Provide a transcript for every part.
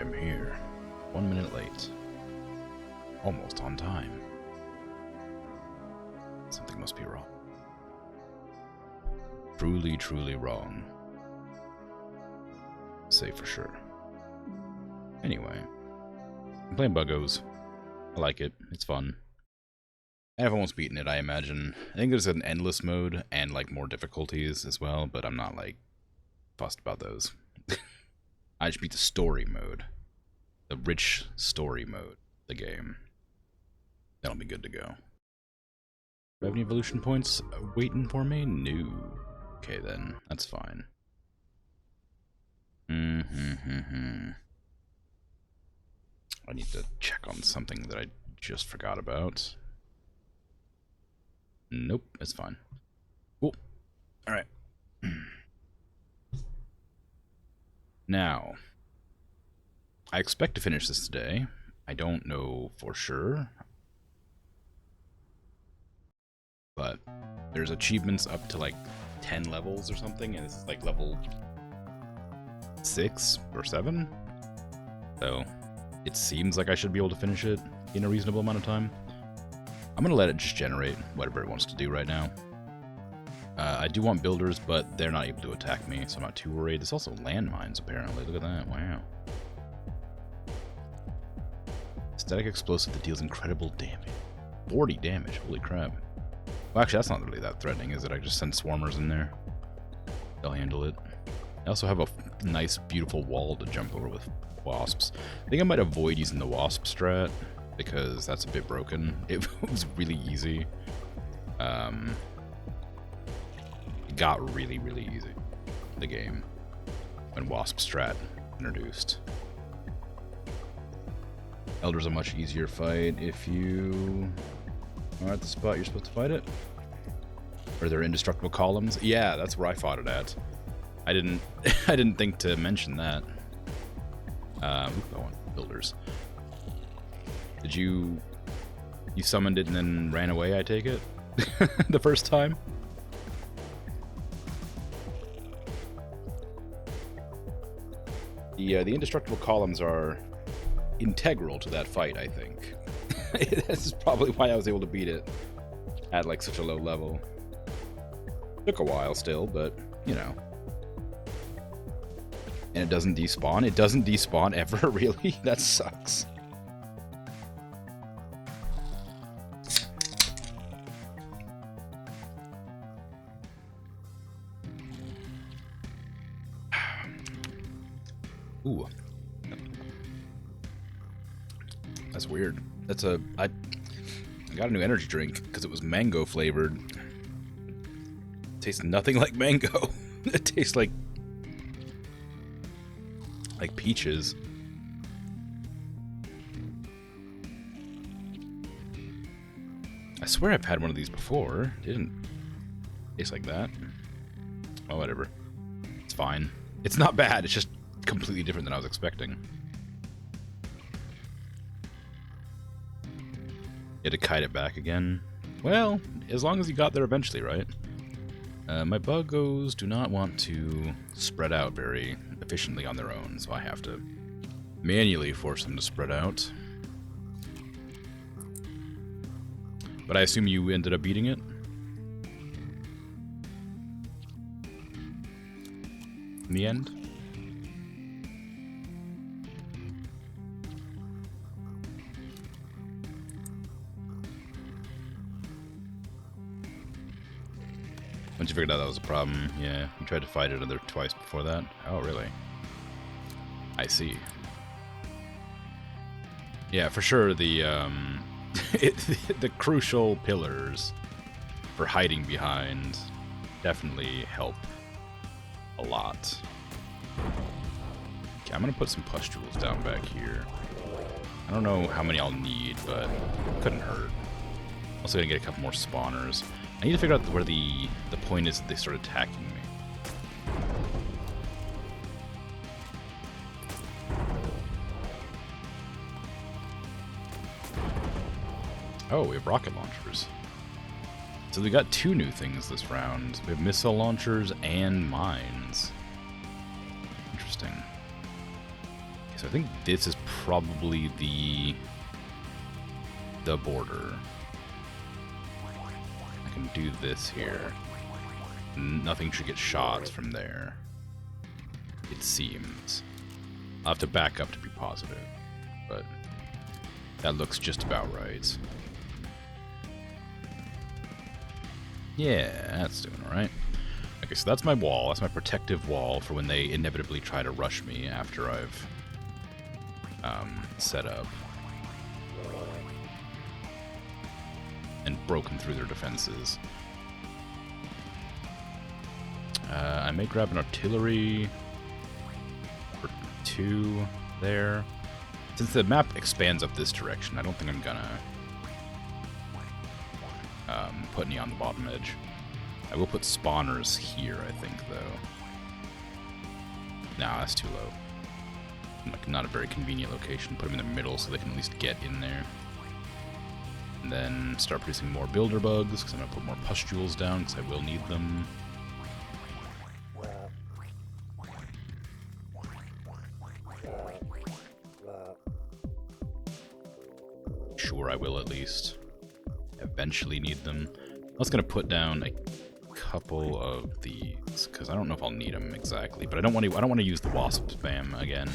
am here. 1 minute late. Almost on time. Something must be wrong. Truly, truly wrong. Say for sure. Anyway. I'm playing Buggos. I like it. It's fun. I have almost beaten it, I imagine. I think there's an endless mode and, like, more difficulties as well, but I'm not, like, fussed about those. I just beat the story mode. The rich story mode of the game. That'll be good to go. Do I have any evolution points waiting for me? No. Okay, then. That's fine. I need to check on something that I just forgot about. Nope, it's fine. Cool. Alright. Now, I expect to finish this today. I don't know for sure. But there's achievements up to like 10 levels or something, and it's like level 6 or 7. So it seems like I should be able to finish it in a reasonable amount of time. I'm going to let it just generate whatever it wants to do right now. I do want builders, but they're not able to attack me, so I'm not too worried. There's also landmines, apparently. Look at that. Wow. Static explosive that deals incredible damage. 40 damage. Holy crap. Well, actually, that's not really that threatening, is it? I just send swarmers in there. They'll handle it. I also have a nice, beautiful wall to jump over with wasps. I think I might avoid using the wasp strat, because that's a bit broken. It was really easy. It got really, really easy, the game, when wasp strat introduced. Elder's a much easier fight if you are at the spot you're supposed to fight it. Are there indestructible columns? Yeah, that's where I fought it at. I didn't I didn't think to mention that. Go on, builders. Did you summoned it and then ran away, I take it? The first time? The indestructible columns are integral to that fight, I think. This is probably why I was able to beat it at like such a low level. Took a while still, but you know. And it doesn't despawn? It doesn't despawn ever, really? That sucks. Ooh. That's weird. That's I got a new energy drink because it was mango flavored. It tastes nothing like mango. It tastes like peaches. I swear I've had one of these before. It didn't taste like that. Oh, whatever. It's fine. It's not bad. It's just completely different than I was expecting. You had to kite it back again. Well, as long as you got there eventually, right? My Buggos do not want to spread out very efficiently on their own, so I have to manually force them to spread out. But I assume you ended up beating it? In the end? Once you figured out that was a problem, yeah, you tried to fight it another twice before that. Oh, really? I see. Yeah, for sure, the the crucial pillars for hiding behind definitely help a lot. Okay, I'm gonna put some pustules down back here. I don't know how many I'll need, but couldn't hurt. Also gonna get a couple more spawners. I need to figure out where the point is that they start attacking me. Oh, we have rocket launchers. So we got 2 new things this round. We have missile launchers and mines. Interesting. So I think this is probably the border. I can do this here. Nothing should get shot from there, it seems. I'll have to back up to be positive, but that looks just about right. Yeah, that's doing alright. Okay, so that's my wall. That's my protective wall for when they inevitably try to rush me after I've set up and broken through their defenses. I may grab an artillery for 2 there. Since the map expands up this direction, I don't think I'm gonna put any on the bottom edge. I will put spawners here, I think, though. Nah, that's too low. Like, not a very convenient location. Put them in the middle so they can at least get in there. And then start producing more builder bugs, because I'm going to put more pustules down, because I will need them. Sure, I will at least eventually need them. I was going to put down a couple of these, because I don't know if I'll need them exactly, but I don't want to use the wasp spam again.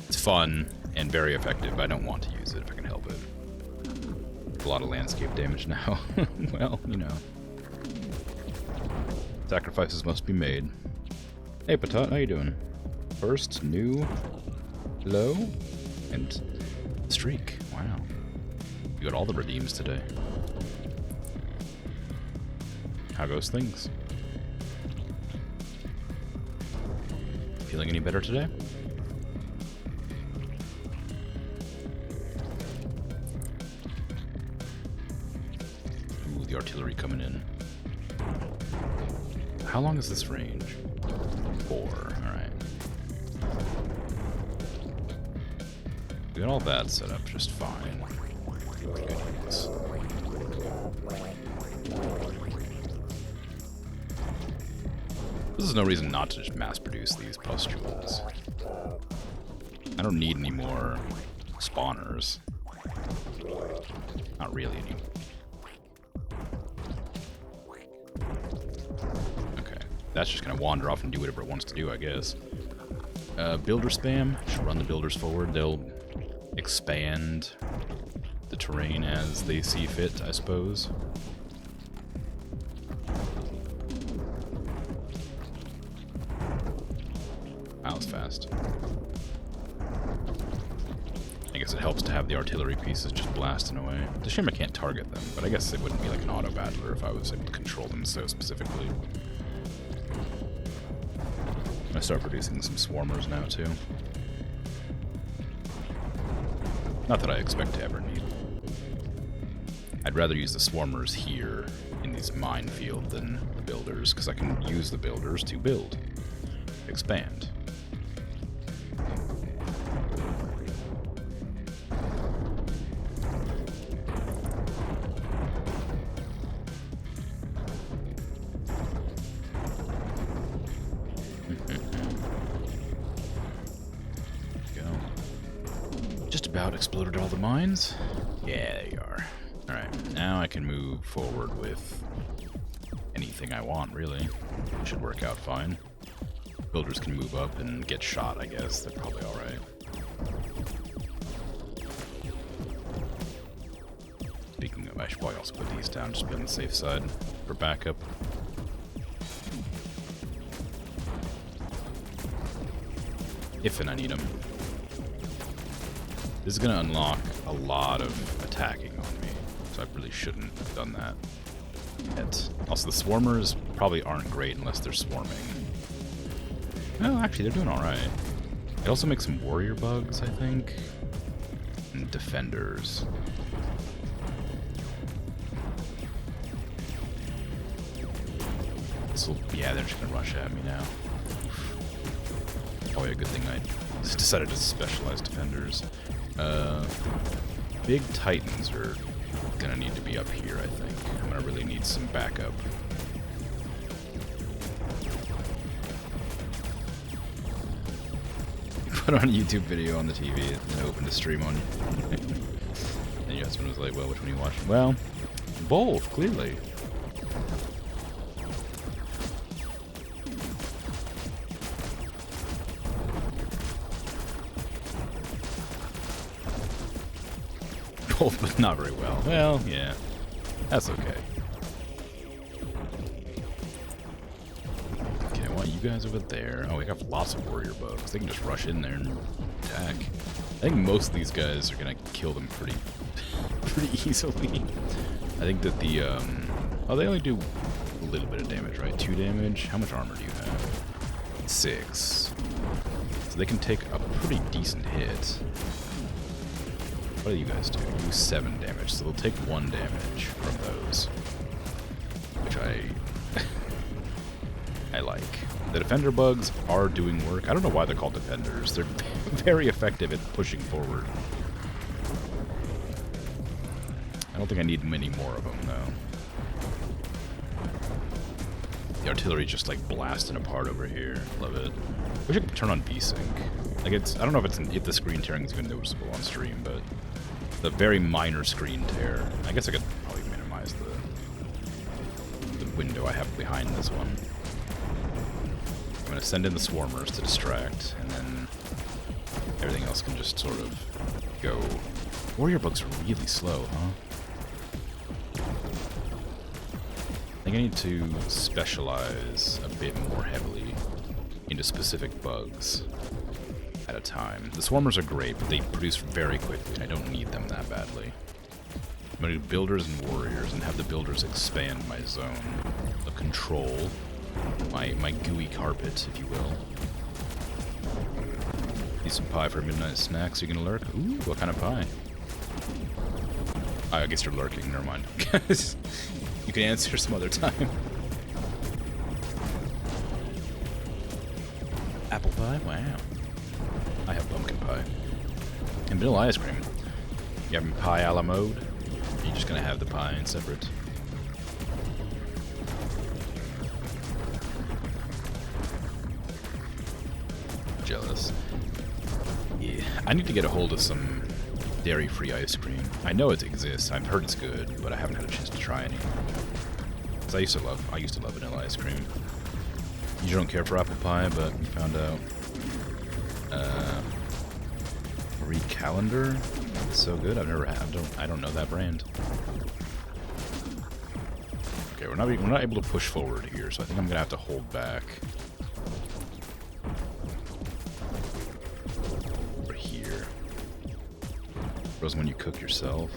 It's fun and very effective, but I don't want to use it if I can help it. A lot of landscape damage now. Well, you know. Sacrifices must be made. Hey, Patat, how you doing? First, new, low, and streak. Wow. You got all the redeems today. How goes things? Feeling any better today? Ooh, the artillery coming in. How long is this range? 4, alright. We got all that set up just fine. Goodness. This is no reason not to just mass produce these pustules. I don't need any more spawners. Not really any. Okay, that's just gonna wander off and do whatever it wants to do, I guess. Builder spam. Just run the builders forward. They'll expand the terrain as they see fit, I suppose. That was fast. I guess it helps to have the artillery pieces just blasting away. It's a shame I can't target them, but I guess it wouldn't be like an auto-battler if I was able to control them so specifically. I'm gonna start producing some swarmers now, too. Not that I expect to ever need. I'd rather use the swarmers here in these minefield than the builders, because I can use the builders to build. Expand. About exploded all the mines. Yeah, there you are. Alright, now I can move forward with anything I want, really. Should work out fine. Builders can move up and get shot, I guess. They're probably alright. Speaking of, I should probably also put these down, just be on the safe side for backup. If and I need them. This is going to unlock a lot of attacking on me, so I really shouldn't have done that yet. Also, the swarmers probably aren't great unless they're swarming. Oh, actually, they're doing alright. It also makes some warrior bugs, I think, and defenders. This'll, yeah, they're just going to rush at me now. Probably a good thing I just decided to specialize defenders. Big titans are gonna need to be up here, I think. I'm gonna really need some backup. put on a YouTube video on the TV and opened a stream on you. And your husband was like, well, which one are you watching? Well, both, clearly. Both, but not very well. Well, yeah. That's okay. Okay, I want you guys over there. Oh, we have lots of warrior bugs. They can just rush in there and attack. I think most of these guys are gonna kill them pretty easily. I think that the, oh, they only do a little bit of damage, right? 2 damage? How much armor do you have? 6. So they can take a pretty decent hit. What do you guys do? You do 7 damage, so they'll take 1 damage from those. Which I like. The defender bugs are doing work. I don't know why they're called defenders. They're very effective at pushing forward. I don't think I need many more of them, though. The artillery's just like blasting apart over here. Love it. Wish I could turn on VSync. Like I don't know if the screen tearing is even noticeable on stream, but the very minor screen tear. I guess I could probably minimize the window I have behind this one. I'm gonna send in the swarmers to distract, and then everything else can just sort of go. Warrior bugs are really slow, huh? I think I need to specialize a bit more heavily into specific bugs at a time. The swarmers are great, but they produce very quickly, and I don't need them that badly. I'm going to do builders and warriors, and have the builders expand my zone of control, my gooey carpet, if you will. Need some pie for a midnight snack, so you can lurk? Ooh, what kind of pie? I guess you're lurking, never mind. You can answer some other time. Apple pie? Wow. I have pumpkin pie. And vanilla ice cream. You having pie a la mode? Or are you just gonna have the pie in separate? Jealous. Yeah. I need to get a hold of some dairy-free ice cream. I know it exists. I've heard it's good, but I haven't had a chance to try any. Cause I used to love vanilla ice cream. You don't care for apple pie, but you found out. Marie Callender. It's so good. I've never had. I don't know that brand. Okay, we're not able to push forward here, so I think I'm gonna have to hold back. Over here. Frozen when you cook yourself.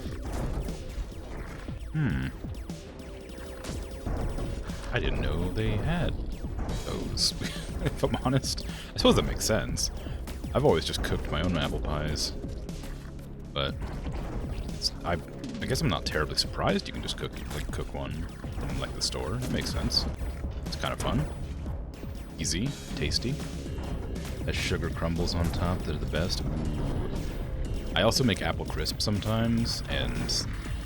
I didn't know they had those, if I'm honest. I suppose that makes sense. I've always just cooked my own apple pies. But I guess I'm not terribly surprised you can just cook one from like the store. That makes sense. It's kind of fun. Easy, tasty. Has sugar crumbles on top that are the best. I also make apple crisp sometimes, and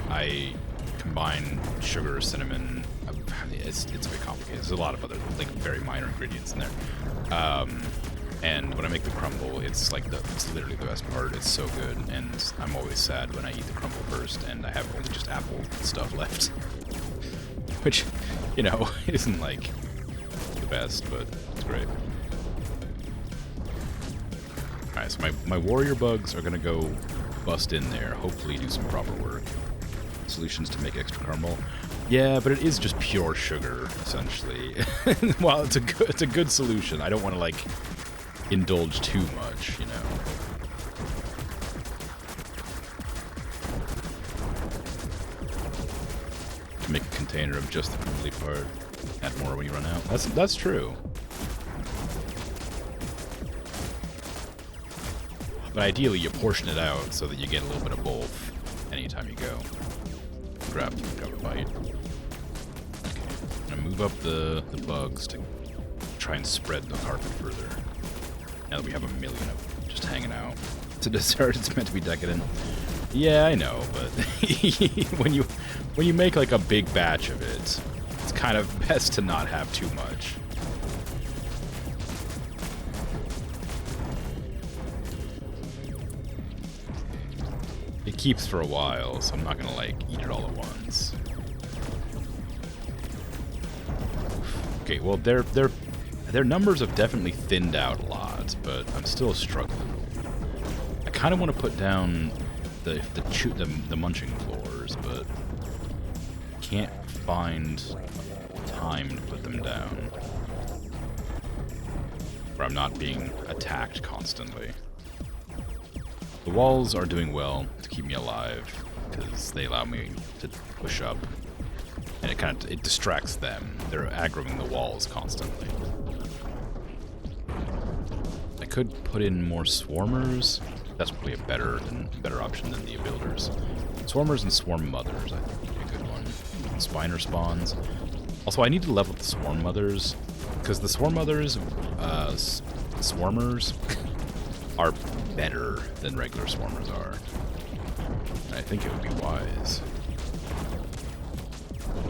I combine sugar, cinnamon. It's a bit complicated. There's a lot of other like very minor ingredients in there. And when I make the crumble, it's literally the best part. It's so good, and I'm always sad when I eat the crumble first and I have only just apple stuff left. Which, you know, it isn't like the best, but it's great. Alright, so my warrior bugs are gonna go bust in there, hopefully do some proper work. Solutions to make extra caramel. Yeah, but it is just pure sugar, essentially. While it's a good solution, I don't want to like indulge too much, you know. Make a container of just the crumbly part. Add more when you run out. That's true. But ideally, you portion it out so that you get a little bit of both anytime you go. Grab a bite. Okay, I'm gonna move up the bugs to try and spread the carpet further. Now that we have a million of them just hanging out. It's a dessert, it's meant to be decadent. Yeah, I know, but when you make like a big batch of it, it's kind of best to not have too much. keeps for a while, so I'm not gonna like eat it all at once. Okay, well their numbers have definitely thinned out a lot, but I'm still struggling. I kind of want to put down the munching floors, but can't find time to put them down where I'm not being attacked constantly. The walls are doing well to keep me alive because they allow me to push up, and it distracts them. They're aggroing the walls constantly. I could put in more swarmers. That's probably a better option than the builders. Swarmers and swarm mothers, I think, would be a good one. Spiner spawns. Also, I need to level up the swarm mothers because the swarm mothers, swarmers, are better than regular swarmers are. And I think it would be wise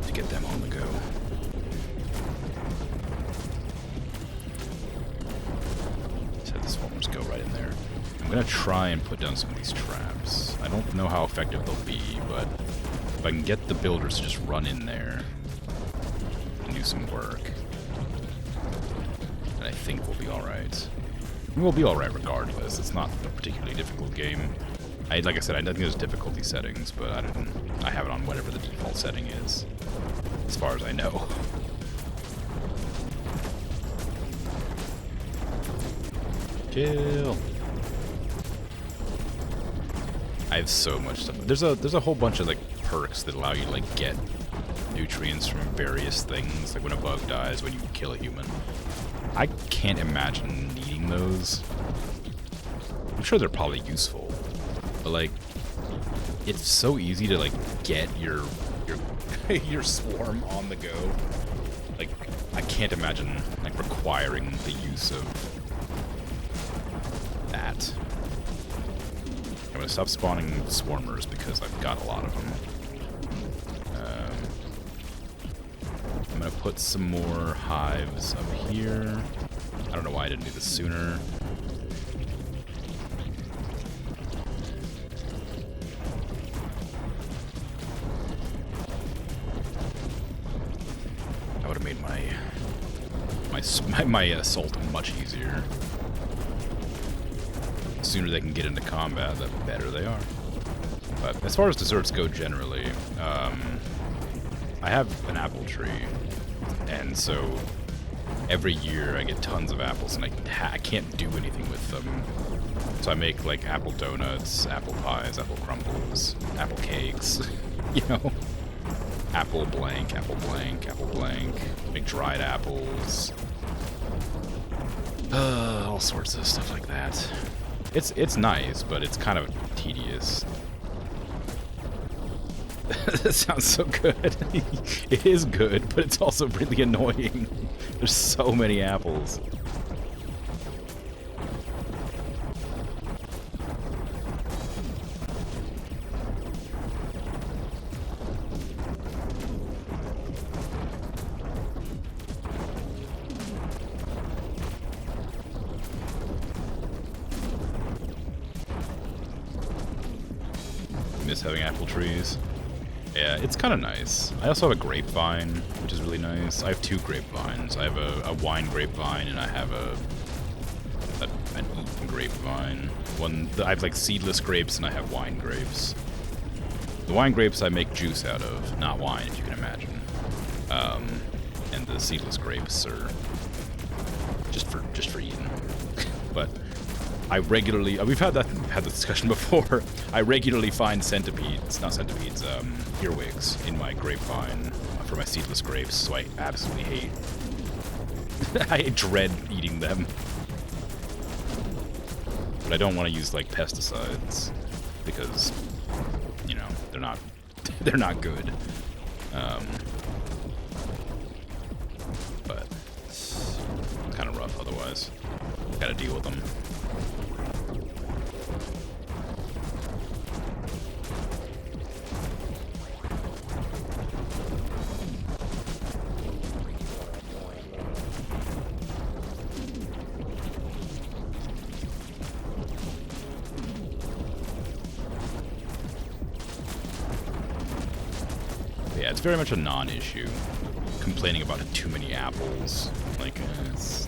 to get them on the go. Just have the swarmers go right in there. I'm gonna try and put down some of these traps. I don't know how effective they'll be, but if I can get the builders to just run in there and do some work, then I think we'll be alright. We'll be alright regardless. It's not a particularly difficult game. Like I said, I think there's difficulty settings, but I have it on whatever the default setting is, as far as I know. Kill. I have so much stuff. There's a whole bunch of like perks that allow you to like get nutrients from various things, like when a bug dies, when you kill a human. I can't imagine needing those. I'm sure they're probably useful, but like, it's so easy to like get your your swarm on the go. Like, I can't imagine like requiring the use of that. I'm gonna stop spawning swarmers because I've got a lot of them. I'm gonna put some more hives up here. I don't know why I didn't do this sooner. That would have made my assault much easier. The sooner they can get into combat, the better they are. But as far as desserts go generally, I have an apple tree, and so every year I get tons of apples, and I can't do anything with them. So I make like apple donuts, apple pies, apple crumbles, apple cakes, you know? Apple blank, apple blank, apple blank, make dried apples. All sorts of stuff like that. It's nice, but it's kind of tedious. That sounds so good. It is good, but it's also really annoying. There's so many apples. Miss having apple trees. Yeah, it's kind of nice. I also have a grapevine, which is really nice. I have two grapevines. I have a wine grapevine, and I have an eaten grapevine. I have like seedless grapes, and I have wine grapes. The wine grapes I make juice out of, not wine, if you can imagine. And the seedless grapes are just for eating. But I regularly, we've had this discussion before. I regularly find earwigs in my grapevine for my seedless grapes, so I absolutely hate. I dread eating them. But I don't want to use like pesticides because, you know, they're not good. But it's kind of rough otherwise. Gotta deal with them. Yeah, it's very much a non-issue. Complaining about too many apples. Like, it's...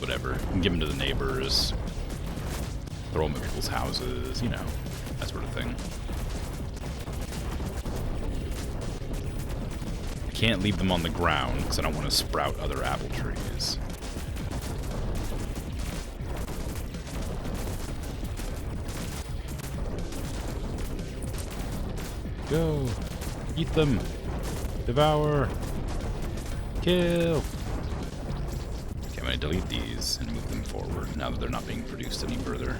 whatever. You can give them to the neighbors. Throw them at people's houses, you know. That sort of thing. I can't leave them on the ground, because I don't want to sprout other apple trees. Go! Eat them! Devour! Kill! Okay, I'm gonna delete these and move them forward, now that they're not being produced any further.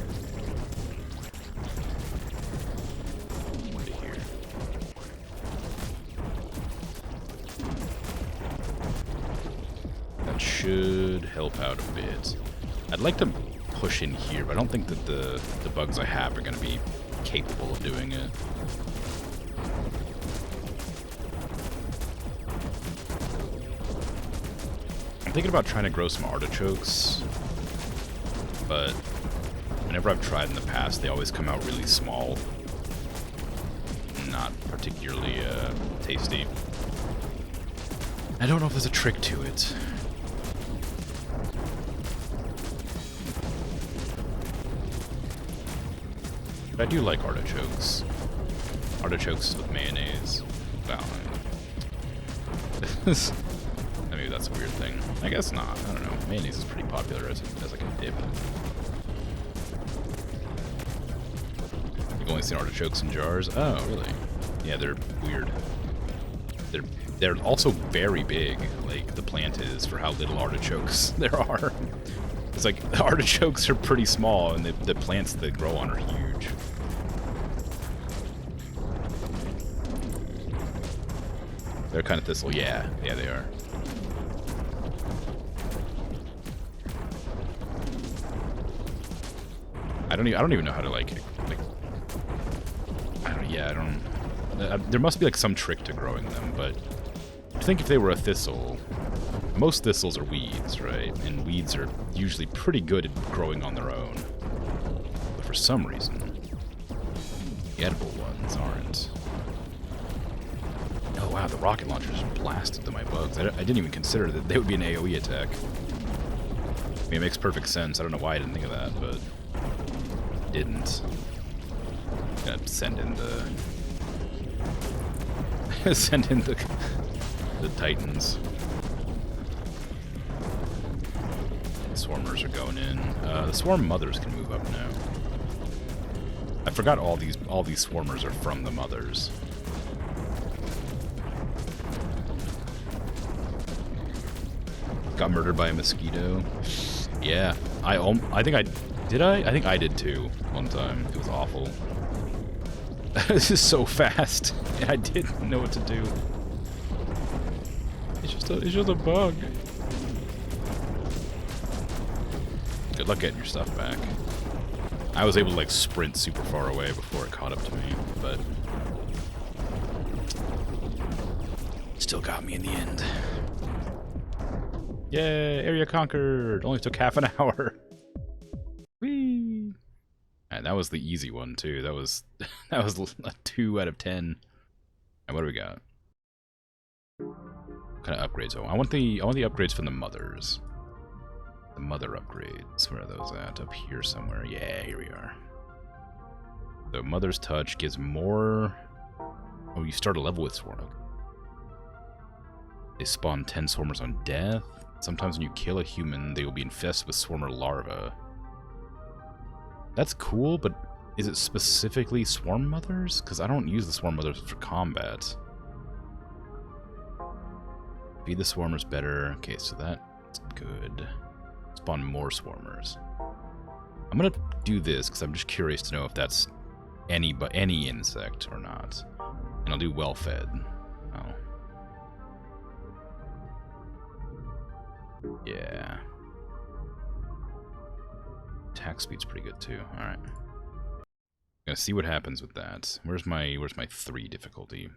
Into here. That should help out a bit. I'd like to push in here, but I don't think that the bugs I have are gonna be capable of doing it. Thinking about trying to grow some artichokes, but whenever I've tried in the past, they always come out really small. Not particularly tasty. I don't know if there's a trick to it. But I do like artichokes. Artichokes with mayonnaise. Well, maybe that's a weird thing. I guess not. I don't know. Mayonnaise is pretty popular as like a dip. You've only seen artichokes in jars? Oh, really? Yeah, they're weird. They're also very big, like the plant is, for how little artichokes there are. It's like, the artichokes are pretty small, and the plants that they grow on are huge. They're kind of thistle. Yeah, they are. I don't even know how to like I don't. There must be like some trick to growing them, but I think if they were a thistle, most thistles are weeds, right? And weeds are usually pretty good at growing on their own. But for some reason, the edible ones aren't. Oh wow, the rocket launchers blasted to my bugs. I didn't even consider that they would be an AoE attack. I mean, it makes perfect sense. I don't know why I didn't think of that, but didn't. Gonna send in the send in the titans. The swarmers are going in. The swarm mothers can move up now. I forgot all these swarmers are from the mothers. Got murdered by a mosquito. Yeah, I think I did too one time. It was awful. This is so fast. I didn't know what to do. It's just a bug. Good luck getting your stuff back. I was able to like sprint super far away before it caught up to me, but still got me in the end. Yay, area conquered! Only took half an hour. Whee! And that was the easy one too. That was a 2 out of 10. And what do we got? What kind of upgrades? Oh, I want the upgrades from the mothers. The mother upgrades. Where are those at? Up here somewhere. Yeah, here we are. So Mother's Touch gives more. Oh, you start a level with Swarm. They spawn 10 swarmers on death. Sometimes when you kill a human, they will be infested with swarmer larvae. That's cool, but is it specifically swarm mothers? Because I don't use the swarm mothers for combat. Feed the swarmers better. Okay, so that's good. Spawn more swarmers. I'm gonna do this because I'm just curious to know if that's any insect or not. And I'll do well fed. Oh. Yeah. Attack speed's pretty good too. All right. Gonna see what happens with that. Where's my 3 difficulty?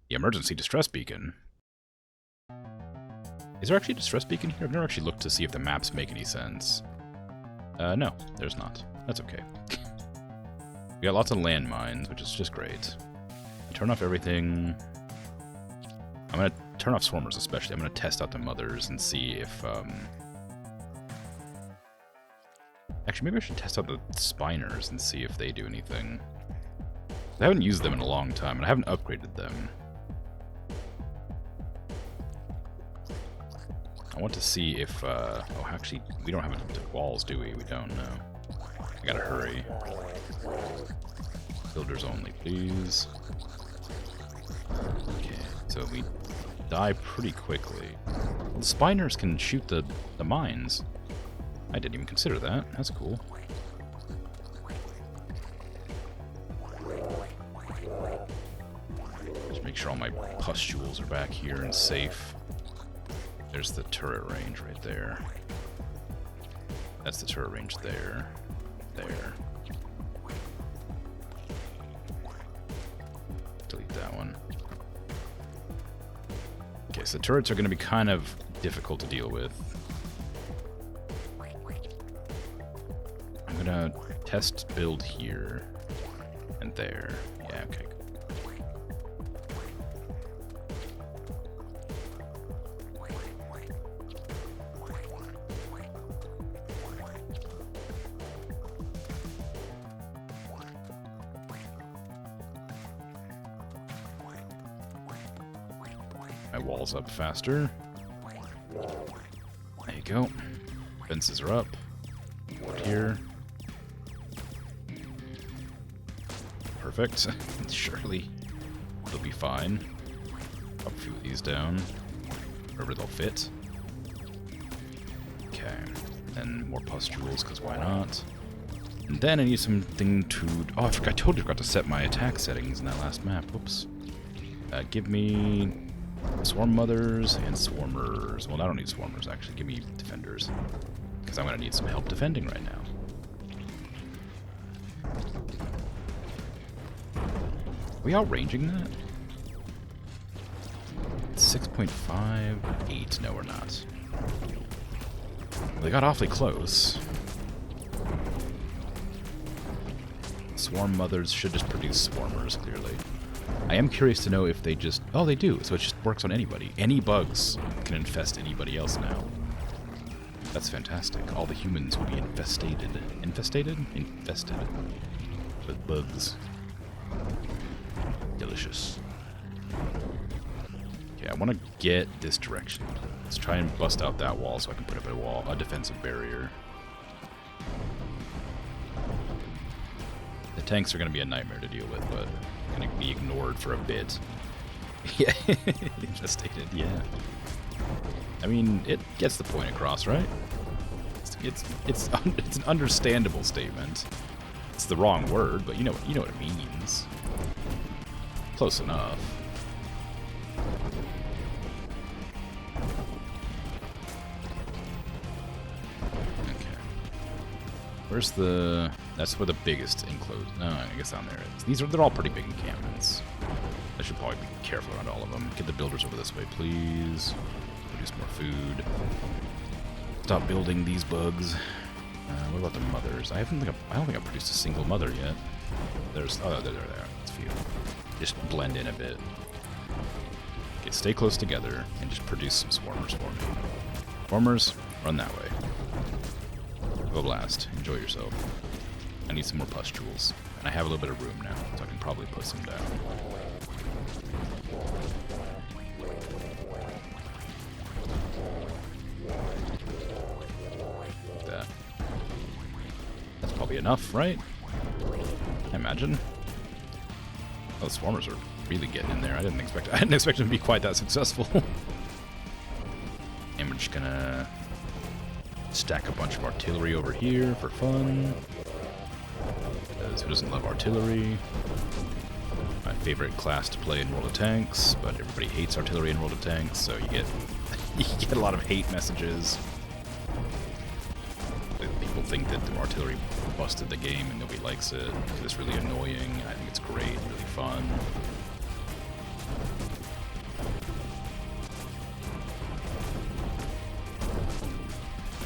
The emergency distress beacon. Is there actually a distress beacon here? I've never actually looked to see if the maps make any sense. No, there's not. That's okay. We got lots of landmines, which is just great. Turn off everything. I'm going to turn off swarmers especially. I'm going to test out the mothers and see if... Actually, maybe I should test out the spiners and see if they do anything. I haven't used them in a long time, and I haven't upgraded them. I want to see if... oh, actually, we don't have any walls, do we? We don't, no. I gotta hurry. Builders only, please. Okay, so we die pretty quickly. Well, the spiners can shoot the mines. I didn't even consider that. That's cool. Just make sure all my pustules are back here and safe. There's the turret range right there. That's the turret range there. There. Delete that one. Okay, so turrets are going to be kind of difficult to deal with. I'm going to test build here and there. Yeah, okay. My walls up faster. There you go. Fences are up. Up here. Perfect. Surely they'll be fine. Pop a few of these down. Wherever they'll fit. Okay. And more pustules, because why not? And then I need something to... Oh, I totally forgot to set my attack settings in that last map. Whoops. Give me... Swarm mothers and swarmers. Well, I don't need swarmers, actually. Give me defenders. Because I'm going to need some help defending right now. Are we outranging that? 6.58. No, we're not. Well, they got awfully close. Swarm mothers should just produce swarmers, clearly. I am curious to know if they just... Oh, they do. So it just works on anybody. Any bugs can infest anybody else now. That's fantastic. All the humans will be infested. Infested with bugs. Delicious. Okay, I want to get this direction. Let's try and bust out that wall so I can put up a defensive barrier. The tanks are going to be a nightmare to deal with, but going to be ignored for a bit. Yeah, infestated, yeah. I mean, it gets the point across, right? It's an understandable statement. It's the wrong word, but you know what it means. Close enough. Okay. Where's the... That's where the biggest enclosed... No, I guess down there is. They're all pretty big encampments. I should probably be careful around all of them. Get the builders over this way, please. Produce more food. Stop building these bugs. What about the mothers? I don't think I've produced a single mother yet. There's... Oh, there. That's a few. Just blend in a bit. Okay, stay close together and just produce some swarmers for me. Swarmers, run that way. Have a blast. Enjoy yourself. I need some more pustules. And I have a little bit of room now, so I can probably put some down. Like that. That's probably enough, right? I imagine. Oh, the swarmers are really getting in there. I didn't expect them to be quite that successful. And we're just gonna stack a bunch of artillery over here for fun. Because who doesn't love artillery? My favorite class to play in World of Tanks, but everybody hates artillery in World of Tanks, so you get a lot of hate messages. People think that the artillery busted the game and nobody likes it because it's really annoying. I think it's great, really fun.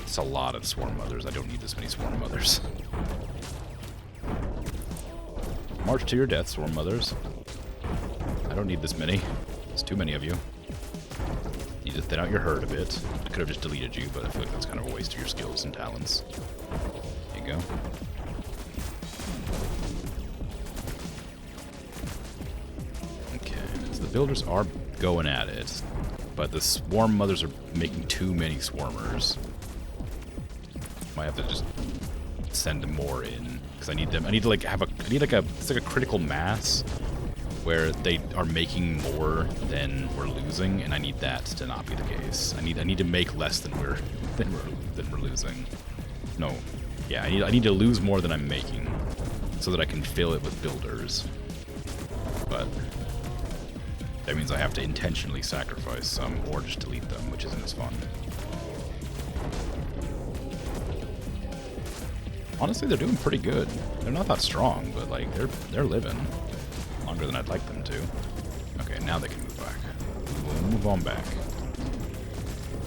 It's a lot of swarm mothers. I don't need this many swarm mothers. March to your death, swarm mothers. I don't need this many. There's too many of you. to thin out your herd a bit. I could have just deleted you, but I feel like that's kind of a waste of your skills and talents. There you go. Okay, so the builders are going at it, but the swarm mothers are making too many swarmers. Might have to just send more in, because I need them. I need to like have a. I need like a. It's like a critical mass where they are making more than we're losing, and I need that to not be the case. I need to make less than we're losing. No, yeah, I need to lose more than I'm making, so that I can fill it with builders. But that means I have to intentionally sacrifice some, or just delete them, which isn't as fun. Honestly, they're doing pretty good. They're not that strong, but like they're living longer than I'd like them to. Okay, now they can move back. We'll move on back.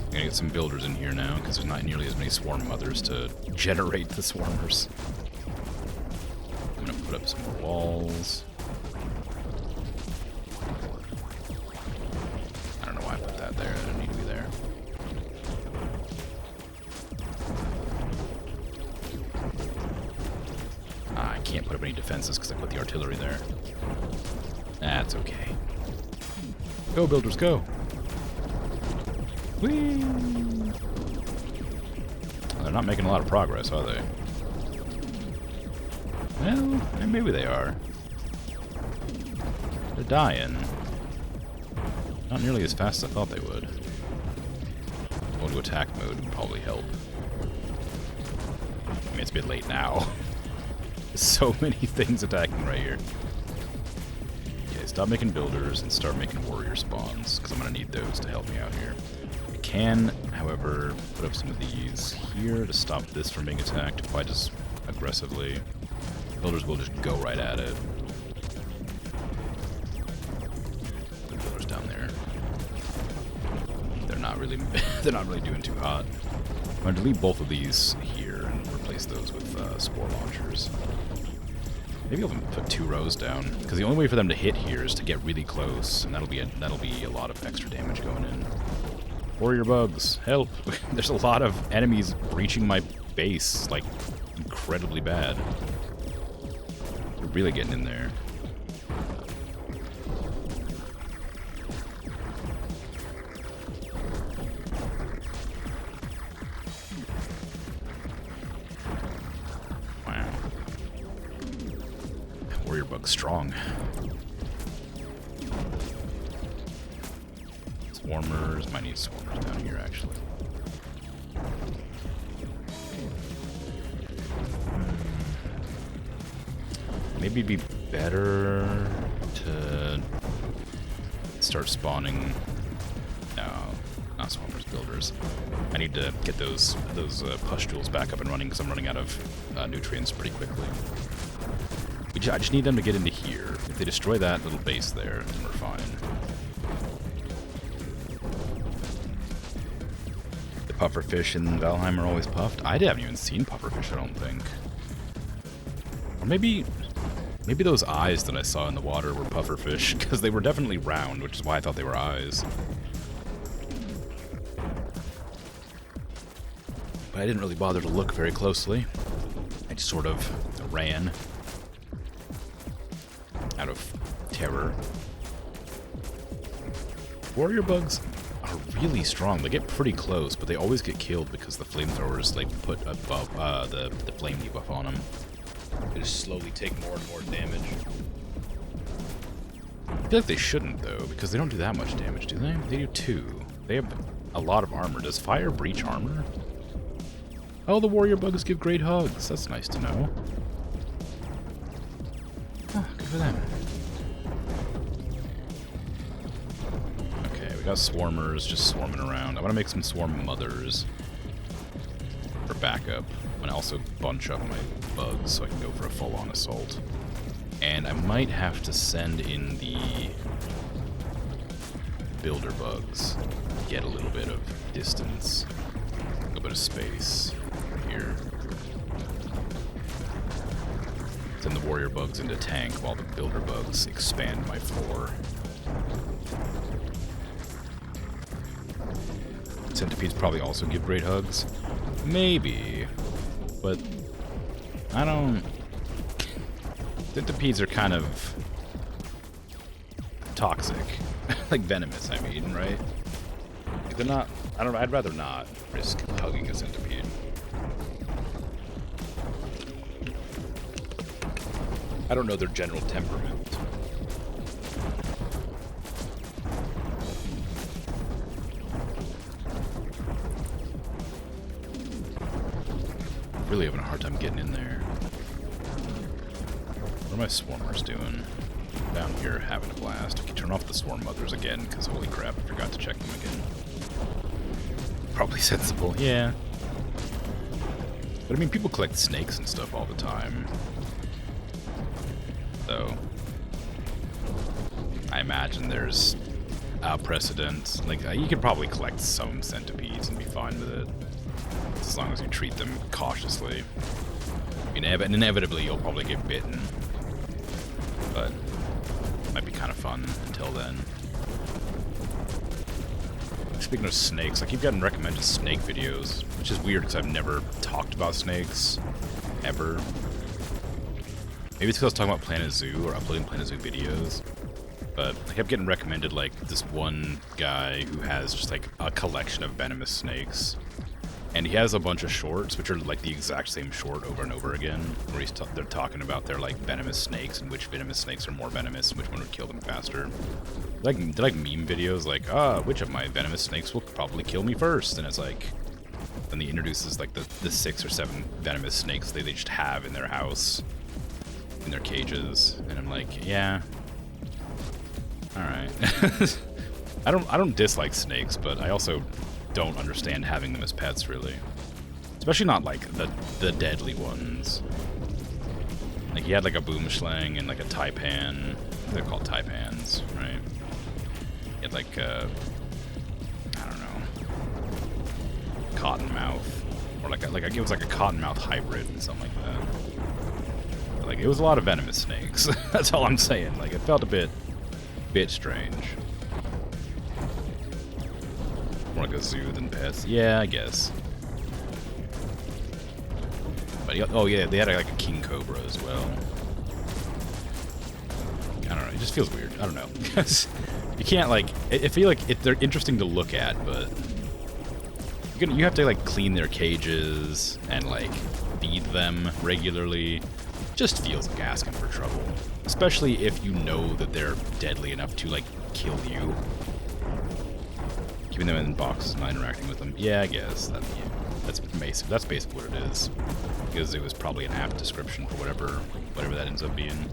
I'm gonna get some builders in here now, because there's not nearly as many swarm mothers to generate the swarmers. I'm gonna put up some more walls. I don't know why I put that there. It doesn't need to be there. I can't put up any defenses because I put the artillery there. That's okay. Go, builders, go! Whee! Well, they're not making a lot of progress, are they? Well, maybe they are. They're dying. Not nearly as fast as I thought they would. Going to attack mode would probably help. I mean, it's a bit late now. There's so many things attacking right here. Okay, stop making builders and start making warrior spawns, because I'm going to need those to help me out here. I can, however, put up some of these here to stop this from being attacked quite as aggressively. Builders will just go right at it. The builders down there. They're not really doing too hot. I'm going to delete both of these here and replace those with spore launchers. Maybe I'll put 2 rows down, because the only way for them to hit here is to get really close, and that'll be a lot of extra damage going in. Warrior bugs, help! There's a lot of enemies breaching my base, like, incredibly bad. They're really getting in there. Warrior bug's strong. Swarmers, might need swarmers down here actually. Maybe it'd be better to start spawning. No, not swarmers, builders. I need to get those pustules back up and running because I'm running out of nutrients pretty quickly. I just need them to get into here. If they destroy that little base there, then we're fine. The pufferfish in Valheim are always puffed. I haven't even seen pufferfish, I don't think. Or maybe those eyes that I saw in the water were pufferfish, because they were definitely round, which is why I thought they were eyes. But I didn't really bother to look very closely. I just sort of ran. Out of terror. Warrior bugs are really strong. They get pretty close, but they always get killed because the flamethrowers like put above the flame debuff on them. They just slowly take more and more damage. I feel like they shouldn't though, because they don't do that much damage, do they? They do 2. They have a lot of armor. Does fire breach armor? Oh, the warrior bugs give great hugs. That's nice to know. Oh, good for them. Okay, we got swarmers just swarming around. I want to make some swarm mothers for backup. I'm going to also bunch up my bugs so I can go for a full-on assault. And I might have to send in the builder bugs. Get a little bit of distance. A little bit of space here. Send the warrior bugs into tank while the builder bugs expand my floor. centipedes probably also give great hugs. Maybe. But I don't... Centipedes are kind of toxic. Like venomous, I mean, right? Like they're not... I'd rather not risk hugging a centipede. I don't know their general temperament. Really having a hard time getting in there. What are my swarmers doing? Down here having a blast. I can turn off the swarm mothers again, because holy crap, I forgot to check them again. Probably sensible, yeah. But I mean, people collect snakes and stuff all the time. So, I imagine there's a precedent. Like, you could probably collect some centipedes and be fine with it. As long as you treat them cautiously. Inevitably, you'll probably get bitten. But it might be kind of fun until then. Speaking of snakes, I keep getting recommended snake videos, which is weird because I've never talked about snakes. Ever. Maybe it's because I was talking about Planet Zoo or uploading Planet Zoo videos. But I kept getting recommended, like, this one guy who has just, like, a collection of venomous snakes. And he has a bunch of shorts, which are, like, the exact same short over and over again, where they're talking about their, like, venomous snakes and which venomous snakes are more venomous and which one would kill them faster. They're like meme videos, like, which of my venomous snakes will probably kill me first? And it's like, then he introduces, like, the 6 or 7 venomous snakes they just have in their house. In their cages, and I'm like, yeah, all right. I don't dislike snakes, but I also don't understand having them as pets, really. Especially not like the deadly ones. Like he had like a boomslang and like a taipan. They're called taipans, right? He had like I don't know, cottonmouth, or like it was like a cottonmouth hybrid and something like that. Like, it was a lot of venomous snakes. That's all I'm saying. Like, it felt a bit strange. More like a zoo than pets. Yeah, I guess. But, oh yeah, they had like a king cobra as well. I don't know, it just feels weird. I don't know. You can't, like, I feel like they're interesting to look at, but you have to, like, clean their cages and, like, feed them regularly. Just feels like asking for trouble, especially if you know that they're deadly enough to, like, kill you. Keeping them in boxes and not interacting with them. Yeah, I guess that's basically what it is, because it was probably an apt description for whatever that ends up being.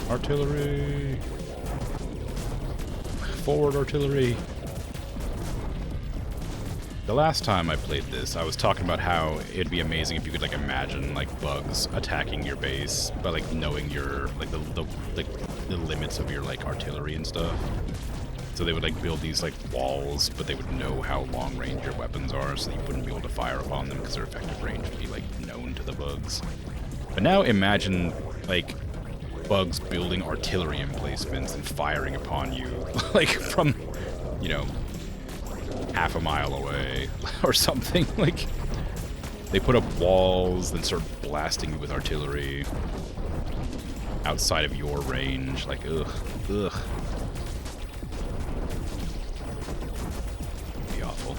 Artillery! Forward artillery! The last time I played this, I was talking about how it'd be amazing if you could, like, imagine, like, bugs attacking your base by, like, knowing your, like, the limits of your, like, artillery and stuff. So they would, like, build these, like, walls, but they would know how long range your weapons are, so you wouldn't be able to fire upon them because their effective range would be, like, known to the bugs. But now imagine, like, bugs building artillery emplacements and firing upon you, like, from, you know, half a mile away or something. Like, they put up walls, then start blasting you with artillery outside of your range. Like, ugh. Be awful.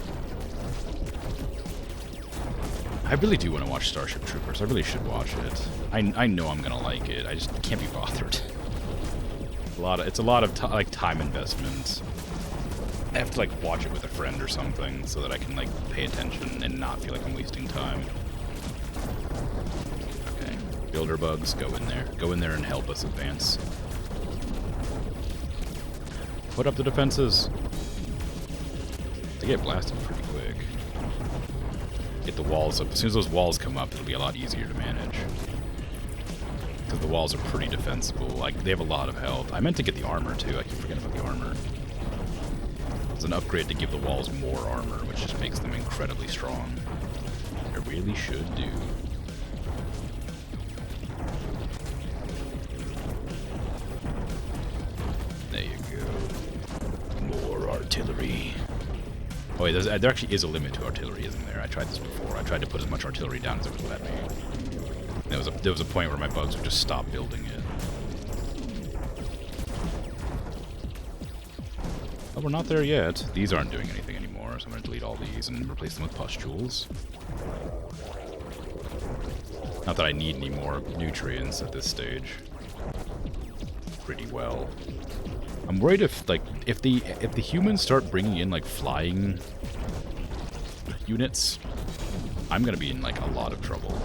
I really do want to watch Starship Troopers. I really should watch it. I know I'm gonna like it. I just can't be bothered. It's a lot of time investment. I have to, like, watch it with a friend or something so that I can, like, pay attention and not feel like I'm wasting time. Okay, builder bugs, go in there. Go in there and help us advance. Put up the defenses. They get blasted pretty quick. Get the walls up. As soon as those walls come up, it'll be a lot easier to manage. Because the walls are pretty defensible. Like, they have a lot of health. I meant to get the armor, too. I keep forgetting about the armor. It's an upgrade to give the walls more armor, which just makes them incredibly strong. It really should do. There you go. More artillery. Oh wait, there actually is a limit to artillery, isn't there? I tried this before. I tried to put as much artillery down as it would let me. There was a point where my bugs would just stop building it. But we're not there yet. These aren't doing anything anymore, so I'm going to delete all these and replace them with pustules. Not that I need any more nutrients at this stage. Pretty well. I'm worried if the humans start bringing in like flying units, I'm going to be in like a lot of trouble.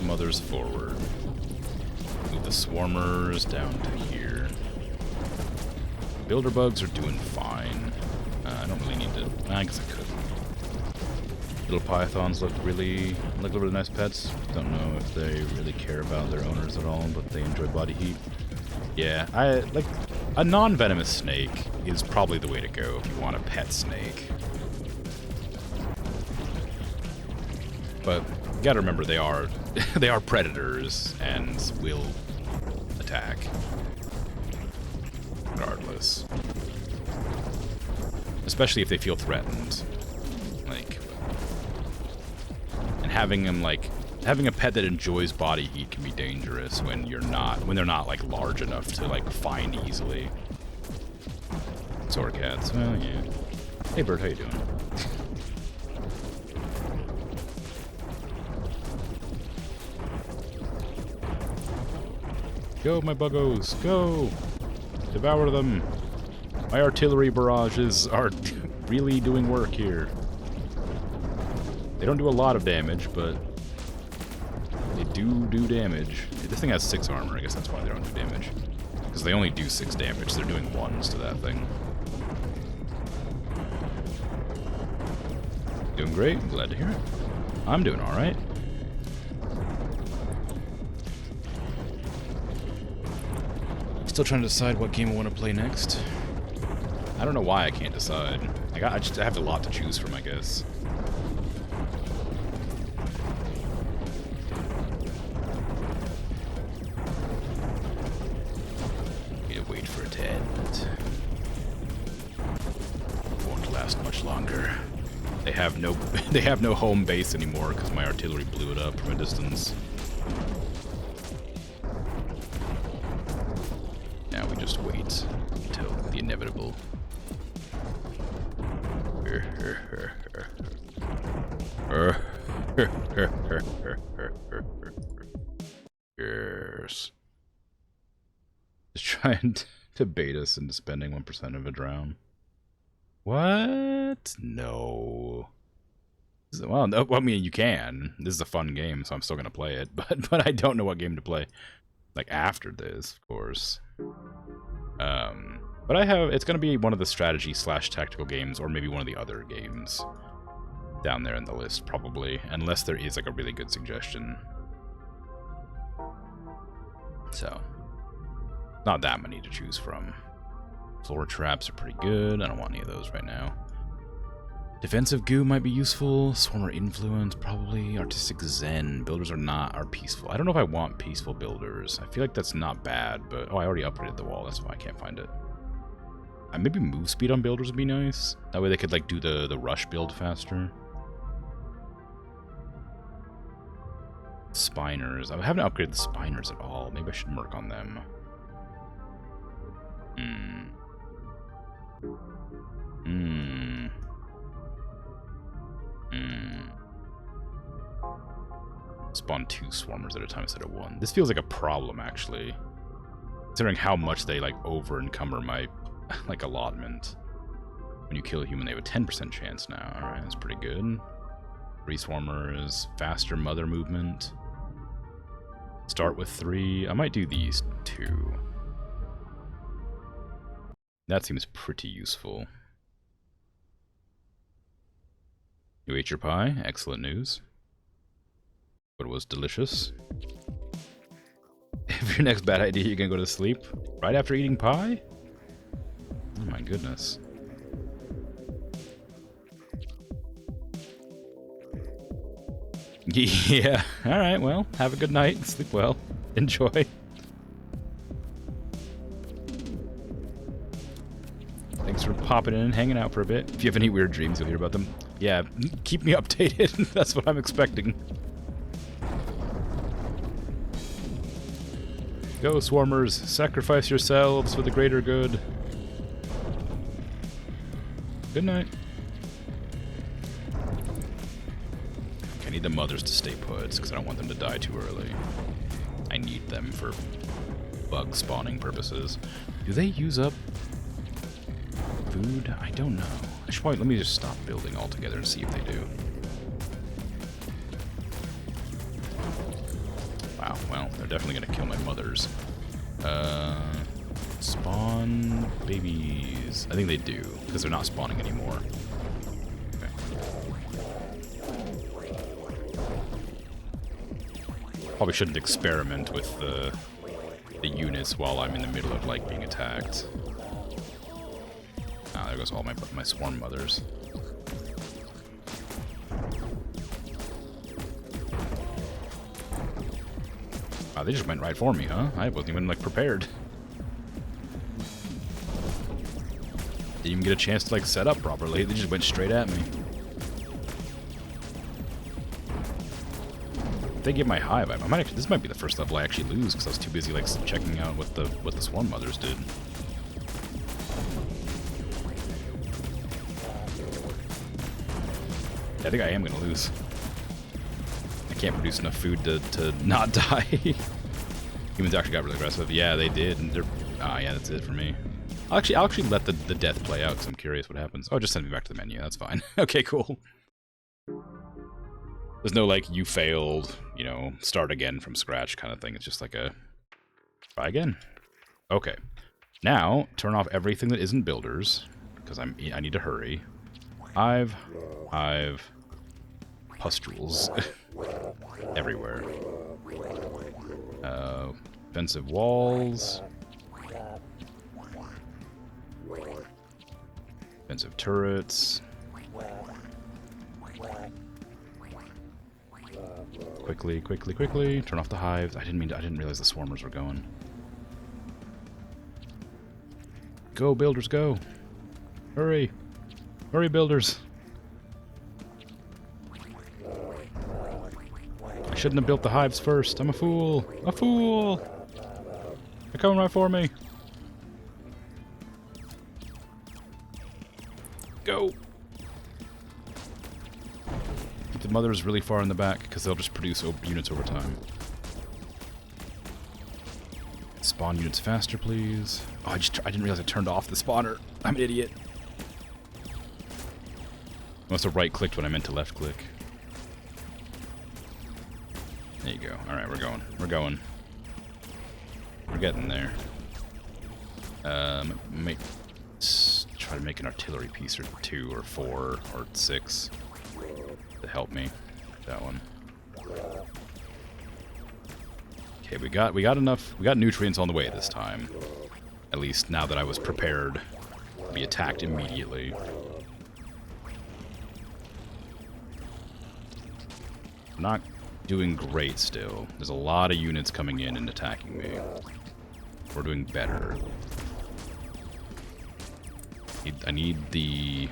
Mothers forward. Move the swarmers down to here. Builder bugs are doing fine. I don't really need to. I guess I could. Little pythons look really nice pets. Don't know if they really care about their owners at all, but they enjoy body heat. Yeah, I like a non-venomous snake is probably the way to go if you want a pet snake. But you gotta remember they are predators and will attack regardless. Especially if they feel threatened. Like, and having a pet that enjoys body heat can be dangerous when they're not like large enough to like find easily. Sword cats. Well, yeah. Hey bird, how you doing? Go, my buggos, go! Devour them! My artillery barrages are really doing work here. They don't do a lot of damage, but they do damage. This thing has 6 armor, I guess that's why they don't do damage. Because they only do 6 damage, they're doing 1s to that thing. Doing great, I'm glad to hear it. I'm doing alright. Still trying to decide what game I want to play next. I don't know why I can't decide. I have a lot to choose from, I guess. Need to wait for it to end, but it won't last much longer. They have no home base anymore because my artillery blew it up from a distance. Now we just wait until the inevitable. Yes. Just trying to bait us into spending 1% of a drown. What? No. Well, no, I mean, you can. This is a fun game, so I'm still gonna play it. But I don't know what game to play. Like after this, of course. But it's gonna be one of the strategy / tactical games, or maybe one of the other games down there in the list, probably, unless there is like a really good suggestion. So, not that many to choose from. Floor traps are pretty good. I don't want any of those right now. Defensive goo might be useful. Swarmer influence, probably. Artistic zen. Builders are peaceful. I don't know if I want peaceful builders. I feel like that's not bad, but oh, I already upgraded the wall. That's why I can't find it. Maybe move speed on builders would be nice. That way they could like do the rush build faster. Spiners. I haven't upgraded the spiners at all. Maybe I should work on them. Spawn 2 swarmers at a time instead of 1. This feels like a problem, actually. Considering how much they, like, over-encumber my, like, allotment. When you kill a human, they have a 10% chance now. Alright, that's pretty good. 3 swarmers, faster mother movement. Start with 3. I might do these 2. That seems pretty useful. You ate your pie. Excellent news. But it was delicious. If your next bad idea, you're gonna go to sleep right after eating pie? Oh my goodness. Yeah. Alright, well, have a good night. Sleep well. Enjoy. Thanks for popping in and hanging out for a bit. If you have any weird dreams, you'll hear about them. Yeah, keep me updated. That's what I'm expecting. Go, swarmers. Sacrifice yourselves for the greater good. Good night. I need the mothers to stay put, because I don't want them to die too early. I need them for bug spawning purposes. Do they use up food? I don't know. I should probably, let me just stop building altogether and see if they do. Wow, well, they're definitely gonna kill my mothers. Spawn babies. I think they do, because they're not spawning anymore. Okay. Probably shouldn't experiment with the units while I'm in the middle of, like, being attacked. Ah, there goes all my swarm mothers. Wow, they just went right for me, huh? I wasn't even, like, prepared. Didn't even get a chance to, like, set up properly. They just went straight at me. If they get my hive, I might actually, this might be the first level I actually lose, because I was too busy, like, checking out what the swarm mothers did. Yeah, I think I am gonna lose. I can't produce enough food to not die. Humans actually got really aggressive. Yeah, they did. And they're, yeah, that's it for me. I'll actually let the death play out because I'm curious what happens. Oh, just send me back to the menu. That's fine. Okay, cool. There's no, like, you failed, you know, start again from scratch kind of thing. It's just like a try again. Okay. Now, turn off everything that isn't builders because I need to hurry. Hive, pustules everywhere. Defensive walls. Defensive turrets. Quickly. Turn off the hives. I didn't realize the swarmers were going. Go, builders, go. Hurry. Hurry, builders. I shouldn't have built the hives first. I'm a fool. A fool. They're coming right for me. Go. Keep the mothers really far in the back because they'll just produce units over time. Spawn units faster, please. Oh, I didn't realize I turned off the spawner. I'm an idiot. I must have right-clicked when I meant to left-click. There you go. Alright, we're going. We're getting there. Try to make an artillery piece or 2 or 4 or 6 to help me. That one. Okay, we got enough. We got nutrients on the way this time. At least now that I was prepared to be attacked immediately. I'm not doing great still. There's a lot of units coming in and attacking me. We're doing better. I need the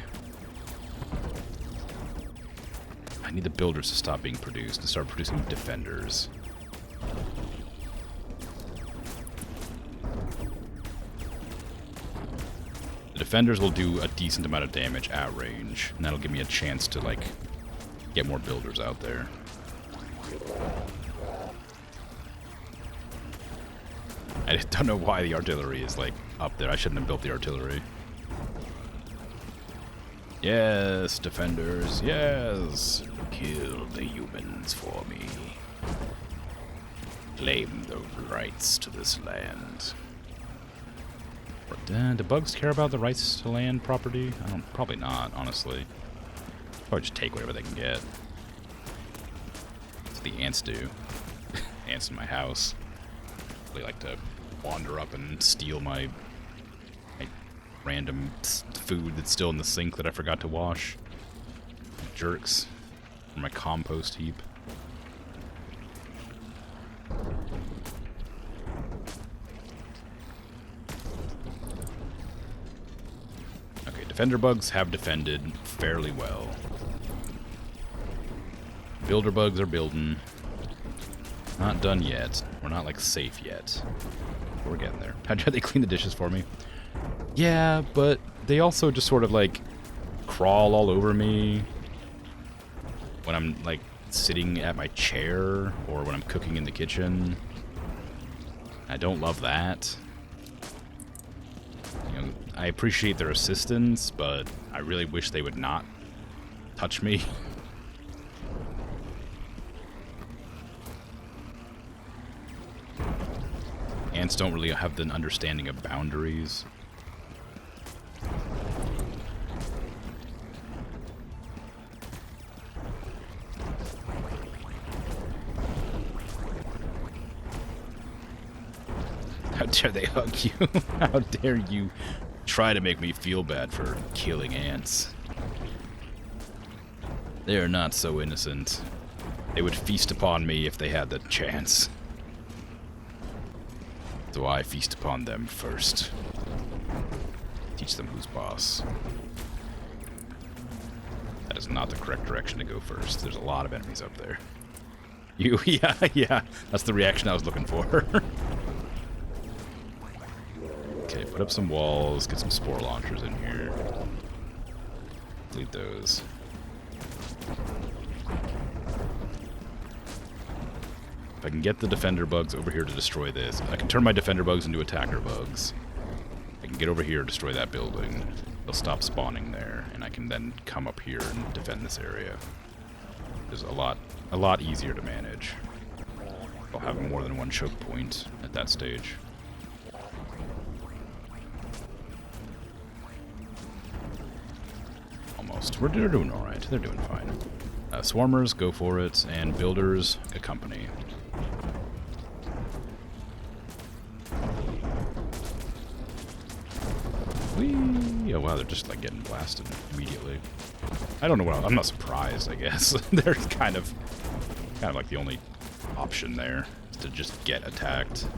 builders to stop being produced and start producing defenders. The defenders will do a decent amount of damage at range, and that'll give me a chance to, like, get more builders out there. I don't know why the artillery is, like, up there. I shouldn't have built the artillery. Yes, defenders, yes! Kill the humans for me. Claim the rights to this land. Do bugs care about the rights to land property? Probably not, honestly. Probably just take whatever they can get. That's what the ants do. Ants in my house. They like to wander up and steal my random food that's still in the sink that I forgot to wash. Jerks. From my compost heap. Okay, defender bugs have defended fairly well. Builder bugs are building. Not done yet. We're not, like, safe yet. We're getting there. How'd they clean the dishes for me? Yeah, but they also just sort of, like, crawl all over me when I'm, like, sitting at my chair or when I'm cooking in the kitchen. I don't love that. You know, I appreciate their assistance, but I really wish they would not touch me. Ants don't really have an understanding of boundaries. How dare they hug you? How dare you try to make me feel bad for killing ants? They are not so innocent. They would feast upon me if they had the chance. So I feast upon them first. Teach them who's boss. That is not the correct direction to go first. There's a lot of enemies up there. Yeah, that's the reaction I was looking for. Okay, put up some walls, get some spore launchers in here. Delete those. If I can get the defender bugs over here to destroy this, I can turn my defender bugs into attacker bugs. I can get over here, destroy that building. They'll stop spawning there, and I can then come up here and defend this area. It's a lot easier to manage. I'll have more than one choke point at that stage. Almost. They're doing alright. They're doing fine. Swarmers, go for it, and builders, accompany. Whee! Oh wow, they're just like getting blasted immediately. I don't know what I'm not surprised, I guess. They're kind of like the only option there is to just get attacked.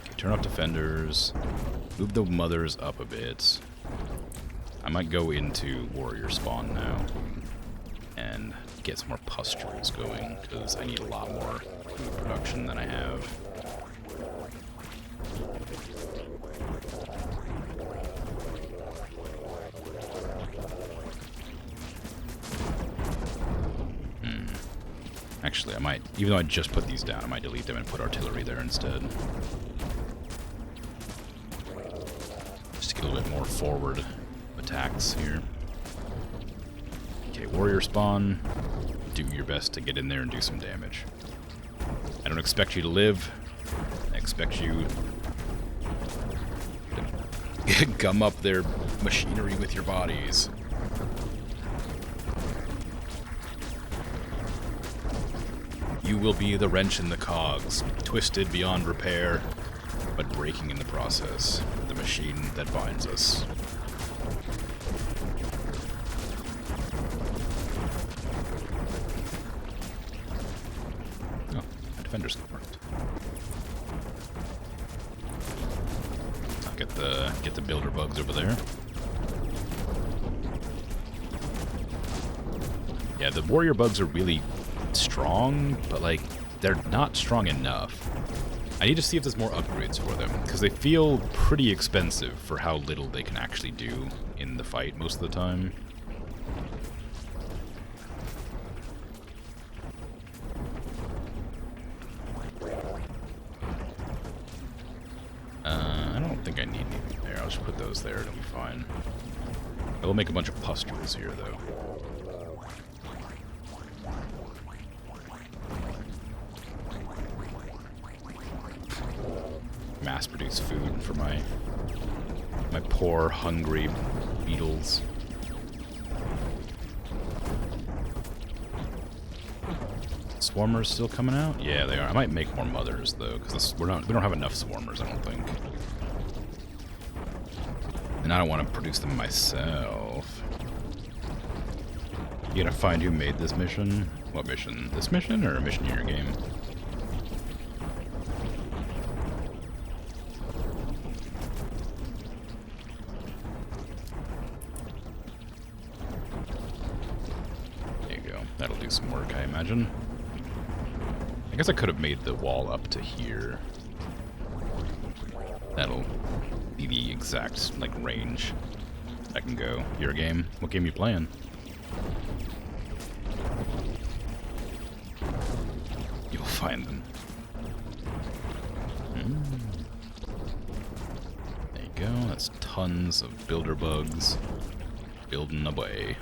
Okay, turn off defenders. Move the mothers up a bit. I might go into warrior spawn now and get some more pustules going, because I need a lot more food production than I have. Actually, I might, even though I just put these down, I might delete them and put artillery there instead. Just to get a little bit more forward attacks here. Okay, warrior spawn. Do your best to get in there and do some damage. I don't expect you to live. I expect you to gum up their machinery with your bodies. You will be the wrench in the cogs, twisted beyond repair, but breaking in the process. The machine that binds us. Defenders worked. I'll get the builder bugs over there. Yeah, the warrior bugs are really strong, but like they're not strong enough. I need to see if there's more upgrades for them, because they feel pretty expensive for how little they can actually do in the fight most of the time. I don't think I need anything there. I'll just put those there, it'll be fine. I will make a bunch of pustules here, though. mass-produce food for my poor, hungry beetles. Swarmers still coming out? Yeah, they are. I might make more mothers though, because we don't have enough swarmers, I don't think. And I don't want to produce them myself. You gotta find who made this mission. What mission? This mission or a mission in your game? There you go. That'll do some work, I imagine. I guess I could have made the wall up to here. That'll be the exact, like, range I can go. Your game? What game you playing? You'll find them. There you go. That's tons of builder bugs building away.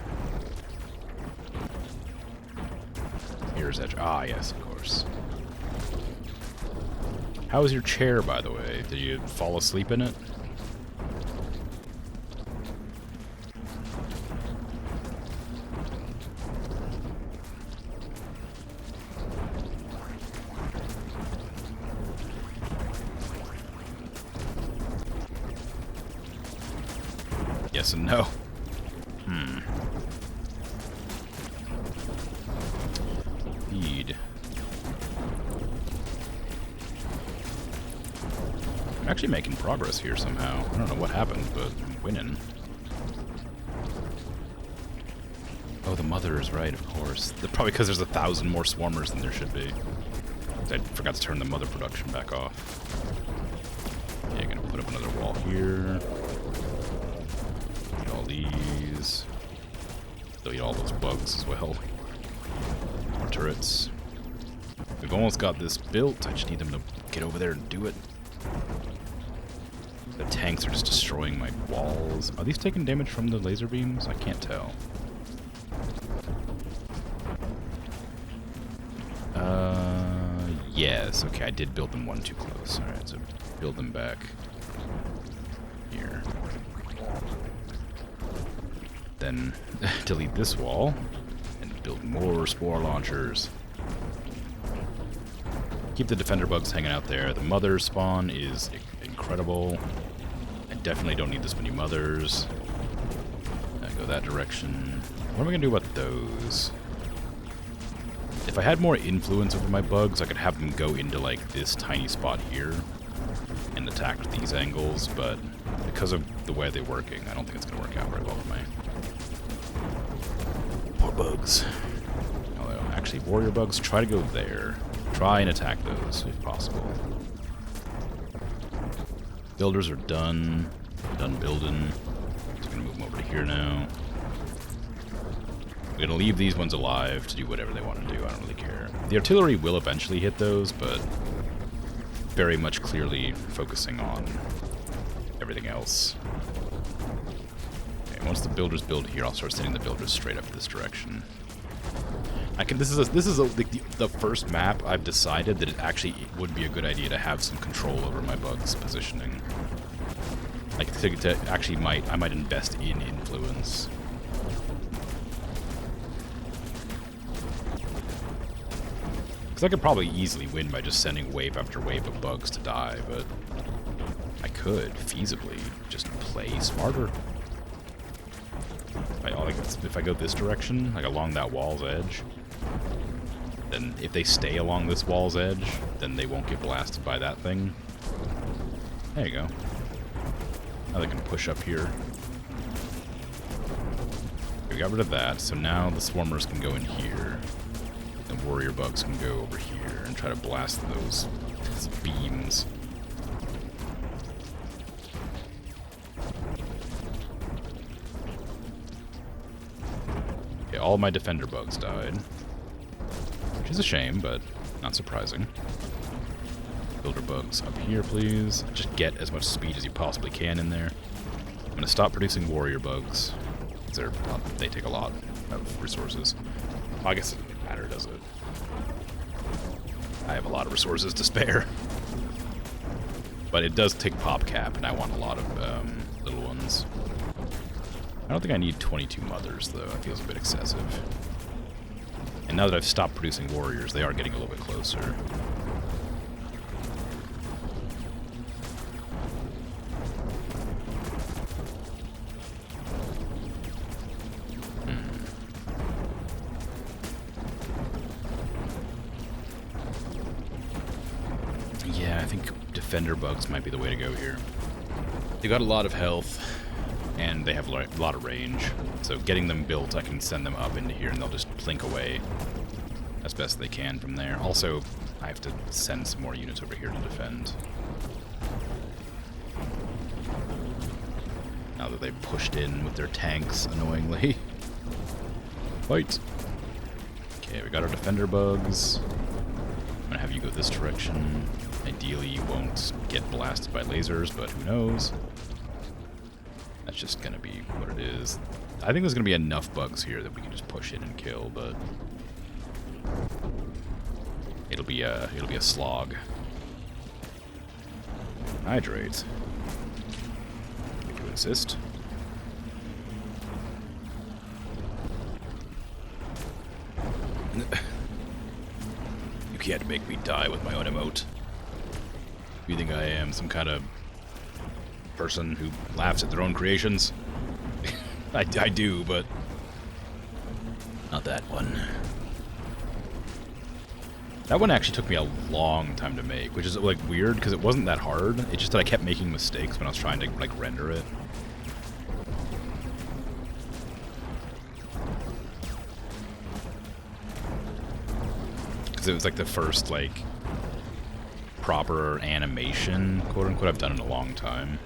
Here's Edge. Ah, yes, of course. How was your chair, by the way? Did you fall asleep in it? Yes and no. Indeed. I'm actually making progress here somehow. I don't know what happened, but I'm winning. Oh, the mother is right, of course. Probably because there's 1,000 more swarmers than there should be. I forgot to turn the mother production back off. Yeah, gonna put up another wall here. Get all these. Delete all those bugs as well. More turrets. We've almost got this built. I just need them to get over there and do it. The tanks are just destroying my walls. Are these taking damage from the laser beams? I can't tell. Yes. Okay, I did build them one too close. Alright, so build them back here. Then delete this wall and build more spore launchers. Keep the defender bugs hanging out there. The mother spawn is incredible. I definitely don't need this many mothers. I go that direction. What am I gonna do about those? If I had more influence over my bugs, I could have them go into like this tiny spot here and attack these angles, but because of the way they're working, I don't think it's gonna work out very well for me. Poor bugs. Although, actually, warrior bugs, try to go there. Try and attack those, if possible. Builders are done. Done building. Just gonna move them over to here now. I'm gonna leave these ones alive to do whatever they want to do. I don't really care. The artillery will eventually hit those, but very much clearly focusing on everything else. Okay, once the builders build here, I'll start sending the builders straight up this direction. This is the first map I've decided that it actually would be a good idea to have some control over my bugs positioning. Like to actually I might invest in influence. Because I could probably easily win by just sending wave after wave of bugs to die, but I could feasibly just play smarter. If I go this direction, like along that wall's edge, then if they stay along this wall's edge, then they won't get blasted by that thing. There you go. Now they can push up here. We got rid of that, so now the swarmers can go in here. And warrior bugs can go over here and try to blast those beams. Okay, all my defender bugs died. Which is a shame, but not surprising. Builder bugs up here, please. Just get as much speed as you possibly can in there. I'm going to stop producing warrior bugs. They take a lot of resources. Well, I guess it doesn't matter, does it? I have a lot of resources to spare. But it does take pop cap, and I want a lot of little ones. I don't think I need 22 mothers, though. That feels a bit excessive. And now that I've stopped producing warriors, they are getting a little bit closer. Yeah, I think defender bugs might be the way to go here. They got a lot of health, and they have a lot of range. So getting them built, I can send them up into here, and they'll just plink away as best they can from there. Also, I have to send some more units over here to defend. Now that they've pushed in with their tanks, annoyingly. Fight! Okay, we got our defender bugs. I'm gonna have you go this direction. Ideally, you won't get blasted by lasers, but who knows? That's just gonna be what it is. I think there's gonna be enough bugs here that we can just push in and kill, but it'll be a slog. Hydrate. If you insist. You can't make me die with my own emote. You think I am some kind of person who laughs at their own creations? I do, but not that one. That one actually took me a long time to make, which is like weird because it wasn't that hard. It's just that I kept making mistakes when I was trying to like render it. Because it was like the first like proper animation, quote unquote, I've done in a long time.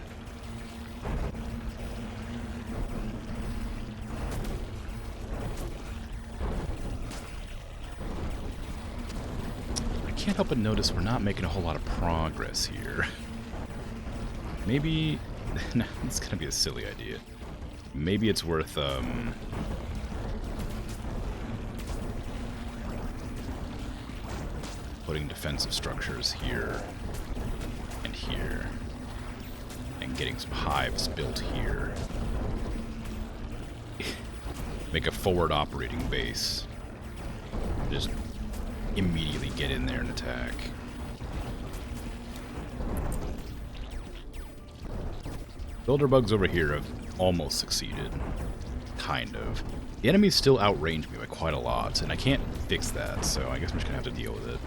I can't help but notice we're not making a whole lot of progress here. Maybe no, it's gonna be a silly idea. Maybe it's worth putting defensive structures here and here, and getting some hives built here. Make a forward operating base. Just immediately get in there and attack. Builder bugs over here have almost succeeded. Kind of. The enemies still outrange me by quite a lot, and I can't fix that, so I guess I'm just gonna have to deal with it.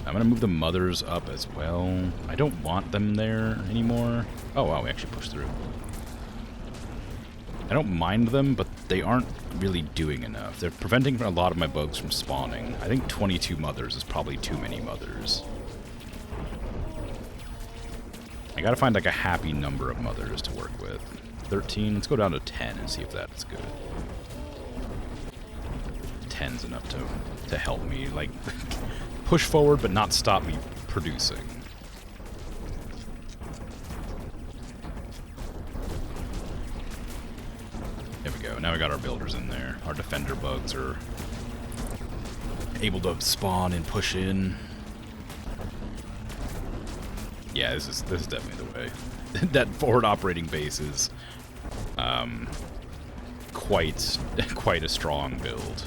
I'm gonna move the mothers up as well. I don't want them there anymore. Oh wow, we actually pushed through. I don't mind them, but they aren't really doing enough. They're preventing a lot of my bugs from spawning. I think 22 mothers is probably too many mothers. I gotta find like a happy number of mothers to work with. 13, let's go down to 10 and see if that's good. 10's enough to help me, like, push forward but not stop me producing. There we go, now we got our builders in there. Our defender bugs are able to spawn and push in. Yeah, this is definitely the way. That forward operating base is quite a strong build.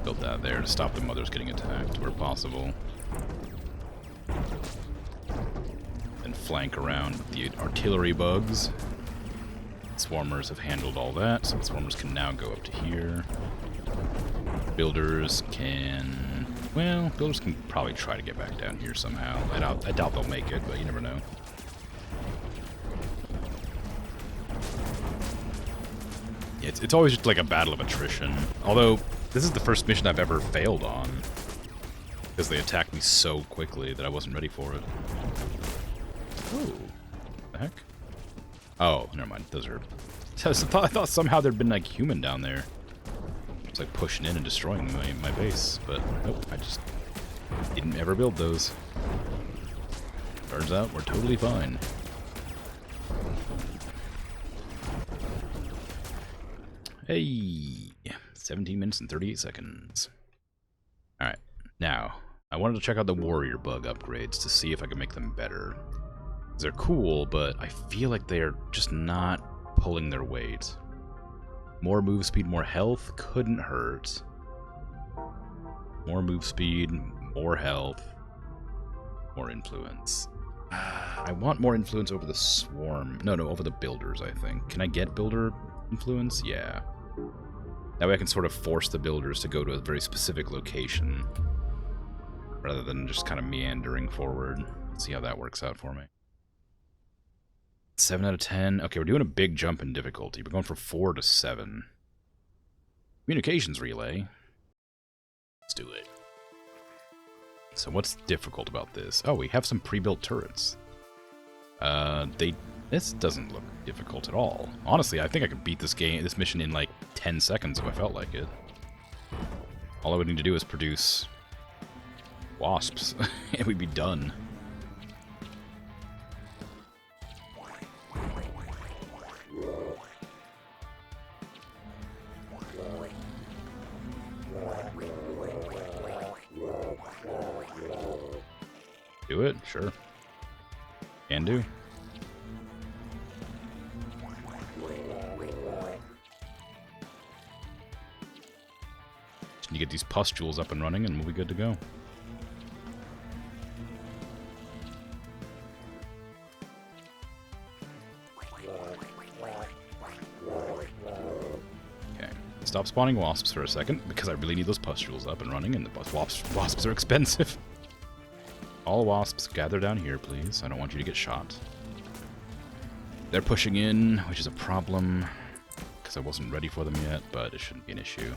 Built that there to stop the mothers getting attacked where possible. And flank around the artillery bugs. Swarmers have handled all that, so the swarmers can now go up to here. Builders can... well, builders can probably try to get back down here somehow. I doubt they'll make it, but you never know. It's always just like a battle of attrition. Although, this is the first mission I've ever failed on. Because they attacked me so quickly that I wasn't ready for it. Oh, the heck? Oh, never mind. Those are... I thought somehow there'd been, like, human down there. It's like pushing in and destroying my base. But, nope, I just didn't ever build those. Turns out we're totally fine. Hey, 17 minutes and 38 seconds. Alright, now, I wanted to check out the warrior bug upgrades to see if I can make them better. They're cool, but I feel like they're just not pulling their weight. More move speed, more health couldn't hurt. More move speed, more health, more influence. I want more influence over the swarm. No, over the builders, I think. Can I get builder influence? Yeah. That way I can sort of force the builders to go to a very specific location, rather than just kind of meandering forward. Let's see how that works out for me. 7 out of 10. Okay, we're doing a big jump in difficulty. We're going from 4 to 7. Communications relay. Let's do it. So what's difficult about this? Oh, we have some pre-built turrets. This doesn't look difficult at all. Honestly, I think I could beat this mission in like 10 seconds if I felt like it. All I would need to do is produce wasps, and we'd be done. Do it? Sure. Can do. Just need to get these pustules up and running and we'll be good to go. Okay. Stop spawning wasps for a second because I really need those pustules up and running, and the wasps are expensive. All wasps, gather down here, please. I don't want you to get shot. They're pushing in, which is a problem, because I wasn't ready for them yet, but it shouldn't be an issue.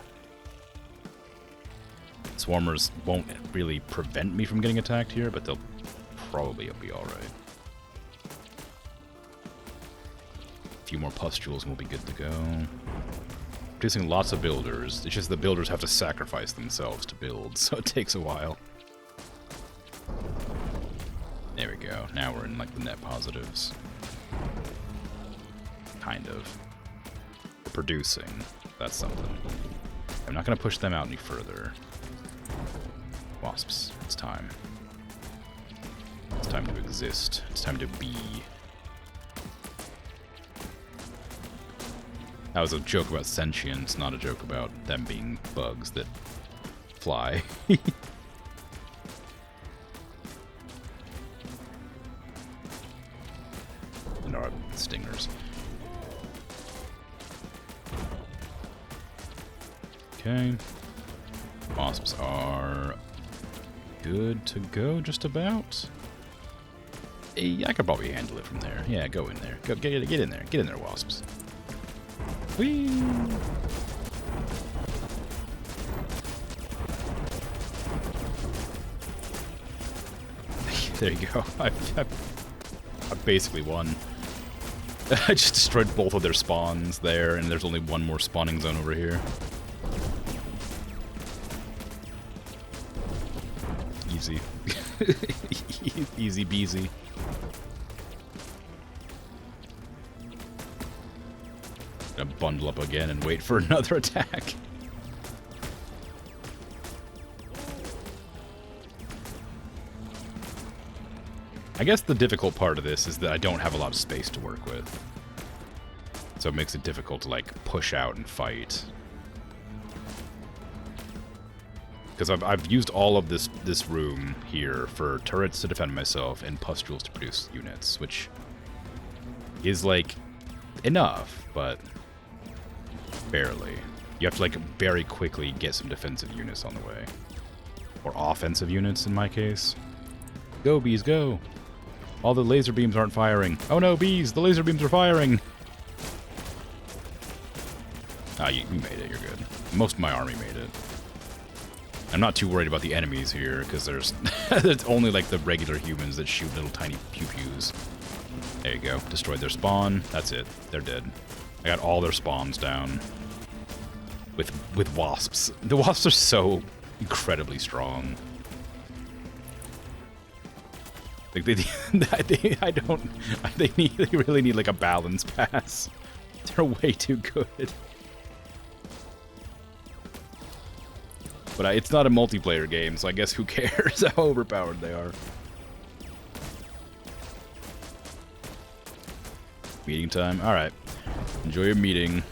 Swarmers won't really prevent me from getting attacked here, but they'll probably be alright. A few more pustules and we'll be good to go. Producing lots of builders. It's just the builders have to sacrifice themselves to build, so it takes a while. There we go. Now we're in, like, the net positives. Kind of. We're producing. That's something. I'm not going to push them out any further. Wasps. It's time. It's time to exist. It's time to be. That was a joke about sentience, not a joke about them being bugs that fly. Stingers. Okay. Wasps are good to go, just about. Hey, I could probably handle it from there. Yeah, go in there. Get in there. Get in there, wasps. Whee! There you go. I basically won. I just destroyed both of their spawns there, and there's only one more spawning zone over here. Easy. Easy beasy. Gonna bundle up again and wait for another attack. I guess the difficult part of this is that I don't have a lot of space to work with. So it makes it difficult to, like, push out and fight. Because I've used all of this room here for turrets to defend myself and pustules to produce units, which is, like, enough, but barely. You have to, like, very quickly get some defensive units on the way. Or offensive units, in my case. Go, bees, go! All the laser beams aren't firing. Oh no, bees! The laser beams are firing! Ah, you made it. You're good. Most of my army made it. I'm not too worried about the enemies here, because there's only, like, the regular humans that shoot little tiny pew-pews. There you go. Destroyed their spawn. That's it. They're dead. I got all their spawns down. With wasps. The wasps are so incredibly strong. Like they really need like a balance pass. They're way too good. But it's not a multiplayer game, so I guess who cares how overpowered they are. Meeting time? Alright. Enjoy your meeting.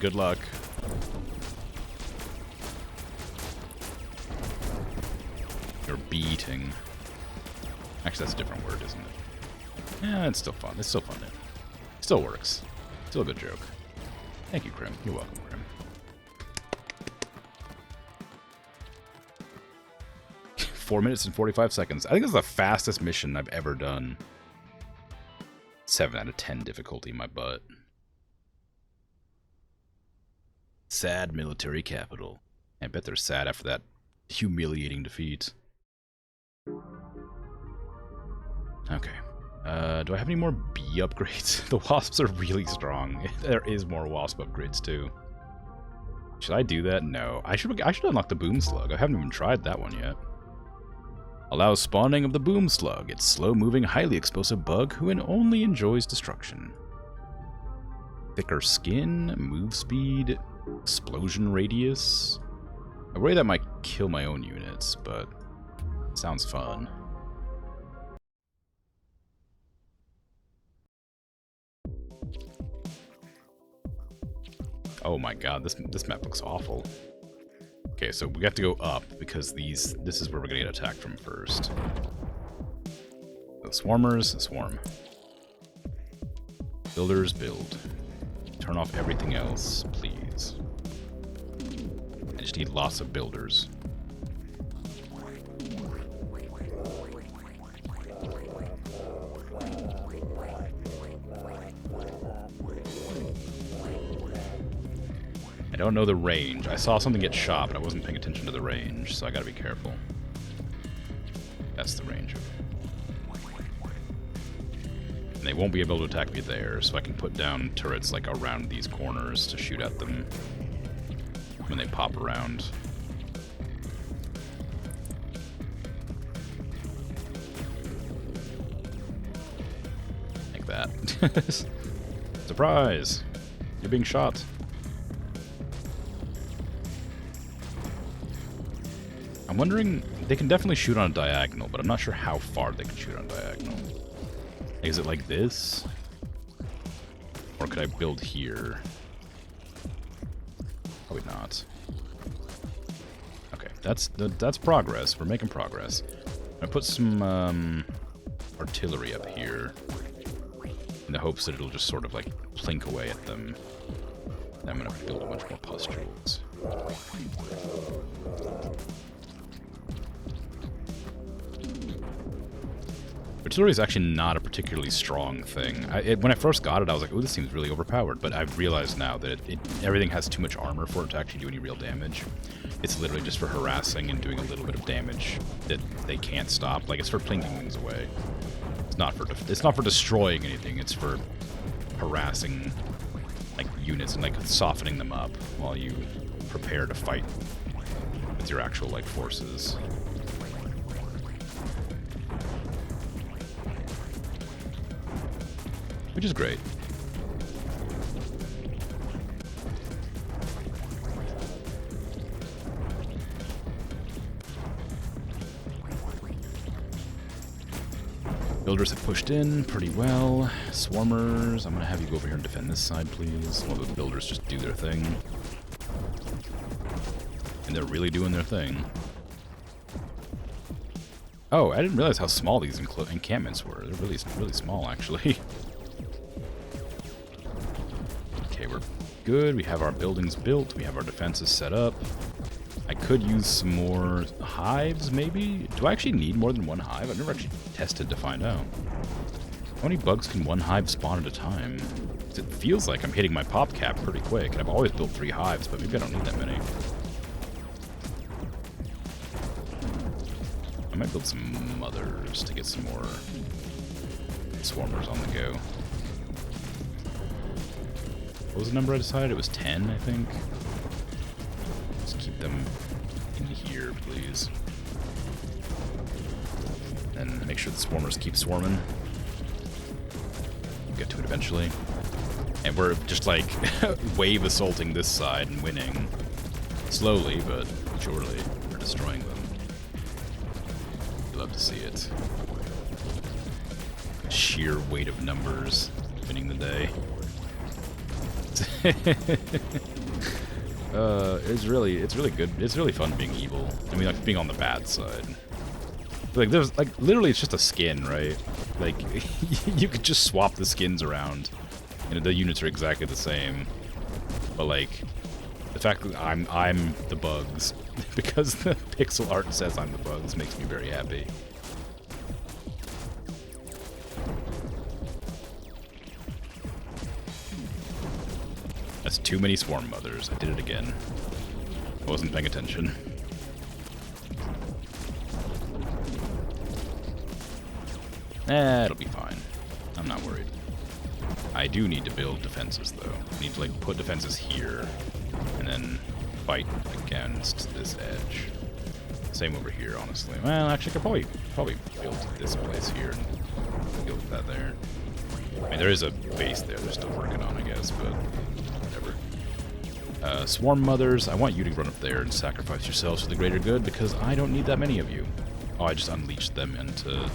Good luck. You're beating. Actually, that's a different word, isn't it? Yeah, it's still fun. It's still fun. It still works. Still a good joke. Thank you, Krim. You're welcome, Krim. 4 minutes and 45 seconds. I think it's the fastest mission I've ever done. 7 out of 10 difficulty, my butt. Sad military capital. I bet they're sad after that humiliating defeat. Okay. Do I have any more bee upgrades? The wasps are really strong. There is more wasp upgrades too. Should I do that? No. I should unlock the boom slug. I haven't even tried that one yet. Allows spawning of the boom slug. It's slow-moving, highly explosive bug who only enjoys destruction. Thicker skin, move speed, explosion radius. I worry that might kill my own units, but sounds fun. Oh my god, this map looks awful. Okay, so we have to go up because this is where we're gonna get attacked from first. So swarmers, swarm. Builders, build. Turn off everything else, please. I just need lots of builders. I don't know the range. I saw something get shot, but I wasn't paying attention to the range, so I gotta be careful. That's the range. And they won't be able to attack me there, so I can put down turrets like around these corners to shoot at them when they pop around. Like that. Surprise! You're being shot. I'm wondering, they can definitely shoot on a diagonal, but I'm not sure how far they can shoot on diagonal. Is it like this? Or could I build here? Probably not. Okay, that's progress. We're making progress. I put some artillery up here in the hopes that it'll just sort of like plink away at them. And I'm gonna build a bunch more pustules. Artillery is actually not a particularly strong thing. When I first got it, I was like, "Oh, this seems really overpowered." But I've realized now that everything has too much armor for it to actually do any real damage. It's literally just for harassing and doing a little bit of damage that they can't stop. Like, it's for plinking things away. It's not for destroying anything. It's for harassing like units and like softening them up while you prepare to fight with your actual like forces. Which is great. Builders have pushed in pretty well. Swarmers, I'm gonna have you go over here and defend this side, please. While the builders just do their thing. And they're really doing their thing. Oh, I didn't realize how small these encampments were. They're really, really small, actually. Okay, we're good. We have our buildings built. We have our defenses set up. I could use some more hives, maybe? Do I actually need more than one hive? I've never actually tested to find out. How many bugs can one hive spawn at a time? It feels like I'm hitting my pop cap pretty quick, and I've always built 3 hives, but maybe I don't need that many. I might build some mothers to get some more swarmers on the go. What was the number I decided? It was 10, I think. Let's keep them in here, please. And make sure the swarmers keep swarming. We'll get to it eventually. And we're just like wave assaulting this side and winning. Slowly, but surely, we're destroying them. Love to see it. Sheer weight of numbers winning the day. It's really good. It's really fun being evil. I mean, like being on the bad side. Like there's like literally it's just a skin, right? Like you could just swap the skins around, and the units are exactly the same. But like the fact that I'm the bugs because the pixel art says I'm the bugs makes me very happy. That's too many swarm mothers. I did it again. I wasn't paying attention. It'll be fine. I'm not worried. I do need to build defenses, though. I need to, like, put defenses here, and then fight against this edge. Same over here, honestly. Well, actually, I could probably build this place here and build that there. I mean, there is a base there they're still working on, I guess, but whatever. Swarm mothers, I want you to run up there and sacrifice yourselves for the greater good, because I don't need that many of you. Oh, I just unleashed them into...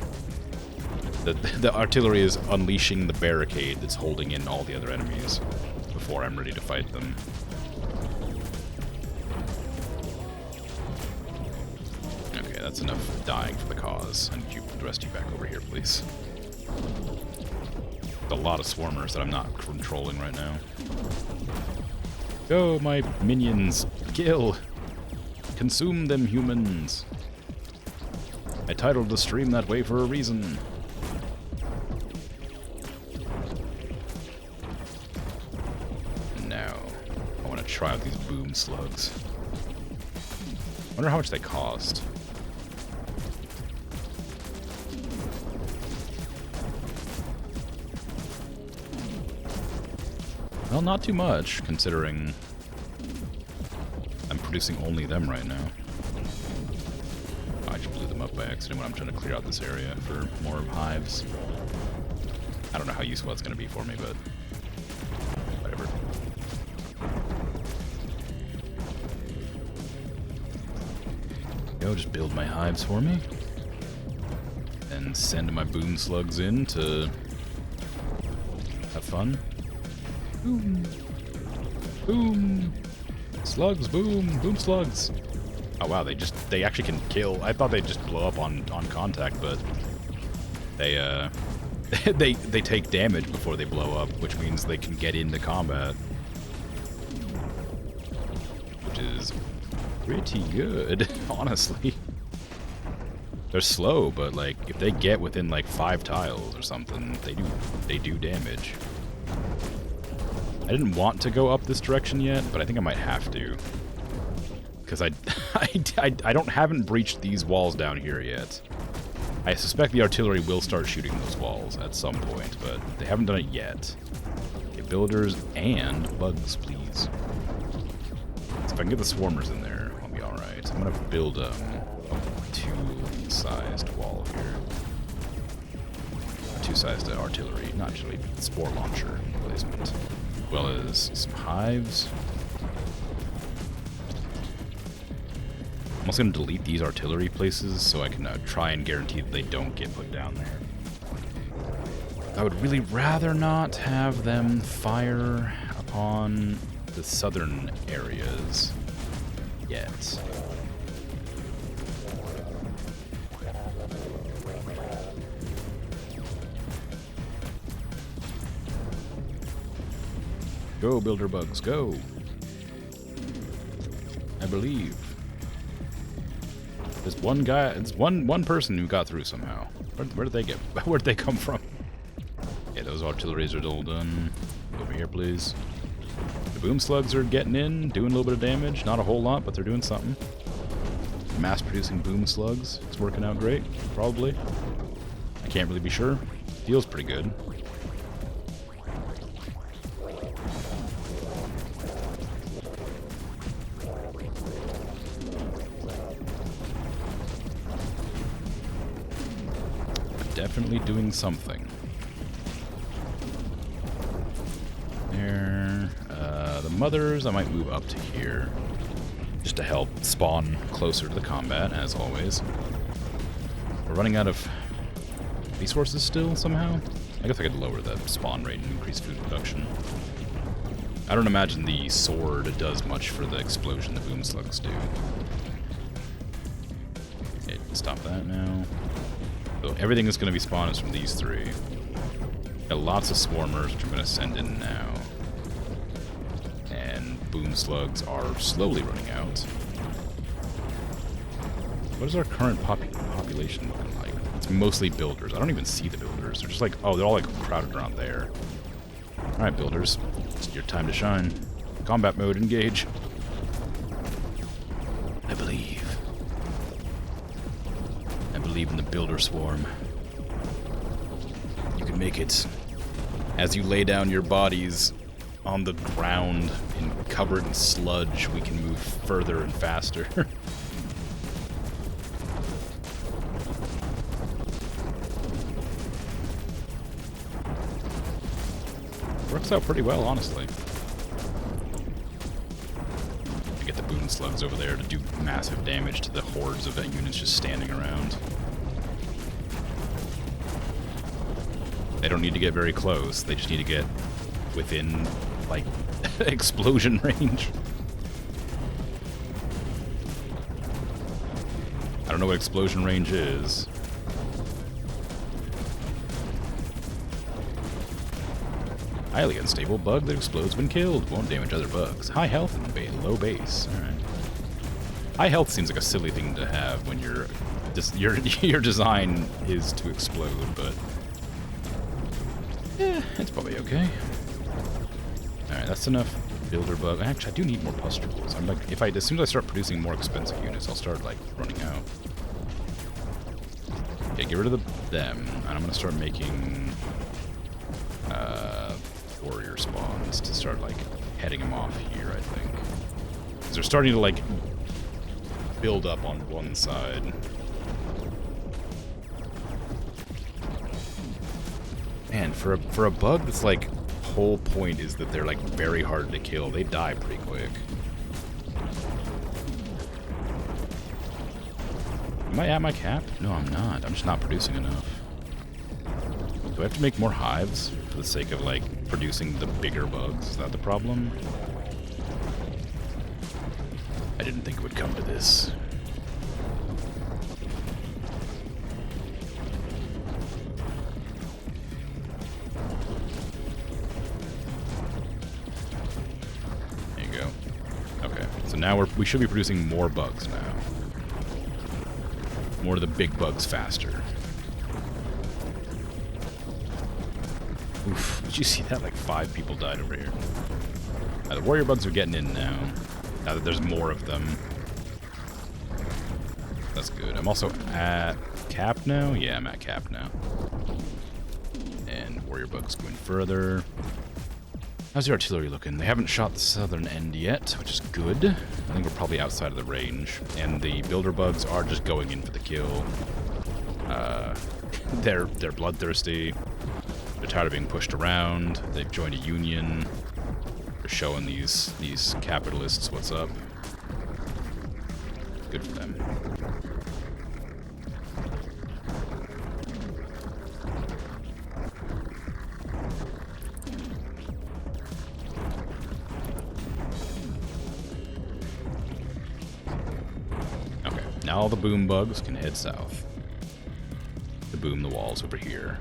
The artillery is unleashing the barricade that's holding in all the other enemies before I'm ready to fight them. Okay, that's enough dying for the cause. I need you, the rest of you back over here, please. A lot of swarmers that I'm not controlling right now. Go, my minions! Kill! Consume them, humans! I titled the stream that way for a reason. Try out these boom slugs. Wonder how much they cost. Well, not too much, considering I'm producing only them right now. I just blew them up by accident when I'm trying to clear out this area for more hives. I don't know how useful that's going to be for me, but whatever. Go, just build my hives for me. And send my boom slugs in to have fun. Boom. Boom. Slugs, boom. Boom slugs. Oh wow, they actually can kill. I thought they'd just blow up on contact, but they they take damage before they blow up, which means they can get into combat. Which is pretty good, honestly. They're slow, but like if they get within like 5 tiles or something, they do damage. I didn't want to go up this direction yet, but I think I might have to, because I haven't breached these walls down here yet. I suspect the artillery will start shooting those walls at some point, but they haven't done it yet. Okay, builders and bugs, please. So if I can get the swarmers in there, I'll be alright. I'm gonna build a 2-sized wall here. A 2-sized artillery, not actually, spore launcher placement. As well as some hives. I'm also going to delete these artillery places so I can try and guarantee that they don't get put down there. I would really rather not have them fire upon the southern areas yet. Go, builder bugs, go! I believe. There's one guy, it's one person who got through somehow. Where did they get, where'd they come from? Okay, those artilleries are all done. Over here, please. The boom slugs are getting in, doing a little bit of damage. Not a whole lot, but they're doing something. Mass-producing boom slugs. It's working out great, probably. I can't really be sure. Feels pretty good. Definitely doing something. There. The mothers, I might move up to here. just to help spawn closer to the combat, as always. We're running out of resources still, somehow? I guess I could lower the spawn rate and increase food production. I don't imagine the sword does much for the explosion the boom slugs do. Okay, stop that now. So everything that's going to be spawned is from these three. Got lots of swarmers, which I'm going to send in now. Boom slugs are slowly running out. What is our current population looking like? It's mostly builders. I don't even see the builders. They're just like, oh, they're all like crowded around there. Alright, builders. It's your time to shine. Combat mode, engage. I believe in the builder swarm. You can make it. As you lay down your bodies on the ground and covered in sludge, we can move further and faster. Works out pretty well, honestly. I get the boom slugs over there to do massive damage to the hordes of units just standing around. They don't need to get very close, they just need to get within, like, explosion range. I don't know what explosion range is. Highly unstable bug that explodes when killed. Won't damage other bugs. High health and low base. Alright. High health seems like a silly thing to have when your design is to explode, but it's probably okay. Alright, that's enough builder bug. Actually, I do need more pustules. I'm like, as soon as I start producing more expensive units, I'll start like running out. Okay, get rid of them, and I'm gonna start making warrior spawns to start like heading them off here, I think. Because they're starting to like build up on one side. Man, for a bug that's like whole point is that they're like very hard to kill, they die pretty quick. Am I at my cap? No, I'm not. I'm just not producing enough. Do I have to make more hives for the sake of like producing the bigger bugs? Is that the problem? I didn't think it would come to this. Now we should be producing more bugs now. More of the big bugs faster. Oof, did you see that? Like 5 people died over here. The warrior bugs are getting in now. Now that there's more of them. That's good. I'm also at cap now? Yeah, I'm at cap now. And warrior bugs going further. How's the artillery looking? They haven't shot the southern end yet, which is good. I think we're probably outside of the range. And the builder bugs are just going in for the kill. They're bloodthirsty. They're tired of being pushed around. They've joined a union. They're showing these capitalists what's up. Good for them. Now all the boom bugs can head south to boom the walls over here.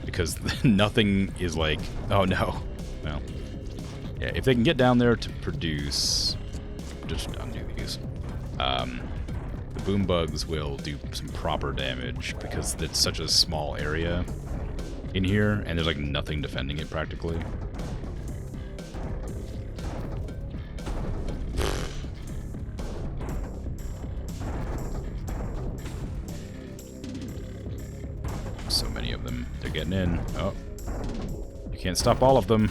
Because nothing is like, oh no. Well, yeah, if they can get down there to produce, just undo these. The boom bugs will do some proper damage because it's such a small area in here and there's like nothing defending it practically. So many of them. They're getting in. Oh. You can't stop all of them.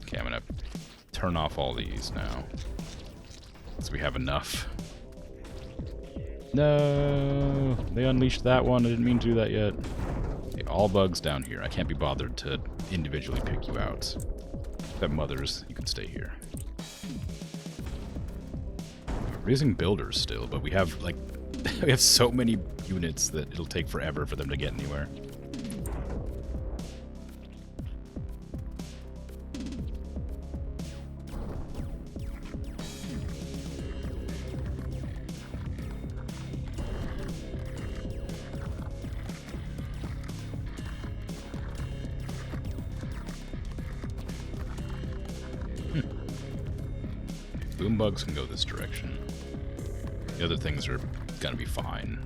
Okay, I'm gonna turn off all these now. So we have enough. No! They unleashed that one. I didn't mean to do that yet. Okay, all bugs down here. I can't be bothered to individually pick you out. That mothers, you can stay here. We're using builders still, but we have, like, we have so many units that it'll take forever for them to get anywhere. Boom bugs can go this direction. The other things are gonna be fine.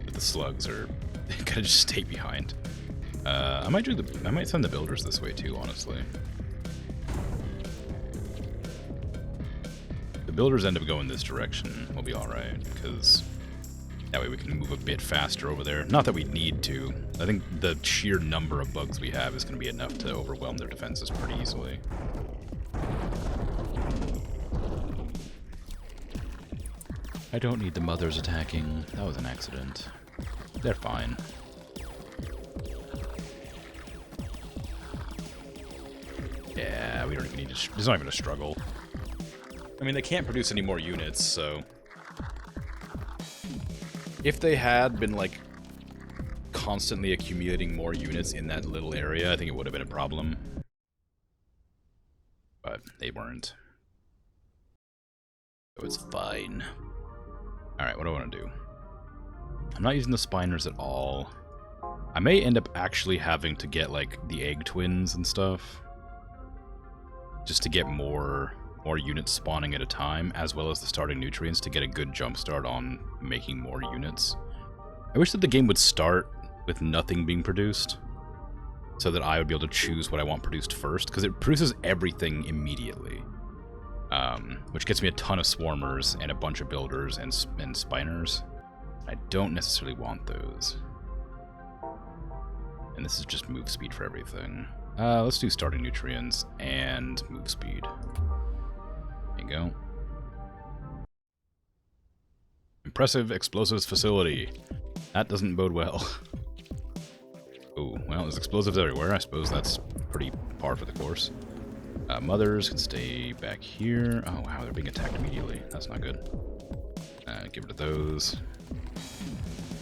But the slugs are gonna just stay behind. I might send the builders this way too, honestly. The builders end up going this direction, we'll be alright, because that way we can move a bit faster over there. Not that we need to. I think the sheer number of bugs we have is going to be enough to overwhelm their defenses pretty easily. I don't need the mothers attacking. That was an accident. They're fine. Yeah, we don't even need to... There's not even a struggle. I mean, they can't produce any more units, so... If they had been, like, constantly accumulating more units in that little area, I think it would have been a problem. But they weren't. So it's fine. Alright, what do I want to do? I'm not using the spiners at all. I may end up actually having to get, like, the egg twins and stuff. Just to get more units spawning at a time, as well as the starting nutrients to get a good jump start on making more units. I wish that the game would start with nothing being produced, so that I would be able to choose what I want produced first, because it produces everything immediately. Which gets me a ton of swarmers and a bunch of builders and spiners. I don't necessarily want those. And this is just move speed for everything. Let's do starting nutrients and move speed. There you go. Impressive explosives facility. That doesn't bode well. Oh, well, there's explosives everywhere. I suppose that's pretty par for the course. Mothers can stay back here. Oh, wow, they're being attacked immediately. That's not good. Get rid of those.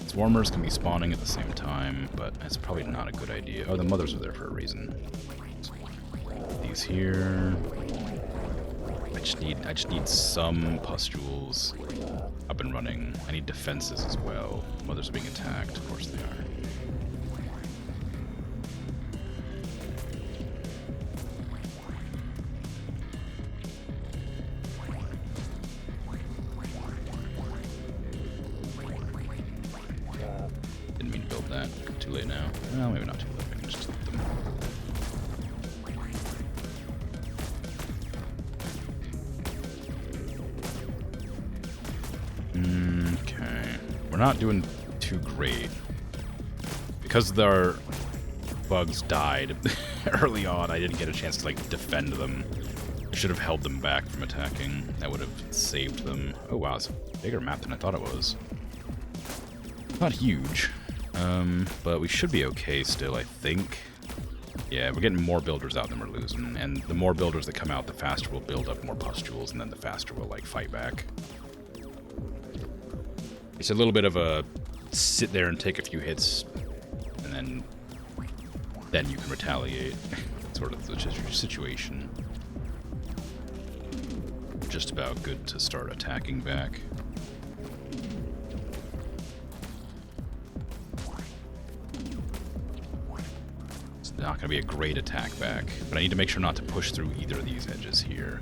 Swarmers can be spawning at the same time, but that's probably not a good idea. Oh, the mothers are there for a reason. These here. I just need some pustules up and running. I need defenses as well. Mothers are being attacked. Of course they are. Didn't mean to build that. Too late now. Well, maybe not too late. I can just delete them. Okay. We're not doing too great. Because our bugs died early on, I didn't get a chance to, like, defend them. I should have held them back from attacking. That would have saved them. Oh wow, it's a bigger map than I thought it was. Not huge. But we should be okay still, I think. Yeah, we're getting more builders out than we're losing, and the more builders that come out, the faster we'll build up more pustules, and then the faster we'll, like, fight back. It's a little bit of a sit there and take a few hits, and then you can retaliate, sort of the situation. Just about good to start attacking back. Not going to be a great attack back, but I need to make sure not to push through either of these edges here.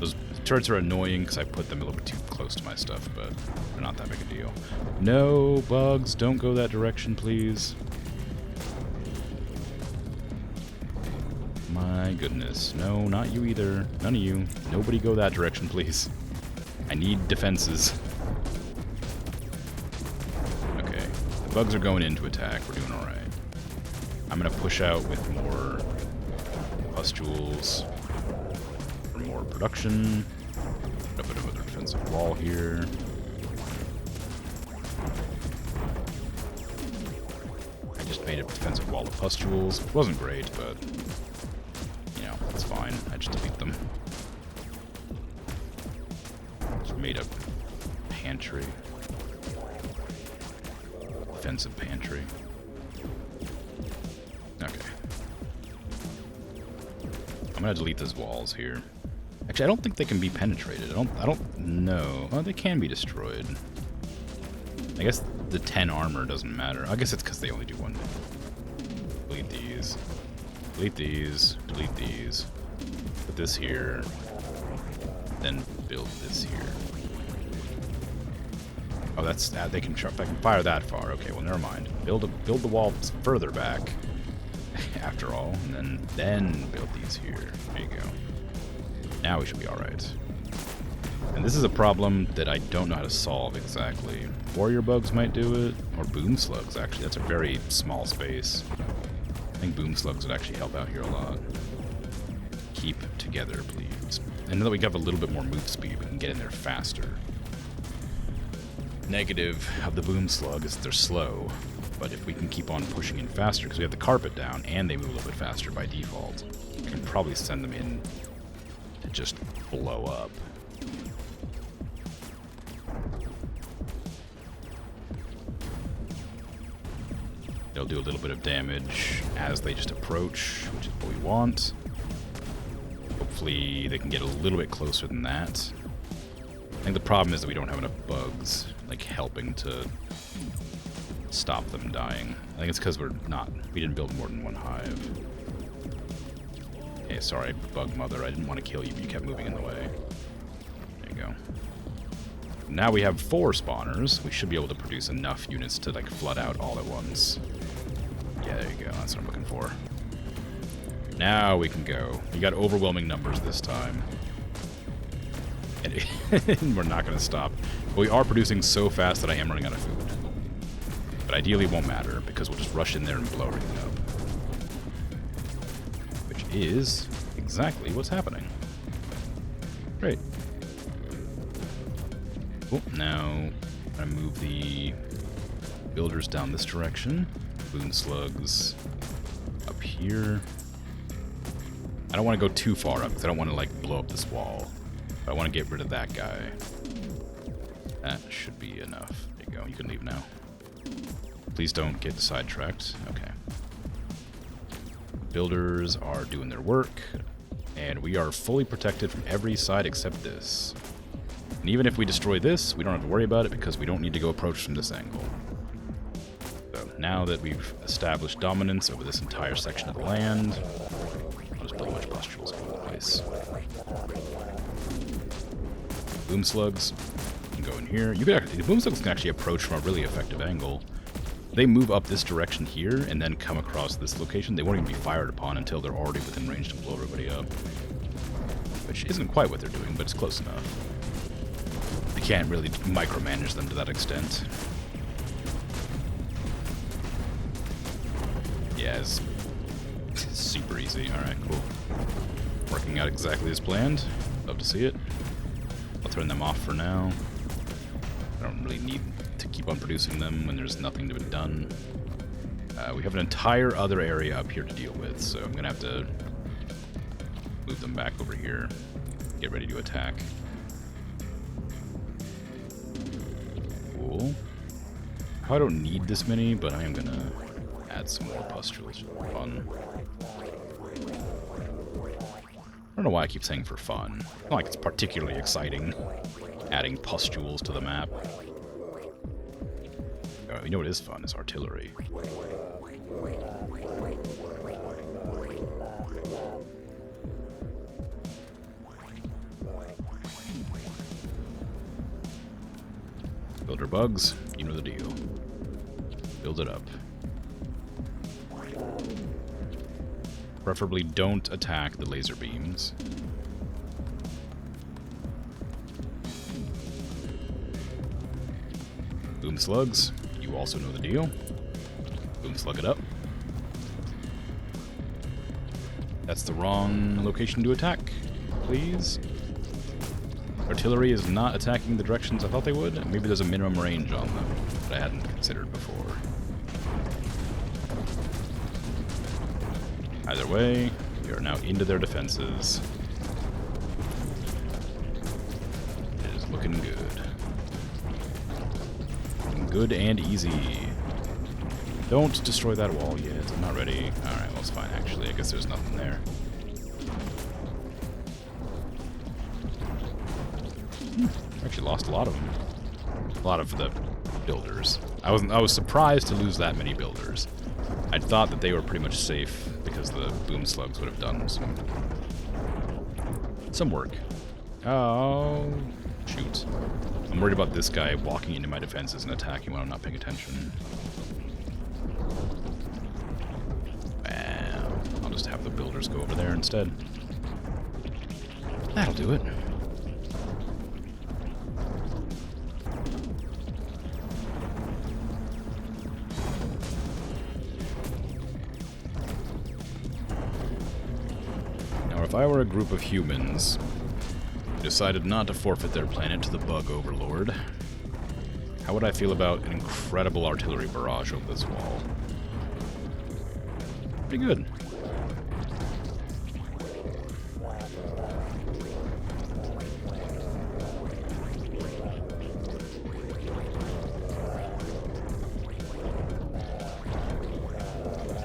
Those turrets are annoying because I put them a little bit too close to my stuff, but they're not that big a deal. No, bugs, don't go that direction, please. My goodness. No, not you either. None of you. Nobody go that direction, please. I need defenses. Okay, the bugs are going in to attack. We're doing alright. I'm going to push out with more pustules for more production. Put a bit of a defensive wall here. I just made a defensive wall of pustules. It wasn't great, but, you know, them. Just made a pantry. Defensive pantry. Okay. I'm gonna delete those walls here. Actually, I don't think they can be penetrated. I don't know. Oh, they can be destroyed. I guess the 10 armor doesn't matter. I guess it's because they only do one. Delete these. Delete these. Delete these. Put this here. Then build this here. Oh, that's they can fire that far. Okay, well, never mind. Build the wall further back. After all, and then build these here. There you go. Now we should be all right. And this is a problem that I don't know how to solve exactly. Warrior bugs might do it, or boom slugs. Actually, that's a very small space. I think boom slugs would actually help out here a lot. Keep together, please. And now that we have a little bit more move speed, we can get in there faster. Negative of the boom slug is that they're slow, but if we can keep on pushing in faster, because we have the carpet down and they move a little bit faster by default, we can probably send them in to just blow up. They'll do a little bit of damage as they just approach, which is what we want. Hopefully they can get a little bit closer than that. I think the problem is that we don't have enough bugs, like, helping to stop them dying. I think it's because we didn't build more than one hive. Okay, sorry, bug mother, I didn't want to kill you, but you kept moving in the way. There you go. Now we have 4 spawners. We should be able to produce enough units to, like, flood out all at once. Yeah, there you go, that's what I'm looking for. Now we can go. We got overwhelming numbers this time. And we're not going to stop. But we are producing so fast that I am running out of food. But ideally it won't matter, because we'll just rush in there and blow everything up. Which is exactly what's happening. Great. Cool. Now, I'm going to move the builders down this direction. Boom slugs up here. I don't want to go too far up, because I don't want to, like, blow up this wall. But I want to get rid of that guy. That should be enough. There you go. You can leave now. Please don't get sidetracked. Okay. Builders are doing their work, and we are fully protected from every side except this. And even if we destroy this, we don't have to worry about it because we don't need to go approach from this angle. So now that we've established dominance over this entire section of the land, I'll just build a bunch of pustules all over the place. Boom slugs can go in here. The boom slugs can actually approach from a really effective angle. They move up this direction here and then come across this location. They won't even be fired upon until they're already within range to blow everybody up. Which isn't quite what they're doing, but it's close enough. I can't really micromanage them to that extent. Yeah, it's super easy. Alright, cool. Working out exactly as planned. Love to see it. I'll turn them off for now. I don't really need to keep on producing them when there's nothing to be done. We have an entire other area up here to deal with, so I'm gonna have to move them back over here. Get ready to attack. Cool. I don't need this many, but I am gonna add some more pustules for fun. I don't know why I keep saying for fun. Not like it's particularly exciting, adding pustules to the map. Oh, you know what is fun? Is artillery. Builder bugs, you know the deal. Build it up. Preferably don't attack the laser beams. Boom slugs, you also know the deal. Boom slug it up. That's the wrong location to attack, please. Artillery is not attacking the directions I thought they would. Maybe there's a minimum range on them that I hadn't considered before. Either way, we are now into their defenses. Looking good. Looking good and easy. Don't destroy that wall yet. I'm not ready. Alright, well, it's fine, actually. I guess there's nothing there. Actually lost a lot of them. A lot of the builders. I was surprised to lose that many builders. I thought that they were pretty much safe because the boom slugs would have done some work. Oh, shoot. I'm worried about this guy walking into my defenses and attacking when I'm not paying attention. Wow. I'll just have the builders go over there instead. That'll do it. If I were a group of humans who decided not to forfeit their planet to the bug overlord, how would I feel about an incredible artillery barrage over this wall? Pretty good.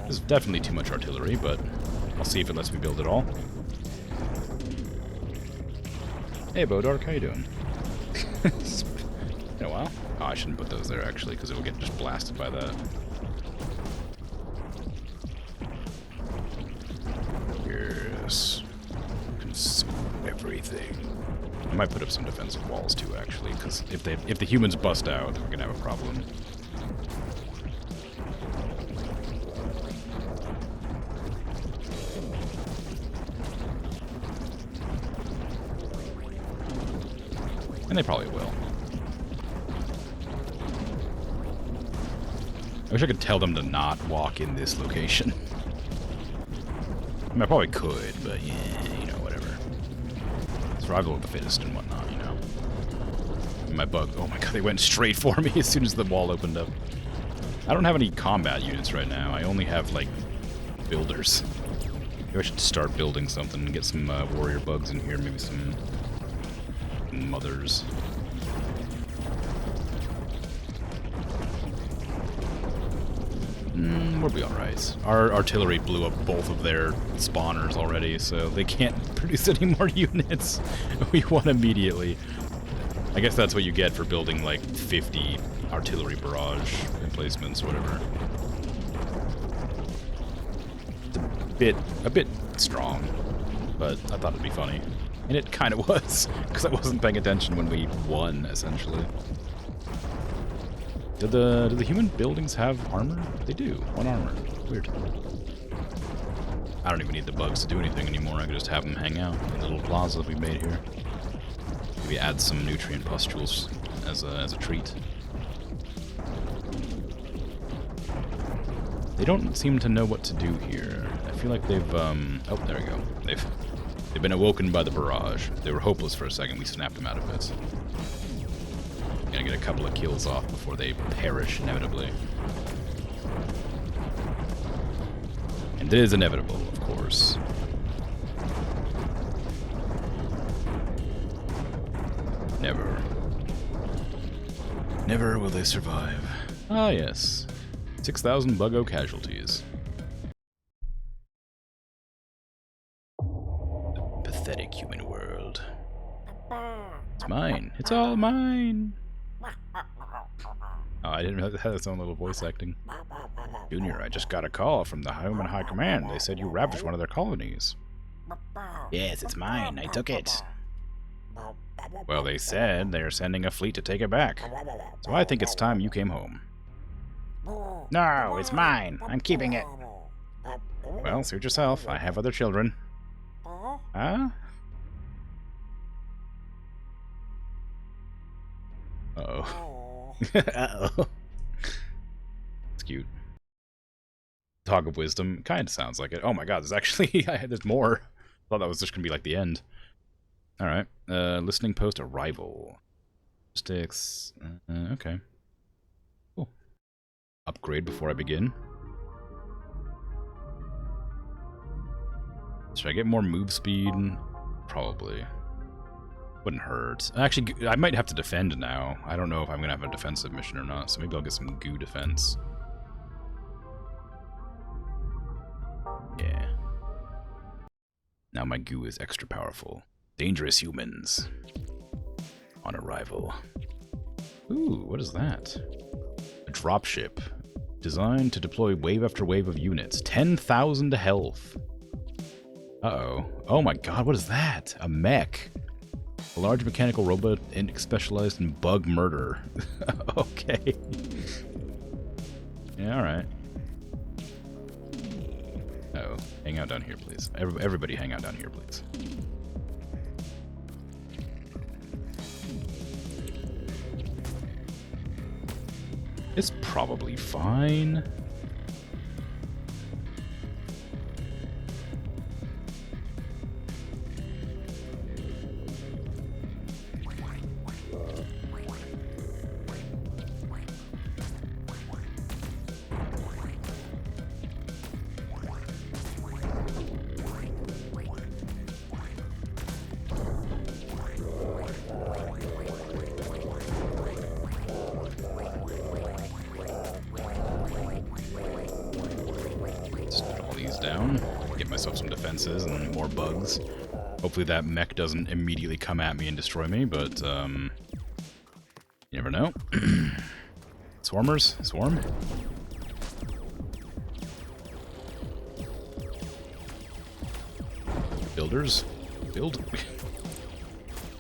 This is definitely too much artillery, but I'll see if it lets me build it all. Hey, Bodark, how you doing? Been a while? Oh, I shouldn't put those there, actually, because it'll get just blasted by that. Yes. Consume everything. I might put up some defensive walls, too, actually, because if the humans bust out, we're gonna have a problem. And they probably will. I wish I could tell them to not walk in this location. I mean, I probably could, but yeah, you know, whatever. Survival of the fittest and whatnot, you know. And my bug, oh my god, they went straight for me as soon as the wall opened up. I don't have any combat units right now. I only have, like, builders. Maybe I should start building something and get some warrior bugs in here, maybe some mothers. We'll be alright. Our artillery blew up both of their spawners already, so they can't produce any more units. We won immediately. I guess that's what you get for building like 50 artillery barrage emplacements, whatever. It's a bit strong, but I thought it'd be funny. And it kind of was, because I wasn't paying attention when we won, essentially. Do the human buildings have armor? They do. 1 armor. Weird. I don't even need the bugs to do anything anymore. I can just have them hang out in the little plaza we made here. Maybe add some nutrient pustules as a treat. They don't seem to know what to do here. I feel like they've, oh, there we go. They've been awoken by the barrage. They were hopeless for a second. We snapped them out of it. Gonna get a couple of kills off before they perish inevitably. And it is inevitable, of course. Never. Never will they survive. Ah, yes. 6,000 Buggo casualties. Pathetic human world. It's mine. It's all mine. Oh, I didn't know that had its own little voice acting. Junior, I just got a call from the Human High Command. They said you ravaged one of their colonies. Yes, it's mine. I took it. Well, they said they're sending a fleet to take it back. So I think it's time you came home. No, it's mine. I'm keeping it. Well, suit yourself. I have other children. Huh? Uh-oh. Uh-oh. It's cute. Talk of Wisdom. Kind of sounds like it. Oh my god, there's actually... there's more. I thought that was just going to be like the end. Alright. Listening post arrival. Sticks. Okay. Cool. Upgrade before I begin. Should I get more move speed? Probably. Wouldn't hurt. Actually, I might have to defend now. I don't know if I'm going to have a defensive mission or not, so maybe I'll get some goo defense. Yeah. Now my goo is extra powerful. Dangerous humans. On arrival. Ooh, what is that? A dropship. Designed to deploy wave after wave of units. 10,000 health. Uh-oh. Oh my god, what is that? A mech. A large mechanical robot specialized in bug murder. Okay. Yeah, alright. Uh-oh. Hang out down here, please. Everybody hang out down here, please. It's probably fine. Down, get myself some defenses and more bugs. Hopefully that mech doesn't immediately come at me and destroy me, but you never know. Swarmers? Swarm? Builders? Build?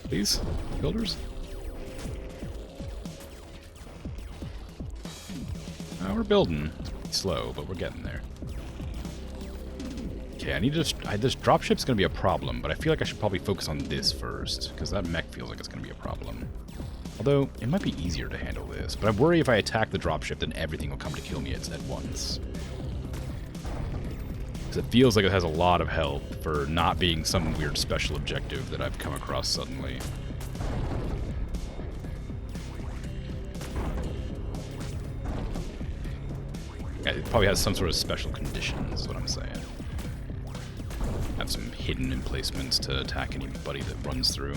Please? Builders? We're building. It's slow, but we're getting there. Okay, I need to this dropship's gonna be a problem, but I feel like I should probably focus on this first, because that mech feels like it's gonna be a problem. Although, it might be easier to handle this, but I worry if I attack the dropship, then everything will come to kill me at once. Because it feels like it has a lot of help for not being some weird special objective that I've come across suddenly. Yeah, it probably has some sort of special conditions, is what I'm saying. Have some hidden emplacements to attack anybody that runs through.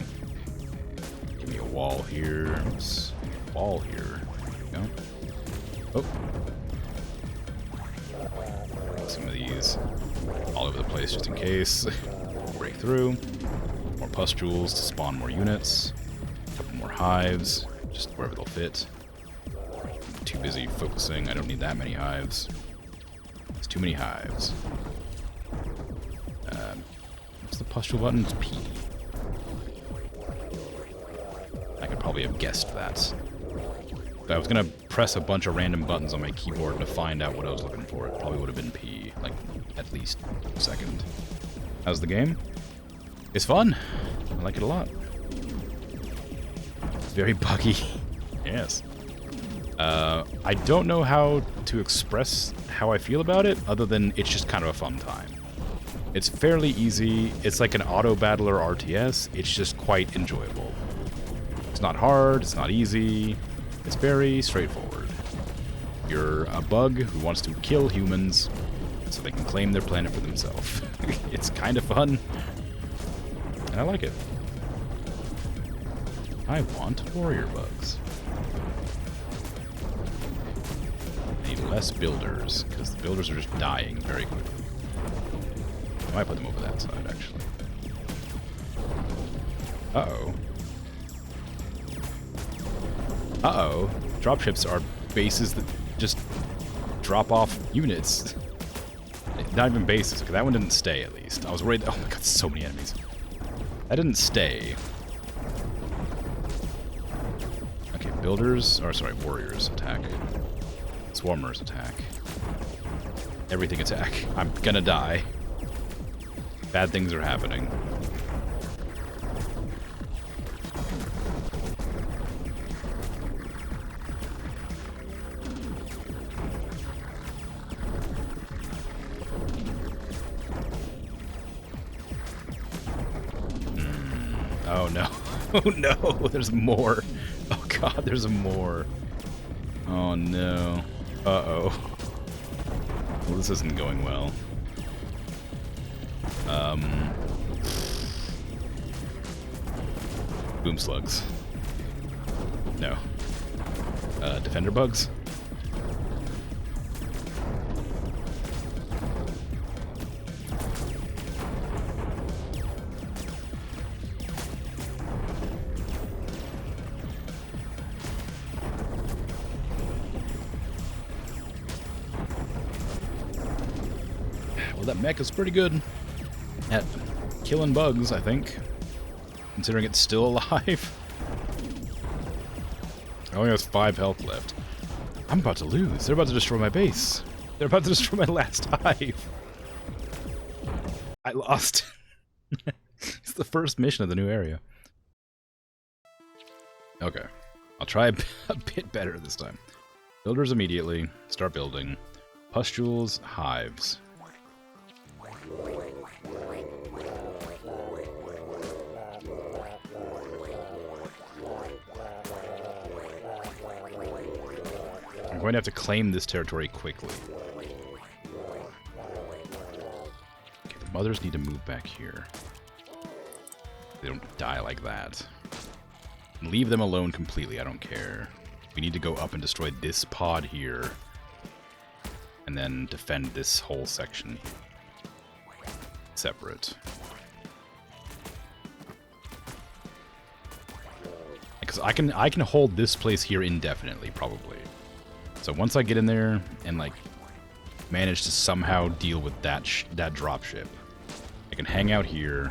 Give me a wall here. Wall here. There we go. Oh. Some of these all over the place just in case. Break through. More pustules to spawn more units. A couple more hives, just wherever they'll fit. I'm too busy focusing. I don't need that many hives. It's too many hives. What's the pustule button? It's P. I could probably have guessed that. But I was gonna press a bunch of random buttons on my keyboard to find out what I was looking for. It probably would have been P, like, at least a second. How's the game? It's fun. I like it a lot. It's very buggy. Yes. I don't know how to express how I feel about it, other than it's just kind of a fun time. It's fairly easy. It's like an auto-battler RTS. It's just quite enjoyable. It's not hard. It's not easy. It's very straightforward. You're a bug who wants to kill humans so they can claim their planet for themselves. It's kind of fun. And I like it. I want warrior bugs. I need less builders, because the builders are just dying very quickly. I might put them over that side, actually. Uh-oh. Uh-oh. Dropships are bases that just drop off units. Not even bases, because that one didn't stay, at least. I was worried. Oh my god, so many enemies. That didn't stay. Okay, builders, or sorry, warriors attack. Swarmers attack. Everything attack. I'm gonna die. Bad things are happening. Oh no. Oh no, there's more. Oh god, there's more. Oh no. Uh-oh. Well, this isn't going well. Boom slugs. No. Defender bugs? Well, that mech is pretty good at killing bugs, I think. Considering it's still alive. I only has 5 health left. I'm about to lose. They're about to destroy my base. They're about to destroy my last hive. I lost. It's the first mission of the new area. Okay. I'll try a bit better this time. Builders immediately. Start building. Pustules, hives. I'm going to have to claim this territory quickly. Okay, the mothers need to move back here. They don't die like that. Leave them alone completely, I don't care. We need to go up and destroy this pod here. And then defend this whole section separate. Because I can hold this place here indefinitely, probably. So once I get in there and like manage to somehow deal with that dropship, I can hang out here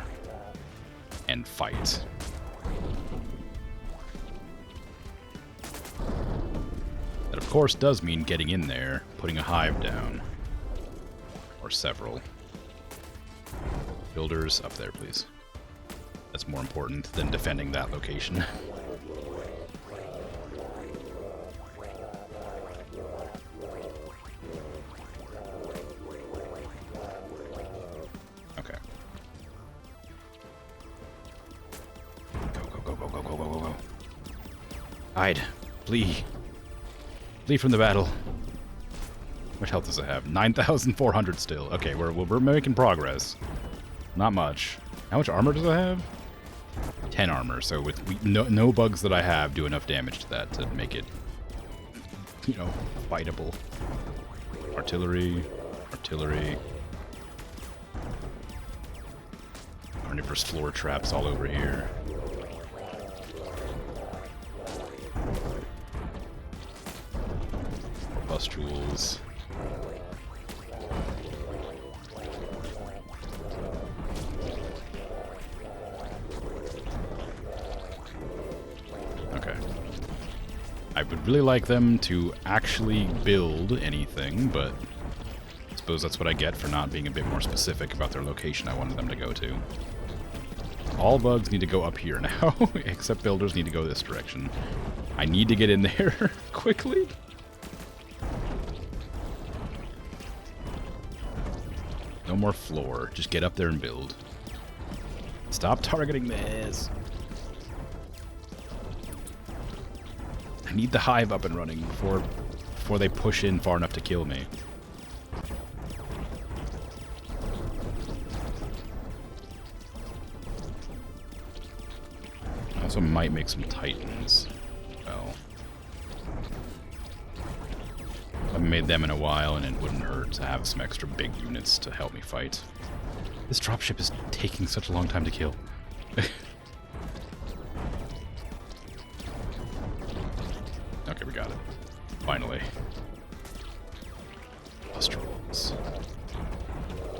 and fight. That of course does mean getting in there, putting a hive down. Or several. Builders up there, please. That's more important than defending that location. Okay. Go. Hide. Flee. Flee from the battle. How much health does it have? 9,400 still. Okay, we're making progress. Not much. How much armor does it have? 10 armor. So with no bugs that I have do enough damage to that to make it, you know, fightable. Artillery. Carnivorous floor traps all over here. Pustules. Okay. I would really like them to actually build anything, but I suppose that's what I get for not being a bit more specific about their location I wanted them to go to. All bugs need to go up here now, except builders need to go this direction. I need to get in there quickly. No more floor. Just get up there and build. Stop targeting this. I need the hive up and running before they push in far enough to kill me. I also might make some titans. Well, I haven't made them in a while, and it wouldn't hurt to have some extra big units to help me fight. This dropship is taking such a long time to kill. Okay, we got it. Finally. Pustules.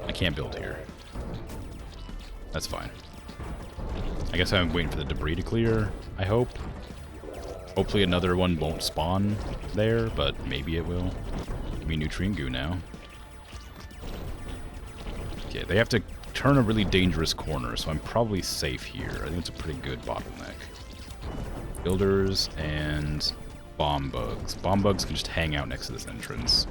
I can't build here. That's fine. I guess I'm waiting for the debris to clear, I hope. Hopefully another one won't spawn there, but maybe it will. Give me nutrient goo now. Okay, they have to turn a really dangerous corner, so I'm probably safe here. I think it's a pretty good bottleneck. Builders and bomb bugs. Bomb bugs can just hang out next to this entrance.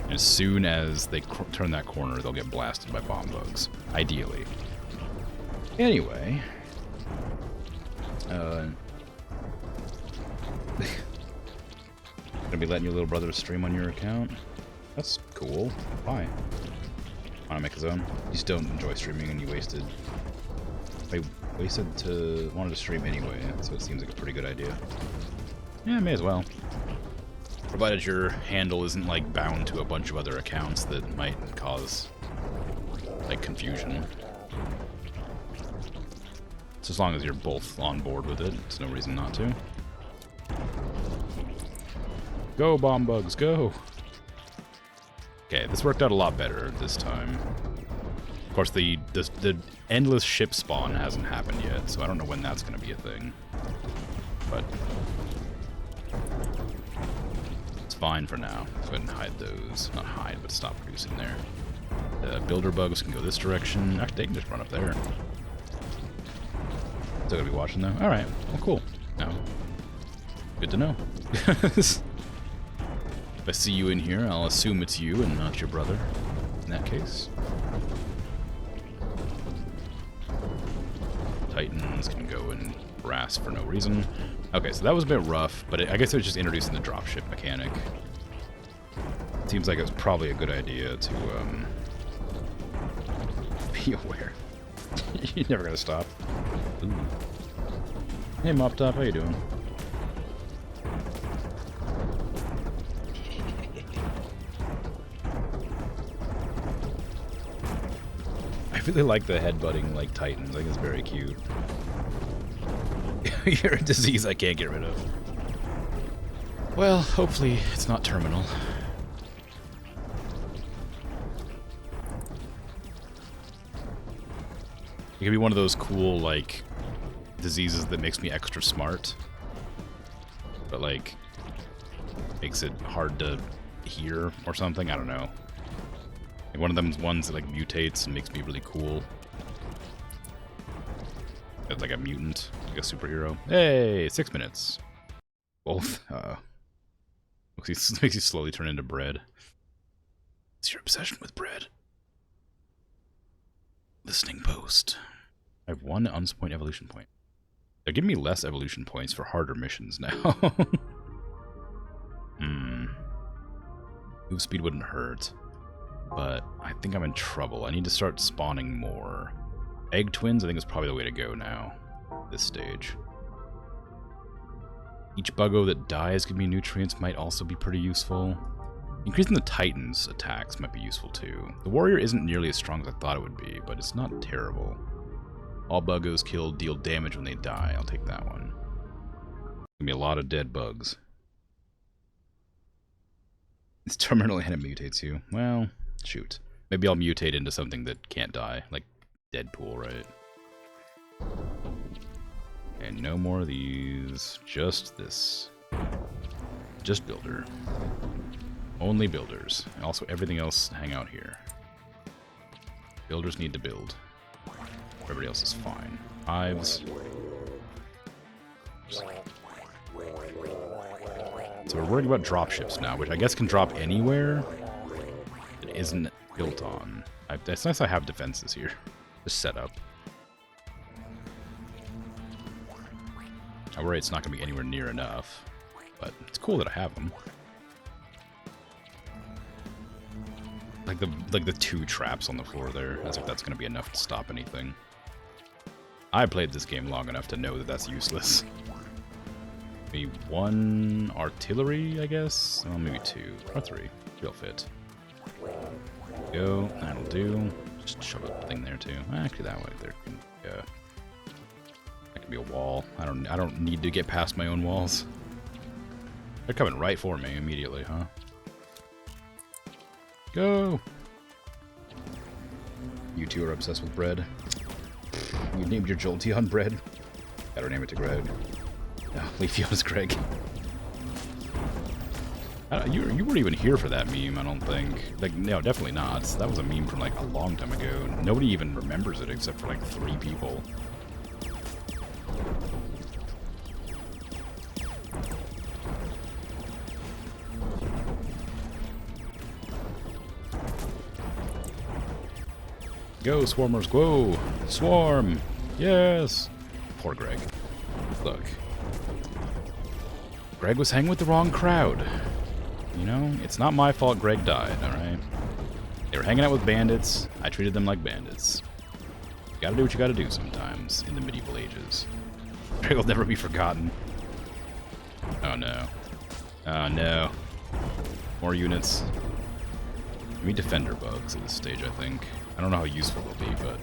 And as soon as they turn that corner, they'll get blasted by bomb bugs. Ideally. Anyway. Gonna be letting your little brother stream on your account? That's cool. Why? Wanna make his own? You still don't enjoy streaming and you wasted... Wait, Wanted to stream anyway, so it seems like a pretty good idea. Yeah, may as well. Provided your handle isn't like bound to a bunch of other accounts that might cause like confusion. So as long as you're both on board with it, there's no reason not to. Go, bomb bugs, go! Okay, this worked out a lot better this time. Of course, the endless ship spawn hasn't happened yet, so I don't know when that's going to be a thing. But it's fine for now. Go ahead and hide those. Not hide, but stop producing there. The builder bugs can go this direction. Actually, they can just run up there. Still gonna be watching though? Alright, well cool. No. Good to know. If I see you in here, I'll assume it's you and not your brother, in that case. Titans can go and harass for no reason. Okay, so that was a bit rough, but I guess it was just introducing the dropship mechanic. Seems like it was probably a good idea to be aware. You're never gonna stop. Ooh. Hey Mop Top, how you doing? I really like the headbutting like Titans. I think it's very cute. You're a disease I can't get rid of. Well, hopefully it's not terminal. It could be one of those cool, like, diseases that makes me extra smart. But, like, makes it hard to hear or something. I don't know. Like one of them's ones that, like, mutates and makes me really cool. It's like a mutant, like a superhero. Hey, 6 minutes. Both. Makes you slowly turn into bread. It's your obsession with bread. Listening post. I have 1 unspoint evolution point. They're giving me less evolution points for harder missions now. Move speed wouldn't hurt. But I think I'm in trouble. I need to start spawning more. Egg twins, I think, is probably the way to go now. This stage. Each buggo that dies give me nutrients might also be pretty useful. Increasing the Titan's attacks might be useful too. The warrior isn't nearly as strong as I thought it would be, but it's not terrible. All buggos killed deal damage when they die. I'll take that one. Gonna be a lot of dead bugs. It's terminal and it mutates you. Well, shoot. Maybe I'll mutate into something that can't die, like Deadpool, right? And no more of these. Just this. Just builder. Only builders. And also everything else hang out here. Builders need to build. Everybody else is fine. Hives. So we're worried about dropships now, which I guess can drop anywhere it isn't built on. It's nice I have defenses here. Just set up. I worry it's not going to be anywhere near enough, but it's cool that I have them. Like the 2 traps on the floor there, as if that's going to be enough to stop anything. I played this game long enough to know that that's useless. Maybe 1 artillery, I guess? Well, maybe 2 or 3. 3 will fit. Go, that'll do. Just shove a thing there too. Actually, that way there can go. That can be a wall. I don't need to get past my own walls. They're coming right for me immediately, huh? Go! You two are obsessed with bread. You named your Jolteon bread. Better name it to Greg. No, Leafeon's Greg. You weren't even here for that meme, I don't think. Like, no, definitely not. That was a meme from, like, a long time ago. Nobody even remembers it except for, like, 3 people. Go, swarmers, go! Swarm! Yes! Poor Greg. Look. Greg was hanging with the wrong crowd. You know, it's not my fault Greg died, alright? They were hanging out with bandits. I treated them like bandits. Gotta do what you gotta do sometimes in the medieval ages. It'll never be forgotten. Oh no. Oh no. More units. We defender bugs at this stage, I think. I don't know how useful they'll be, but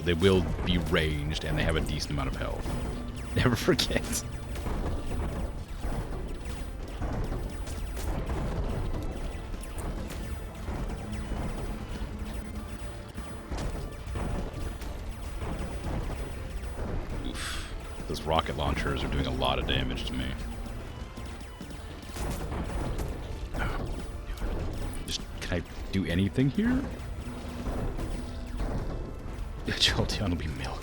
they will be ranged and they have a decent amount of health. Never forget. Oof. Those rocket launchers are doing a lot of damage to me. Can I do anything here? Jolteon will be milk.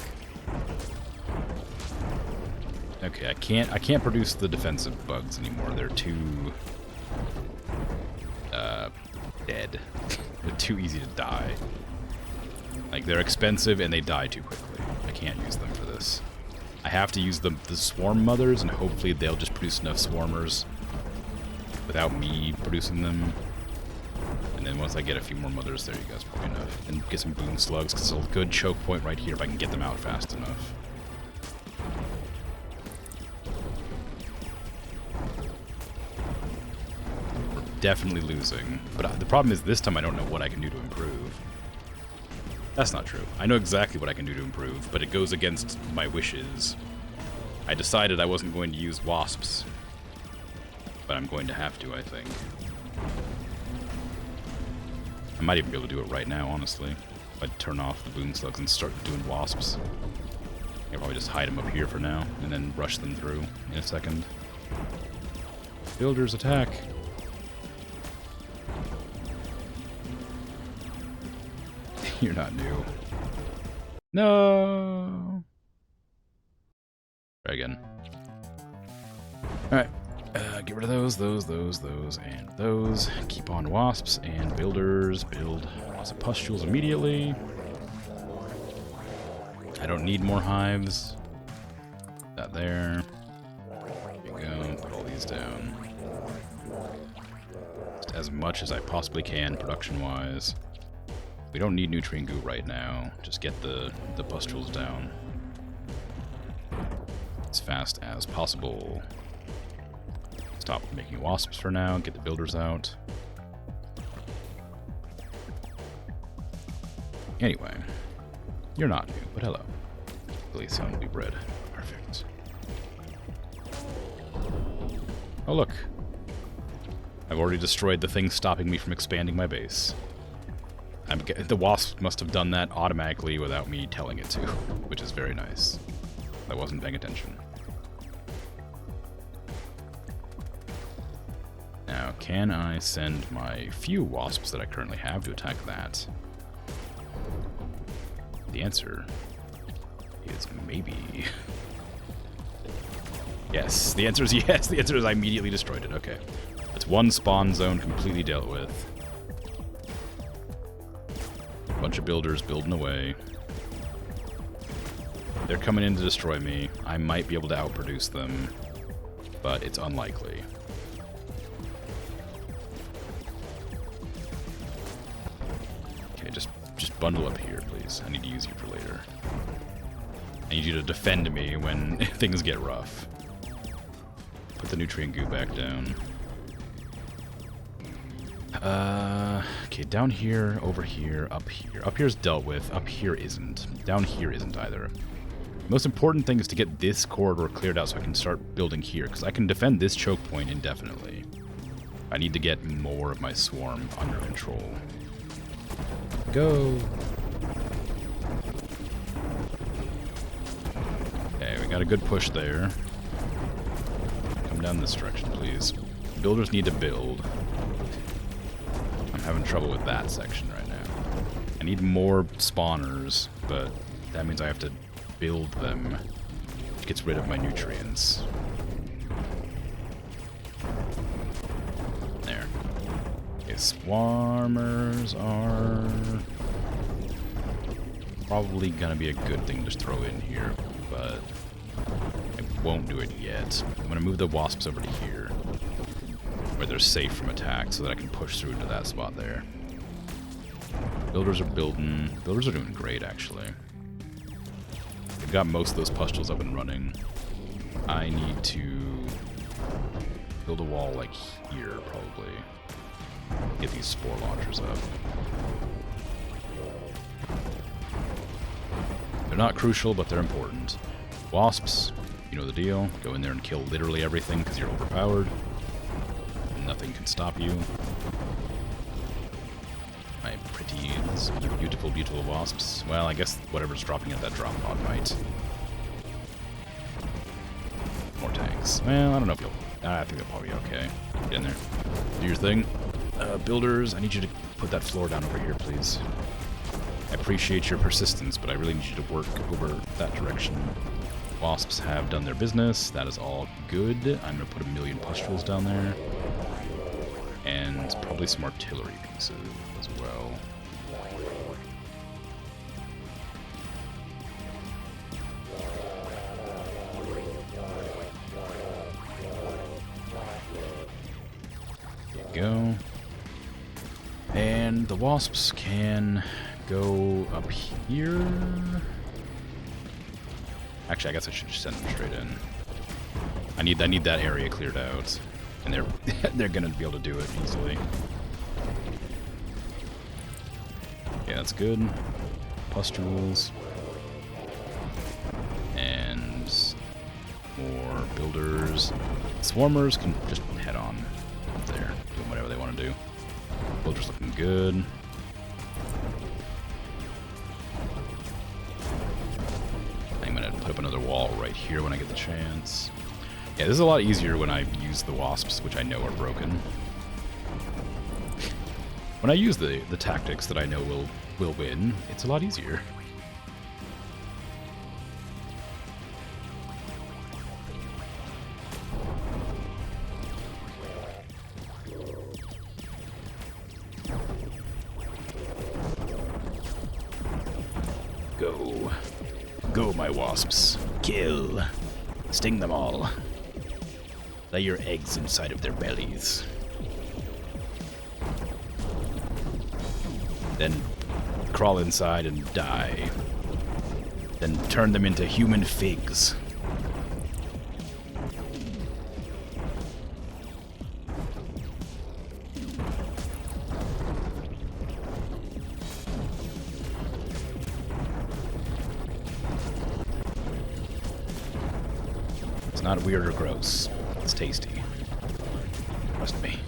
Okay, I can't produce the defensive bugs anymore. They're too dead. They're too easy to die. Like, they're expensive and they die too quickly. I can't use them for this. I have to use the swarm mothers, and hopefully they'll just produce enough swarmers without me producing them. And then once I get a few more mothers, there you go, that's probably enough. And get some boom slugs, because it's a good choke point right here if I can get them out fast enough. We're definitely losing. But the problem is this time I don't know what I can do to improve. That's not true. I know exactly what I can do to improve, but it goes against my wishes. I decided I wasn't going to use wasps. But I'm going to have to, I think. I might even be able to do it right now, honestly. If I turn off the boom slugs and start doing wasps. I'll probably just hide them up here for now, and then rush them through in a second. Builders attack! You're not new. No! Try again. Alright. Get rid of those, and those. Keep on wasps and builders. Build lots of pustules immediately. I don't need more hives. That there. There you go. Put all these down. Just as much as I possibly can, production-wise. We don't need nutrient goo right now. Just get the pustules down as fast as possible. Stop making wasps for now, get the builders out. Anyway, you're not new, but hello. Glaceon will be bred. Perfect. Oh look. I've already destroyed the thing stopping me from expanding my base. The wasp must have done that automatically without me telling it to, which is very nice. I wasn't paying attention. Now, can I send my few wasps that I currently have to attack that? The answer is maybe. Yes, the answer is yes. The answer is I immediately destroyed it. Okay. That's one spawn zone completely dealt with. Bunch of builders building away. They're coming in to destroy me. I might be able to outproduce them, but it's unlikely. Okay, just bundle up here, please. I need to use you for later. I need you to defend me when things get rough. Put the nutrient goo back down. Okay, down here, over here, up here. Up here's dealt with, up here isn't. Down here isn't either. Most important thing is to get this corridor cleared out so I can start building here, because I can defend this choke point indefinitely. I need to get more of my swarm under control. Go! Okay, we got a good push there. Come down this direction, please. Builders need to build. I'm having trouble with that section right now. I need more spawners, but that means I have to build them, which gets rid of my nutrients. There. Okay, swarmers are probably gonna be a good thing to throw in here, but I won't do it yet. I'm gonna move the wasps over to here, where they're safe from attack, so that I can push through into that spot there. Builders are building. Builders are doing great, actually. They've got most of those pustules up and running. I need to build a wall like here, probably. Get these spore launchers up. They're not crucial, but they're important. Wasps, you know the deal. Go in there and kill literally everything because you're overpowered. Nothing can stop you. My pretty, beautiful, beautiful wasps. Well, I guess whatever's dropping at that drop pod might. More tanks. Well, I don't know if you'll... I think they'll probably be okay. Get in there. Do your thing. Builders, I need you to put that floor down over here, please. I appreciate your persistence, but I really need you to work over that direction. Wasps have done their business. That is all good. I'm going to put a million pustules down there. And probably some artillery pieces as well. There you go. And the wasps can go up here. Actually, I guess I should just send them straight in. I need that area cleared out, and they're gonna be able to do it easily. Yeah, that's good. Pustules and more builders. Swarmers can just head on up there, doing whatever they want to do. Builders looking good. I'm gonna put up another wall right here when I get the chance. Yeah, this is a lot easier when I use the wasps, which I know are broken. When I use the tactics that I know will win, it's a lot easier. Go. Go, my wasps. Kill. Sting them all. Lay your eggs inside of their bellies. Then crawl inside and die. Then turn them into human figs. It's not weird or gross. It's tasty. Trust me.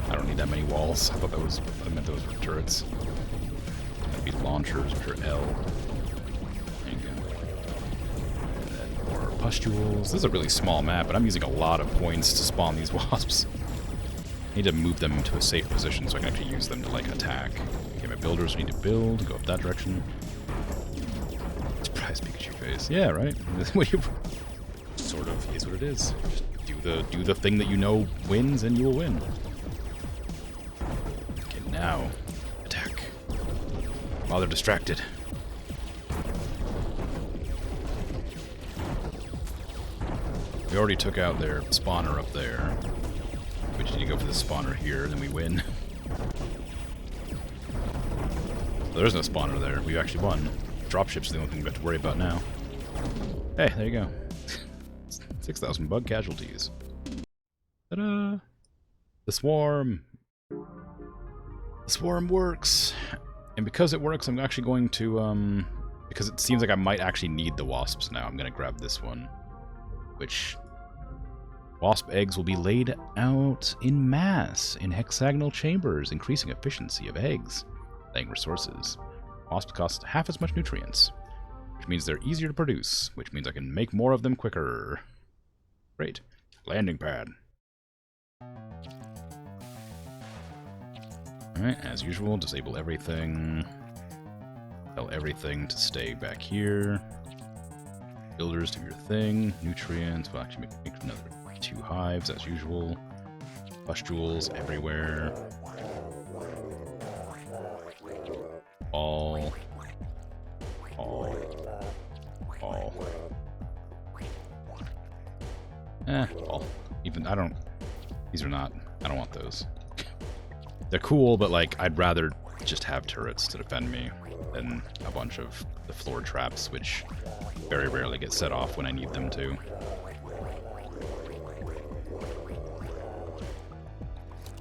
I don't need that many walls. I meant those were turrets. That'd be launchers, which are L. There you go. And then more pustules. This is a really small map, but I'm using a lot of points to spawn these wasps. I need to move them to a safe position so I can actually use them to, like, attack. Okay, my builders need to build, go up that direction. Surprise Pikachu face. Yeah, right? Sort of is what it is. Just do the thing that you know wins, and you will win. Okay, now, attack. While they're distracted. We already took out their spawner up there. We just need to go for the spawner here, then we win. There is no spawner there. We've actually won. Dropship's the only thing we have to worry about now. Hey, there you go. 6,000 bug casualties. Ta-da! The swarm! The swarm works! And because it works, I'm actually going to, because it seems like I might actually need the wasps now, I'm going to grab this one. Which... Wasp eggs will be laid out in mass in hexagonal chambers, increasing efficiency of eggs, laying resources. Wasps cost half as much nutrients, which means they're easier to produce, which means I can make more of them quicker. Great. Landing pad. Alright, as usual, disable everything. Tell everything to stay back here. Builders, do your thing. Nutrients, we'll actually make another 2 hives, as usual. Pustules everywhere. All. Well, even, I don't, these are not, I don't want those. They're cool, but like, I'd rather just have turrets to defend me than a bunch of the floor traps, which very rarely get set off when I need them to.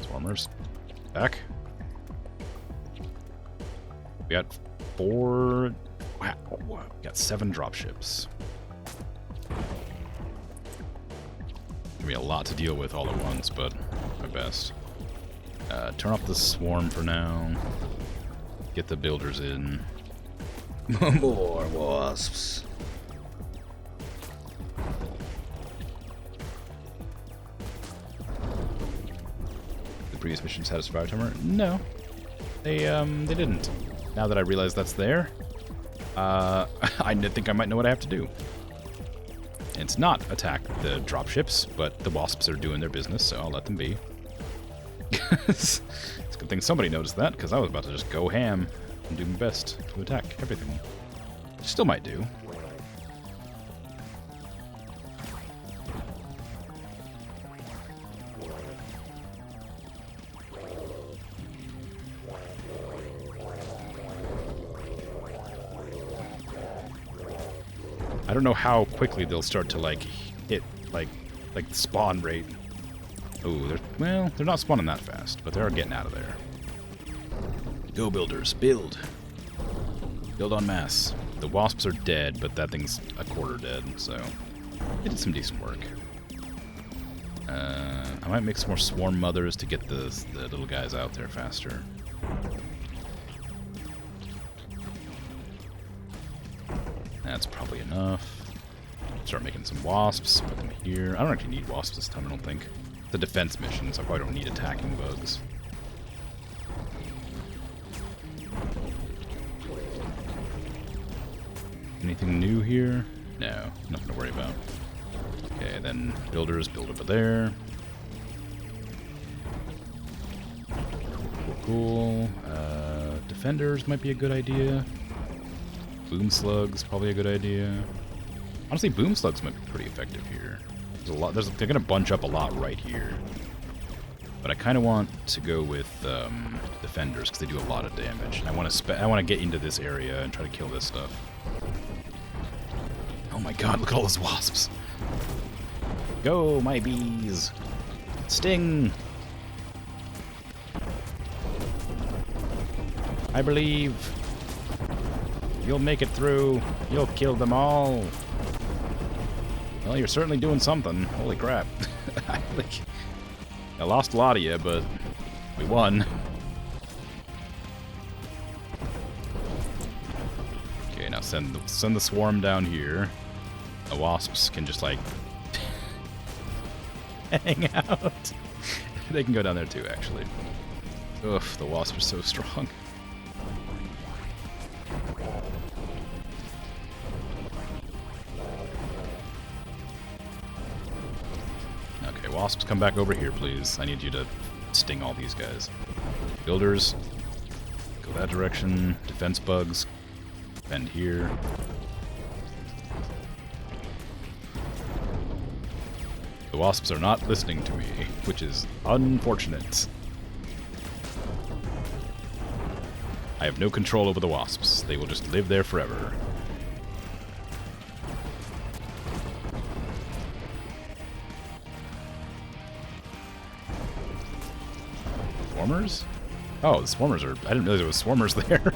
Swarmers. Back. We got 4... Wow, we got 7 dropships. Gonna be a lot to deal with all at once, but my best. Turn off the swarm for now. Get the builders in. More wasps. The previous missions had a survival timer? No. They didn't. Now that I realize that's there, I think I might know what I have to do. It's not attack the dropships, but the wasps are doing their business, so I'll let them be. It's a good thing somebody noticed that, because I was about to just go ham and do my best to attack everything. Which still might do. I don't know how quickly they'll start to, like, hit, like the spawn rate. Ooh, they're not spawning that fast, but they are getting out of there. Go, builders, build. Build en masse. The wasps are dead, but that thing's a quarter dead, so they did some decent work. I might make some more swarm mothers to get the little guys out there faster. That's probably enough. Start making some wasps, put them here. I don't actually need wasps this time, I don't think. It's a defense mission, so I probably don't need attacking bugs. Anything new here? No, nothing to worry about. Okay, then builders build over there. Cool. Defenders might be a good idea. Boom slugs, probably a good idea. Honestly, boom slugs might be pretty effective here. There's a lot. They're gonna bunch up a lot right here. But I kind of want to go with defenders because they do a lot of damage. I want to get into this area and try to kill this stuff. Oh my god! Look at all those wasps. Go, my bees! Sting! I believe. You'll make it through. You'll kill them all. Well, you're certainly doing something. Holy crap. I lost a lot of you, but we won. Okay, now send the swarm down here. The wasps can just, like, hang out. They can go down there too, actually. Oof, the wasps are so strong. Wasps, come back over here, please. I need you to sting all these guys. Builders, go that direction. Defense bugs, defend here. The wasps are not listening to me, which is unfortunate. I have no control over the wasps. They will just live there forever. Swarmers? Oh, the swarmers are... I didn't realize there was swarmers there.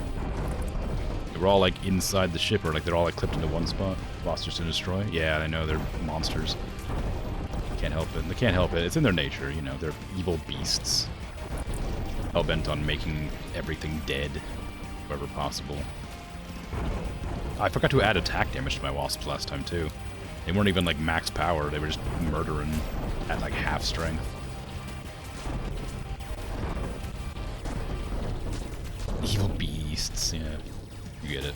They were all, like, inside the ship, or, like, they're all, like, clipped into one spot. Monsters to destroy? Yeah, I know, they're monsters. Can't help it. They can't help it. It's in their nature, you know. They're evil beasts. Hell-bent on making everything dead, wherever possible. I forgot to add attack damage to my wasps last time, too. They weren't even, like, max power. They were just murdering at, like, half strength. Evil beasts, yeah. You get it.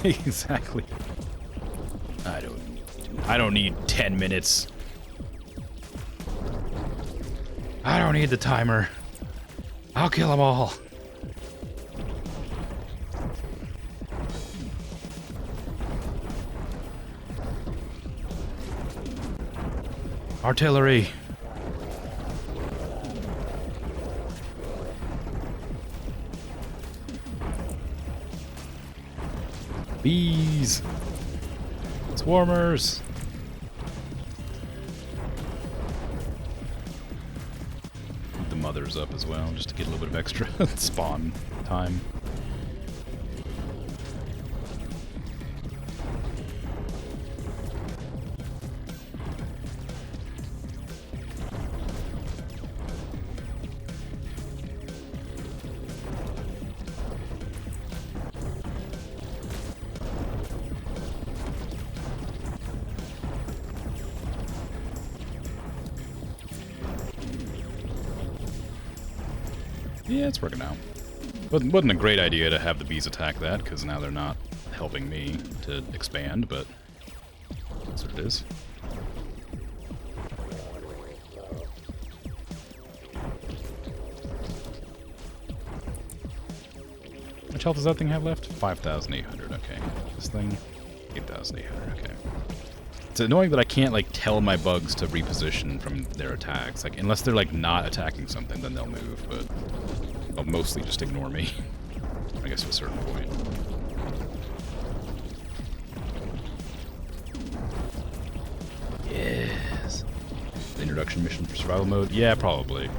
Exactly. I don't need 10 minutes. I don't need the timer. I'll kill them all. Artillery! Bees! Swarmers! Keep the mothers up as well, just to get a little bit of extra spawn time. Yeah, it's working out. Wasn't a great idea to have the bees attack that, because now they're not helping me to expand, but that's what it is. How much health does that thing have left? 5,800, okay. This thing, 8,800, okay. It's annoying that I can't, like, tell my bugs to reposition from their attacks. Like, unless they're, like, not attacking something, then they'll move, but they'll mostly just ignore me. I guess to a certain point. Yes. The introduction mission for survival mode? Yeah, probably.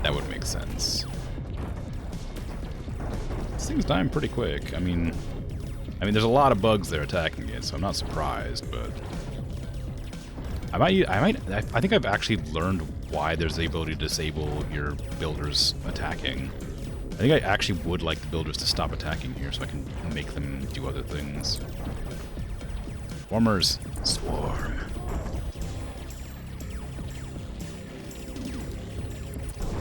That would make sense. This thing's dying pretty quick. I mean, there's a lot of bugs there attacking it, so I'm not surprised, but I think I've actually learned why there's the ability to disable your builders attacking. I think I actually would like the builders to stop attacking here so I can make them do other things. Swarmers. Swarm.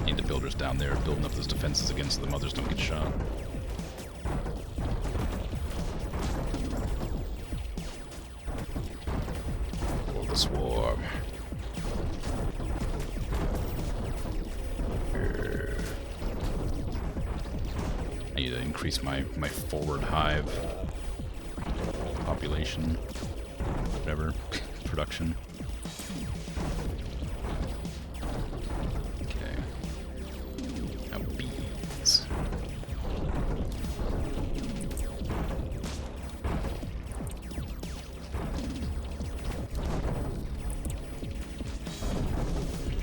Need the builders down there building up those defenses again so the mothers don't get shot. Oh, the swarm. I need to increase my forward hive population, whatever, production. Okay. Now bees.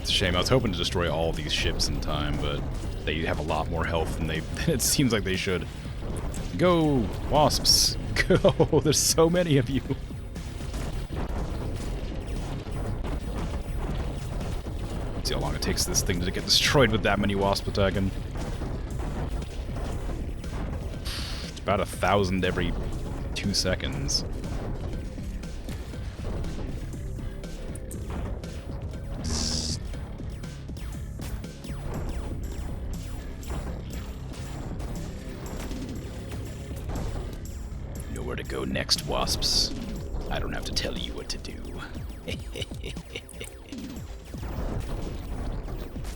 It's a shame. I was hoping to destroy all these ships in time, but they have a lot more health than it seems like they should. Go, wasps! Go! There's so many of you! See how long it takes this thing to get destroyed with that many wasps attacking. It's about 1,000 every 2 seconds. Where to go next, wasps? I don't have to tell you what to do.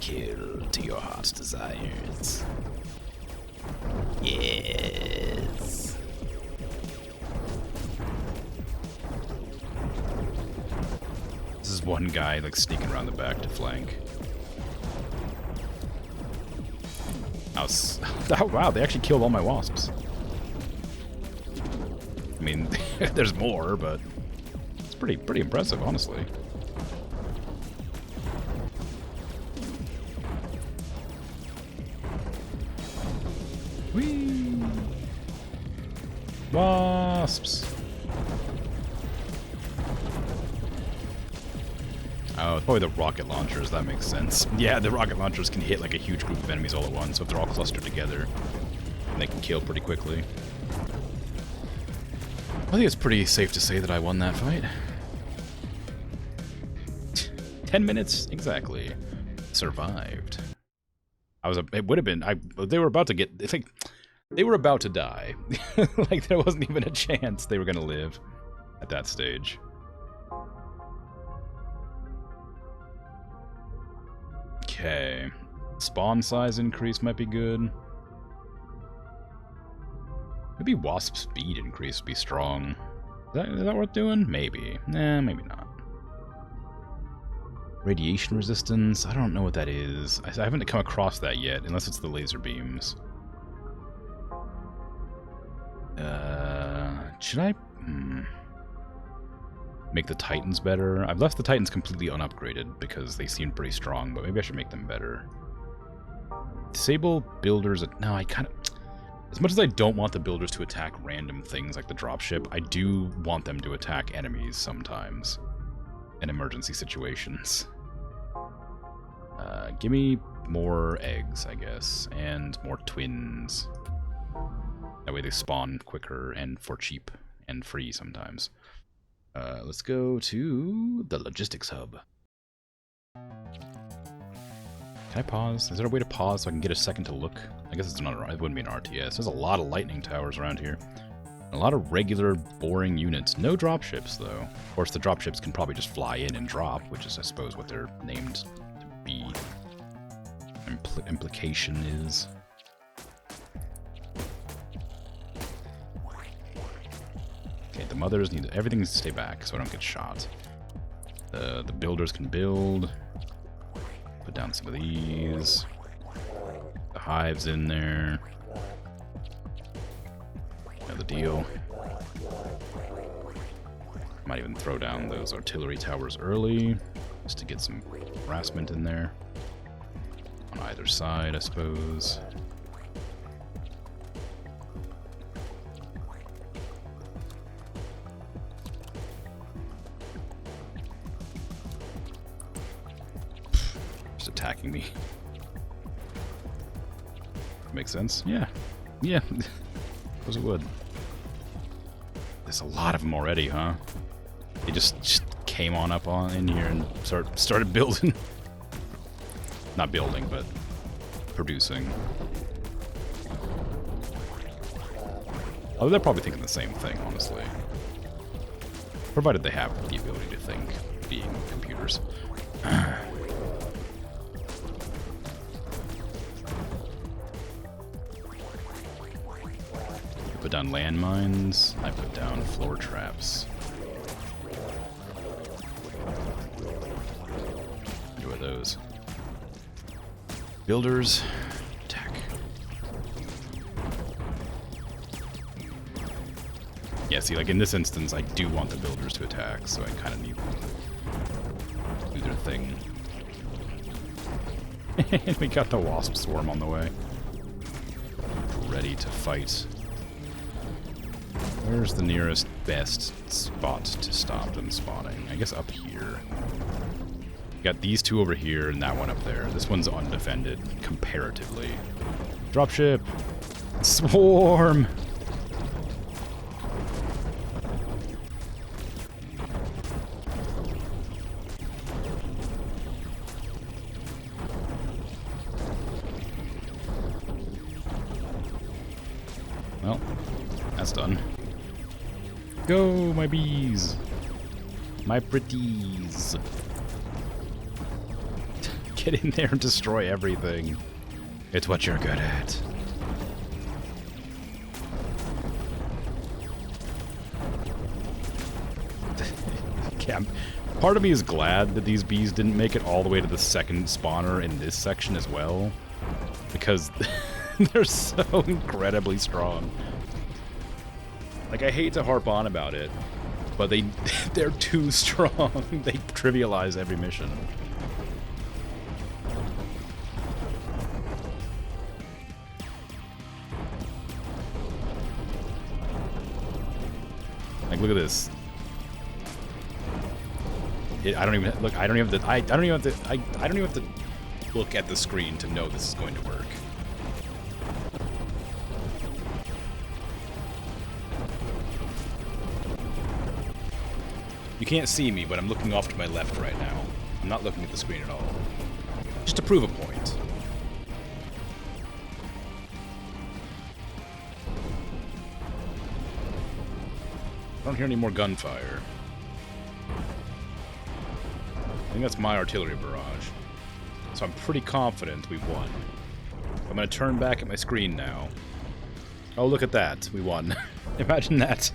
Kill to your heart's desires. Yes. This is one guy like sneaking around the back to flank. Oh, wow, they actually killed all my wasps. I mean, there's more, but it's pretty impressive, honestly. Whee! Wasps! Oh, it's probably the rocket launchers, that makes sense. Yeah, the rocket launchers can hit like a huge group of enemies all at once, so if they're all clustered together, they can kill pretty quickly. I think it's pretty safe to say that I won that fight. 10 minutes? Exactly. Survived. It would have been, they were about to get, it's like, they were about to die. Like, there wasn't even a chance they were gonna live at that stage. Okay. Spawn size increase might be good. Maybe Wasp speed increase would be strong. Is that worth doing? Maybe. Nah, maybe not. Radiation resistance? I don't know what that is. I haven't come across that yet, unless it's the laser beams. Should I make the Titans better? I've left the Titans completely unupgraded because they seem pretty strong, but maybe I should make them better. Disable builders. No, I kind of... As much as I don't want the builders to attack random things like the dropship, I do want them to attack enemies sometimes. In emergency situations. Give me more eggs, I guess, and more twins. That way they spawn quicker and for cheap and free sometimes. Let's go to the logistics hub. Can I pause? Is there a way to pause so I can get a second to look? I guess it's not. It wouldn't be an RTS. There's a lot of lightning towers around here. A lot of regular, boring units. No dropships, though. Of course, the dropships can probably just fly in and drop, which is, I suppose, what they're named to be. Implication is. Okay, the mothers need... Everything needs to stay back so I don't get shot. The builders can build. Put down some of these. The hive's in there. Know the deal. Might even throw down those artillery towers early, just to get some harassment in there. On either side, I suppose. Just attacking me. Makes sense? Yeah. Yeah. Suppose it would. There's a lot of them already, huh? They just came on up in here and started building. Not building, but producing. Oh, they're probably thinking the same thing, honestly. Provided they have the ability to think, being computers. Put down landmines. I put down floor traps. What are those? Builders. Attack. Yeah, see, like in this instance, I do want the builders to attack, so I kind of need them to do their thing. We got the wasp swarm on the way. Ready to fight. Where's the nearest best spot to stop them spawning? I guess up here. Got these two over here and that one up there. This one's undefended, comparatively. Dropship! Swarm! Well, that's done. Go, my bees! My pretties! Get in there and destroy everything. It's what you're good at. Part of me is glad that these bees didn't make it all the way to the second spawner in this section as well. Because they're so incredibly strong. Like, I hate to harp on about it, but they're too strong. They trivialize every mission. Like, look at this. I don't even have to look at the screen to know this is going to work. You can't see me, but I'm looking off to my left right now. I'm not looking at the screen at all. Just to prove a point. I don't hear any more gunfire. I think that's my artillery barrage. So I'm pretty confident we've won. I'm going to turn back at my screen now. Oh, look at that. We won. Imagine that.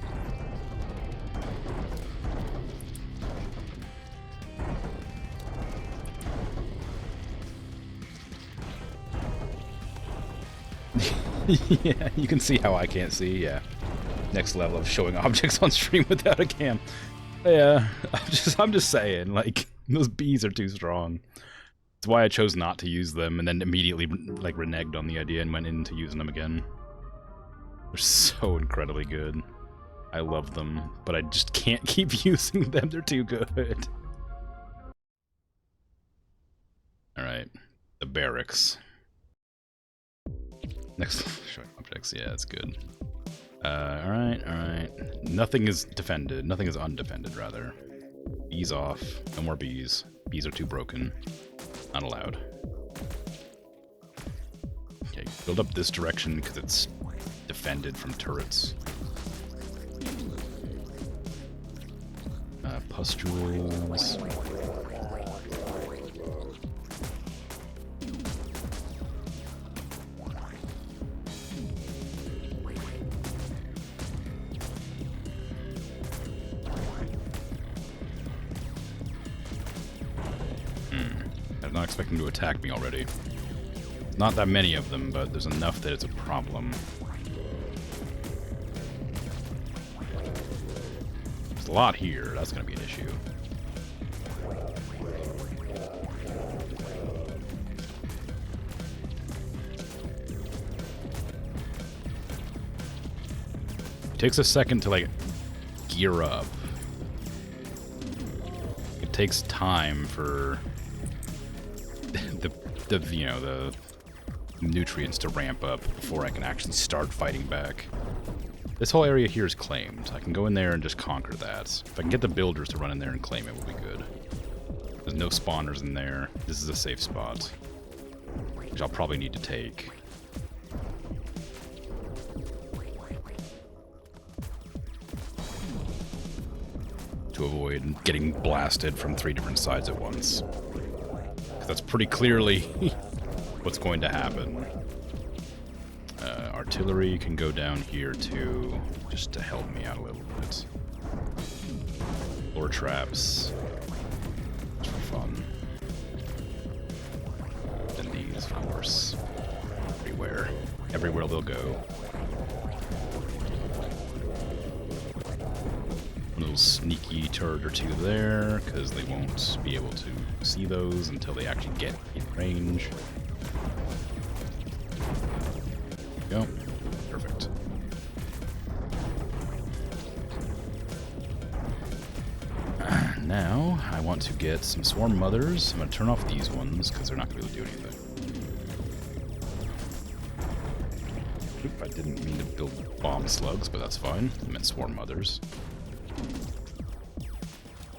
Yeah, you can see how I can't see, yeah. Next level of showing objects on stream without a cam. Yeah, I'm just saying, like, those bees are too strong. That's why I chose not to use them, and then immediately, like, reneged on the idea and went into using them again. They're so incredibly good. I love them, but I just can't keep using them. They're too good. Alright, the barracks. Next, showing objects, yeah, that's good. Alright. Nothing is defended. Nothing is undefended, rather. Bees off. No more bees. Bees are too broken. Not allowed. Okay, build up this direction because it's defended from turrets. Pustules. I'm not expecting to attack me already. Not that many of them, but there's enough that it's a problem. There's a lot here. That's going to be an issue. It takes a second to, like, gear up. It takes time for the you know, the nutrients to ramp up before I can actually start fighting back. This whole area here is claimed. I can go in there and just conquer that. If I can get the builders to run in there and claim it, will be good. There's no spawners in there. This is a safe spot, which I'll probably need to take. To avoid getting blasted from 3 different sides at once. That's pretty clearly what's going to happen. Artillery can go down here too, just to help me out a little bit. Floor traps, just for fun. And these, of course, everywhere they'll go. A little sneaky turret or two there, because they won't be able to see those until they actually get in range. There we go. Perfect. Now, I want to get some swarm mothers. I'm going to turn off these ones, because they're not going to be able to do anything. Oop, I didn't mean to build bomb slugs, but that's fine. I meant swarm mothers.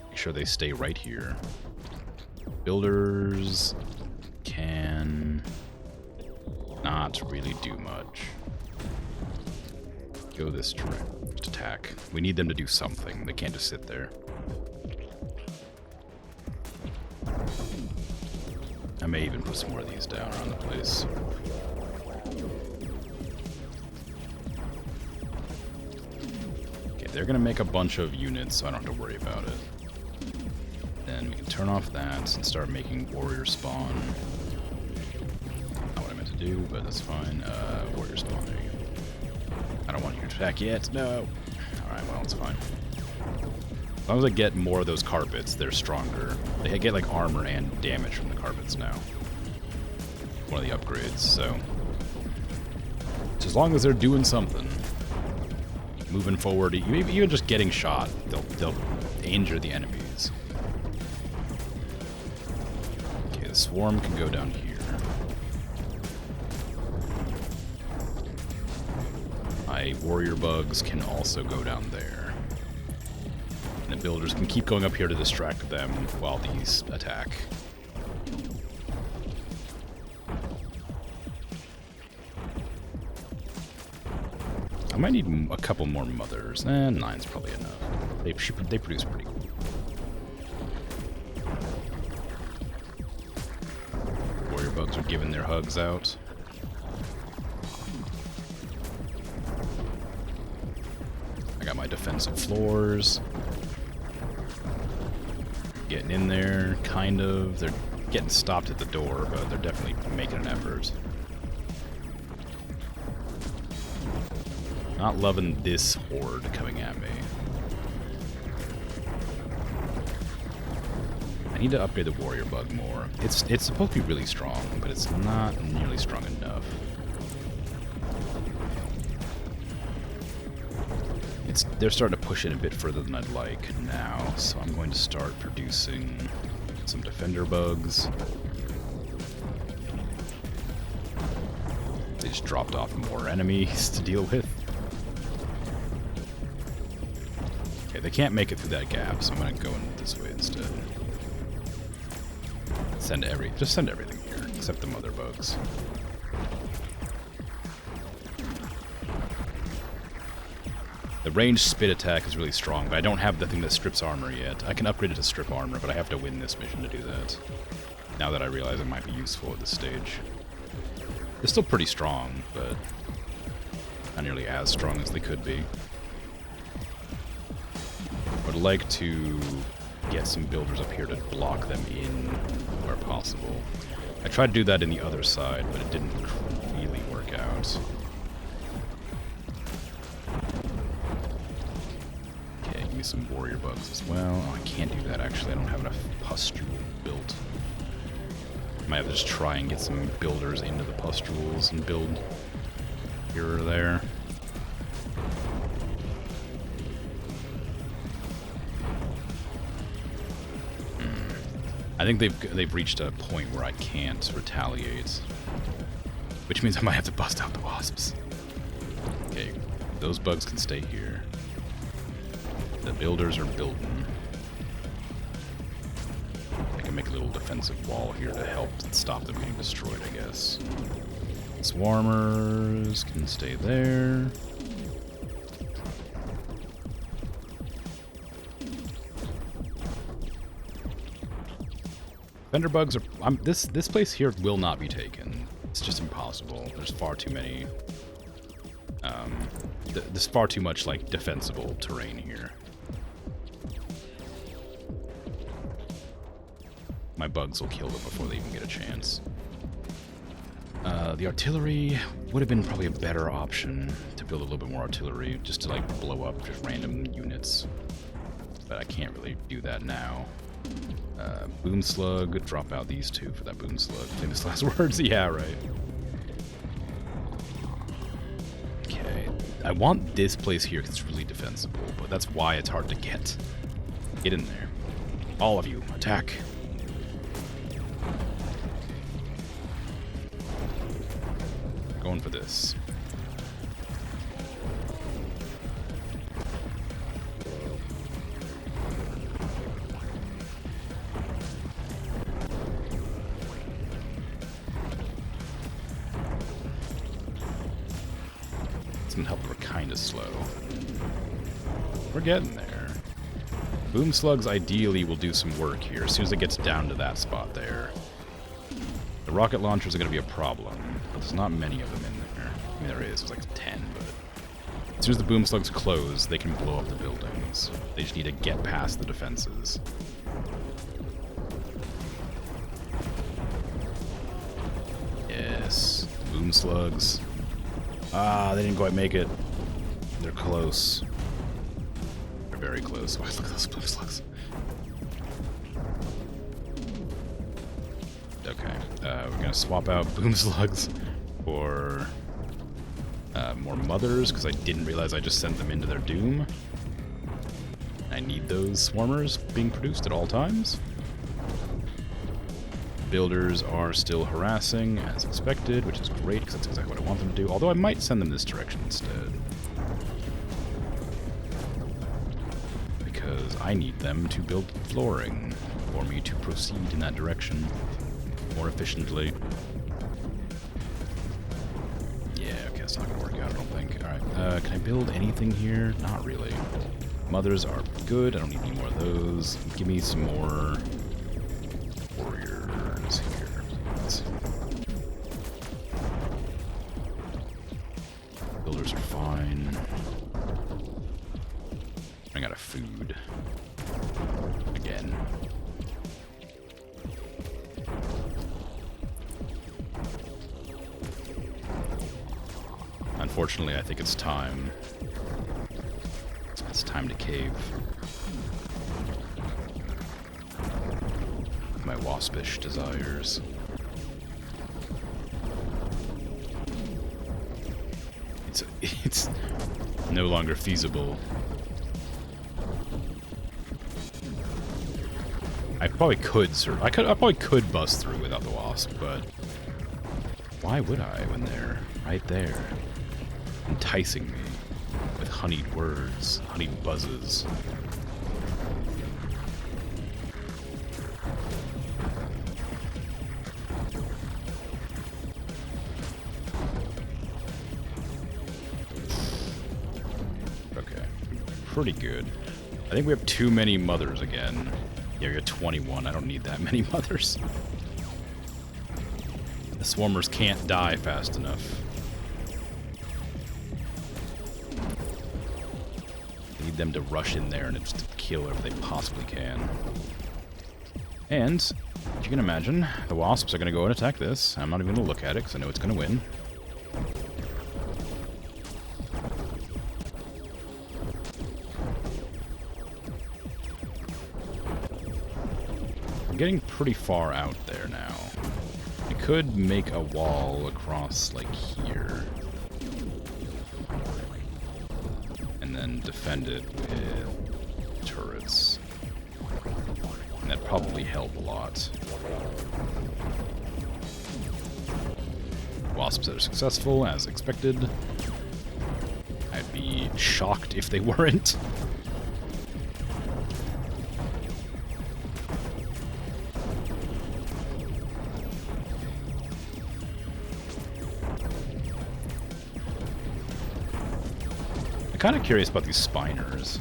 Make sure they stay right here. Builders can not really do much. Go this direction. Just attack. We need them to do something. They can't just sit there. I may even put some more of these down around the place. Okay, they're gonna make a bunch of units, so I don't have to worry about it. Then we can turn off that and start making warrior spawn. Not what I meant to do, but that's fine. Warrior spawn, there you go. I don't want you to attack yet, no! Alright, well, it's fine. As long as I get more of those carpets, they're stronger. They get, like, armor and damage from the carpets now. One of the upgrades, so... as long as they're doing something. Moving forward, even just getting shot, they'll injure the enemies. Okay, the swarm can go down here. My warrior bugs can also go down there. And the builders can keep going up here to distract them while these attack. I might need a couple more mothers. 9's probably enough. They produce pretty cool. Warrior bugs are giving their hugs out. got my defensive floors. Getting in there, kind of. They're getting stopped at the door, but they're definitely making an effort. Not loving this horde coming at me. I need to upgrade the warrior bug more. It's supposed to be really strong, but it's not nearly strong enough. They're starting to push it a bit further than I'd like now, so I'm going to start producing some defender bugs. They just dropped off more enemies to deal with. Okay, they can't make it through that gap, so I'm gonna go in this way instead. Just send everything here, except the mother bugs. The ranged spit attack is really strong, but I don't have the thing that strips armor yet. I can upgrade it to strip armor, but I have to win this mission to do that. Now that I realize it might be useful at this stage. They're still pretty strong, but not nearly as strong as they could be. I would like to get some builders up here to block them in where possible. I tried to do that in the other side, but it didn't really work out. Some warrior bugs as well. Oh, I can't do that actually. I don't have enough pustule built. Might have to just try and get some builders into the pustules and build here or there. I think they've reached a point where I can't retaliate, which means I might have to bust out the wasps. Okay, those bugs can stay here. The builders are building. I can make a little defensive wall here to help stop them getting destroyed, I guess. Swarmers can stay there. Fender bugs are... this place here will not be taken. It's just impossible. There's far too many... there's far too much, like, defensible terrain here. My bugs will kill them before they even get a chance. The artillery would have been probably a better option to build a little bit more artillery, just to like blow up just random units. But I can't really do that now. Boom slug, drop out these two for that boom slug. Famous last words? Yeah, right. Okay, I want this place here because it's really defensible, but that's why it's hard to get. Get in there. All of you, attack. Going for this. It's gonna help. We're kind of slow. We're getting there. Boom slugs ideally will do some work here as soon as it gets down to that spot there. The rocket launchers are going to be a problem, but there's not many of them in there. I mean, there is. There's like 10, but as soon as the boom slugs close, they can blow up the buildings. They just need to get past the defenses. Yes. Boom slugs. Ah, they didn't quite make it. They're close. They're very close. Oh, look at those boom slugs. Okay, we're gonna swap out boom slugs for more mothers, because I didn't realize I just sent them into their doom. I need those swarmers being produced at all times. Builders are still harassing, as expected, which is great, because that's exactly what I want them to do, although I might send them this direction instead. Because I need them to build flooring for me to proceed in that direction more efficiently. Yeah, okay, that's not gonna work out, I don't think. Alright, can I build anything here? Not really. Mothers are good, I don't need any more of those. Give me some more warriors here, please. Builders are fine. out of food. Again. Unfortunately, I think it's time. It's time to cave. My waspish desires. It's no longer feasible. I probably could, I probably could bust through without the wasp, but why would I when they're right there, enticing me with honeyed words, honeyed buzzes? Okay, pretty good. I think we have too many mothers again. Yeah, we got 21. I don't need that many mothers. The swarmers can't die fast enough. I need them to rush in there and just kill whatever they possibly can. And, as you can imagine, the wasps are going to go and attack this. I'm not even going to look at it because I know it's going to win. Getting pretty far out there now. I could make a wall across, like, here. And then defend it with turrets. And that'd probably help a lot. Wasps that are successful, as expected. I'd be shocked if they weren't. I'm kind of curious about these spiners.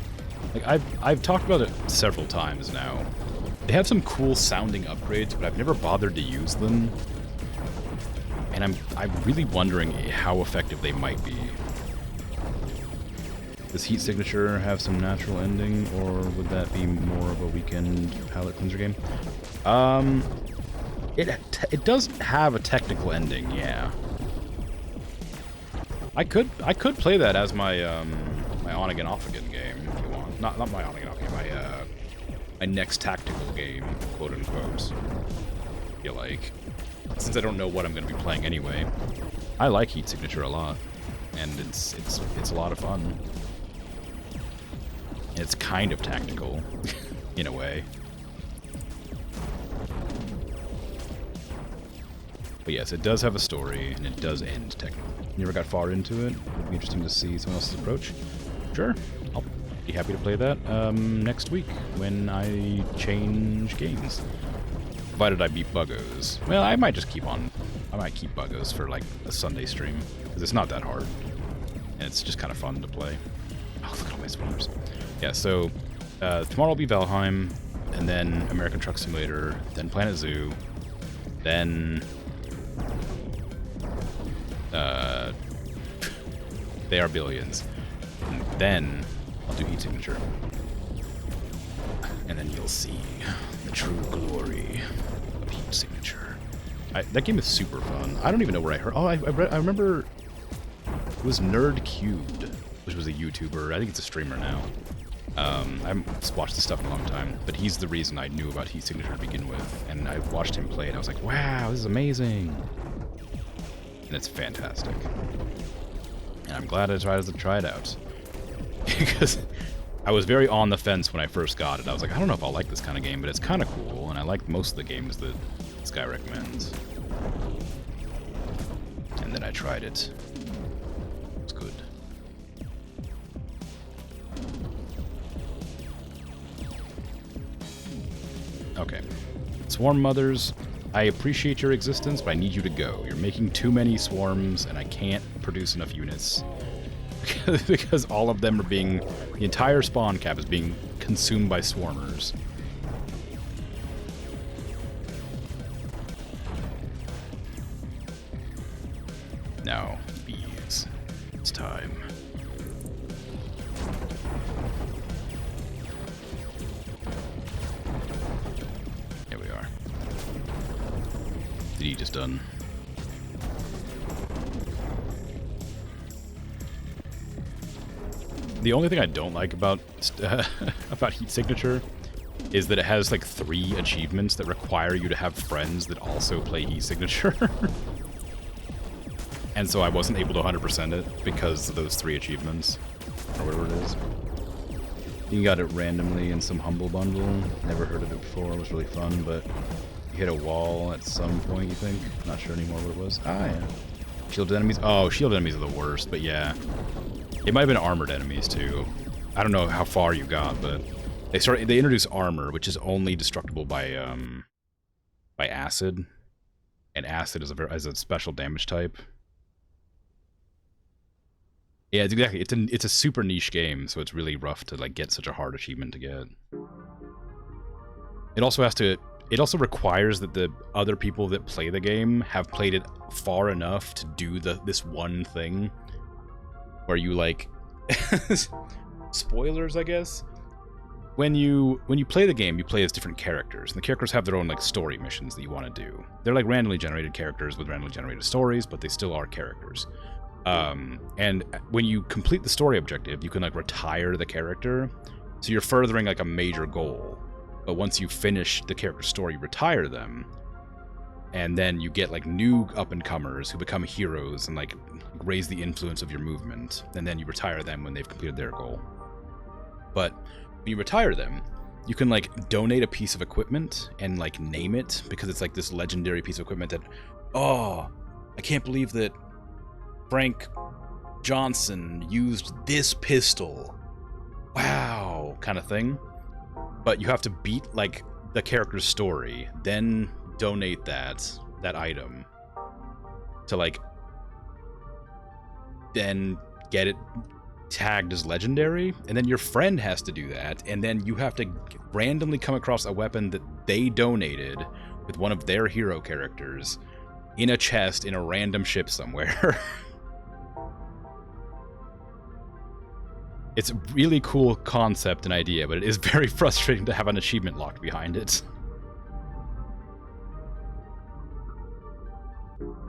Like I've talked about it several times now. They have some cool sounding upgrades, but I've never bothered to use them. And I'm really wondering how effective they might be. Does Heat Signature have some natural ending, or would that be more of a weekend palette cleanser game? It does have a technical ending, yeah. I could play that as my my on again off again game if you want. Not my on again off game. My next tactical game, quote unquote. I feel like, since I don't know what I'm going to be playing anyway, I like Heat Signature a lot, and it's a lot of fun. It's kind of tactical, in a way. But yes, it does have a story, and it does end technically. Never got far into it. It'd be interesting to see someone else's approach. Sure, I'll be happy to play that next week when I change games. Provided I beat Buggos. Well, I might just keep on. I might keep Buggos for like a Sunday stream, because it's not that hard. And it's just kind of fun to play. Oh, look at all my spoilers. Yeah, so tomorrow will be Valheim, and then American Truck Simulator, then Planet Zoo, then They Are Billions. And then I'll do Heat Signature. And then you'll see the true glory of Heat Signature. That game is super fun. I don't even know where I heard. Oh, I remember it was Nerd Cubed, which was a YouTuber. I think it's a streamer now. I haven't watched this stuff in a long time, but he's the reason I knew about Heat Signature to begin with. And I watched him play, and I was like, wow, this is amazing. And it's fantastic. And I'm glad I tried it out. Because I was very on the fence when I first got it. I was like, I don't know if I'll like this kind of game, but it's kind of cool, and I like most of the games that this guy recommends. And then I tried it. It's good. Okay. Swarm Mothers, I appreciate your existence, but I need you to go. You're making too many swarms, and I can't produce enough units. Because all of them are being... The entire spawn cap is being consumed by swarmers. Now, bees. It's time. Did he just done? The only thing I don't like about about Heat Signature is that it has like 3 achievements that require you to have friends that also play Heat Signature. And so I wasn't able to 100% it because of those 3 achievements, or whatever it is. You got it randomly in some Humble Bundle. Never heard of it before. It was really fun, but you hit a wall at some point, you think? Not sure anymore what it was. Ah, yeah. Shielded enemies? Oh, shielded enemies are the worst, but yeah. It might have been armored enemies, too. I don't know how far you got, but they introduced armor, which is only destructible by acid. And acid is a special damage type. Yeah, it's exactly. It's a super niche game, so it's really rough to like get such a hard achievement to get. It also requires that the other people that play the game have played it far enough to do this one thing, where you like spoilers, I guess. When you play the game, you play as different characters, and the characters have their own like story missions that you want to do. They're like randomly generated characters with randomly generated stories, but they still are characters. And when you complete the story objective, you can like retire the character, so you're furthering like a major goal. But once you finish the character's story, you retire them, and then you get like new up-and-comers who become heroes and like raise the influence of your movement, and then you retire them when they've completed their goal. But when you retire them, you can like donate a piece of equipment and like name it, because it's like this legendary piece of equipment that, oh, I can't believe that Frank Johnson used this pistol. Wow, kind of thing. But you have to beat like the character's story, then donate that item to like then get it tagged as legendary, and then your friend has to do that, and then you have to randomly come across a weapon that they donated with one of their hero characters in a chest in a random ship somewhere. It's a really cool concept and idea, but it is very frustrating to have an achievement locked behind it.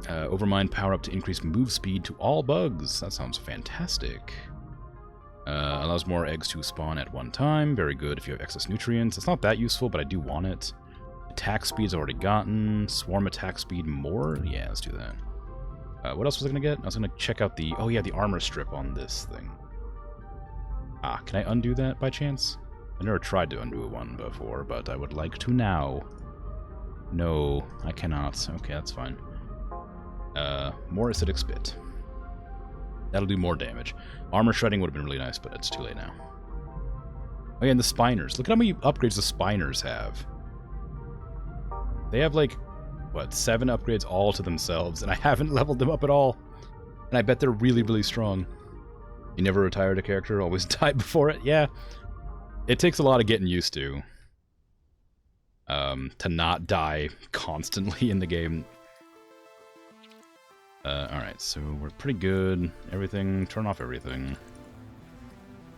Overmind power-up to increase move speed to all bugs. That sounds fantastic. Allows more eggs to spawn at one time. Very good if you have excess nutrients. It's not that useful, but I do want it. Attack speed's already gotten. Swarm attack speed more? Yeah, let's do that. What else was I going to get? I was going to check out the... Oh yeah, the armor strip on this thing. Ah, can I undo that by chance? I never tried to undo one before, but I would like to now. No, I cannot. Okay, that's fine. More acidic spit. That'll do more damage. Armor shredding would have been really nice, but it's too late now. Oh yeah, and the spiners. Look at how many upgrades the spiners have. They have like, what, 7 upgrades all to themselves, and I haven't leveled them up at all. And I bet they're really, really strong. You never retired a character, always died before it? Yeah. It takes a lot of getting used to not die constantly in the game. Alright, so we're pretty good. Everything, turn off everything.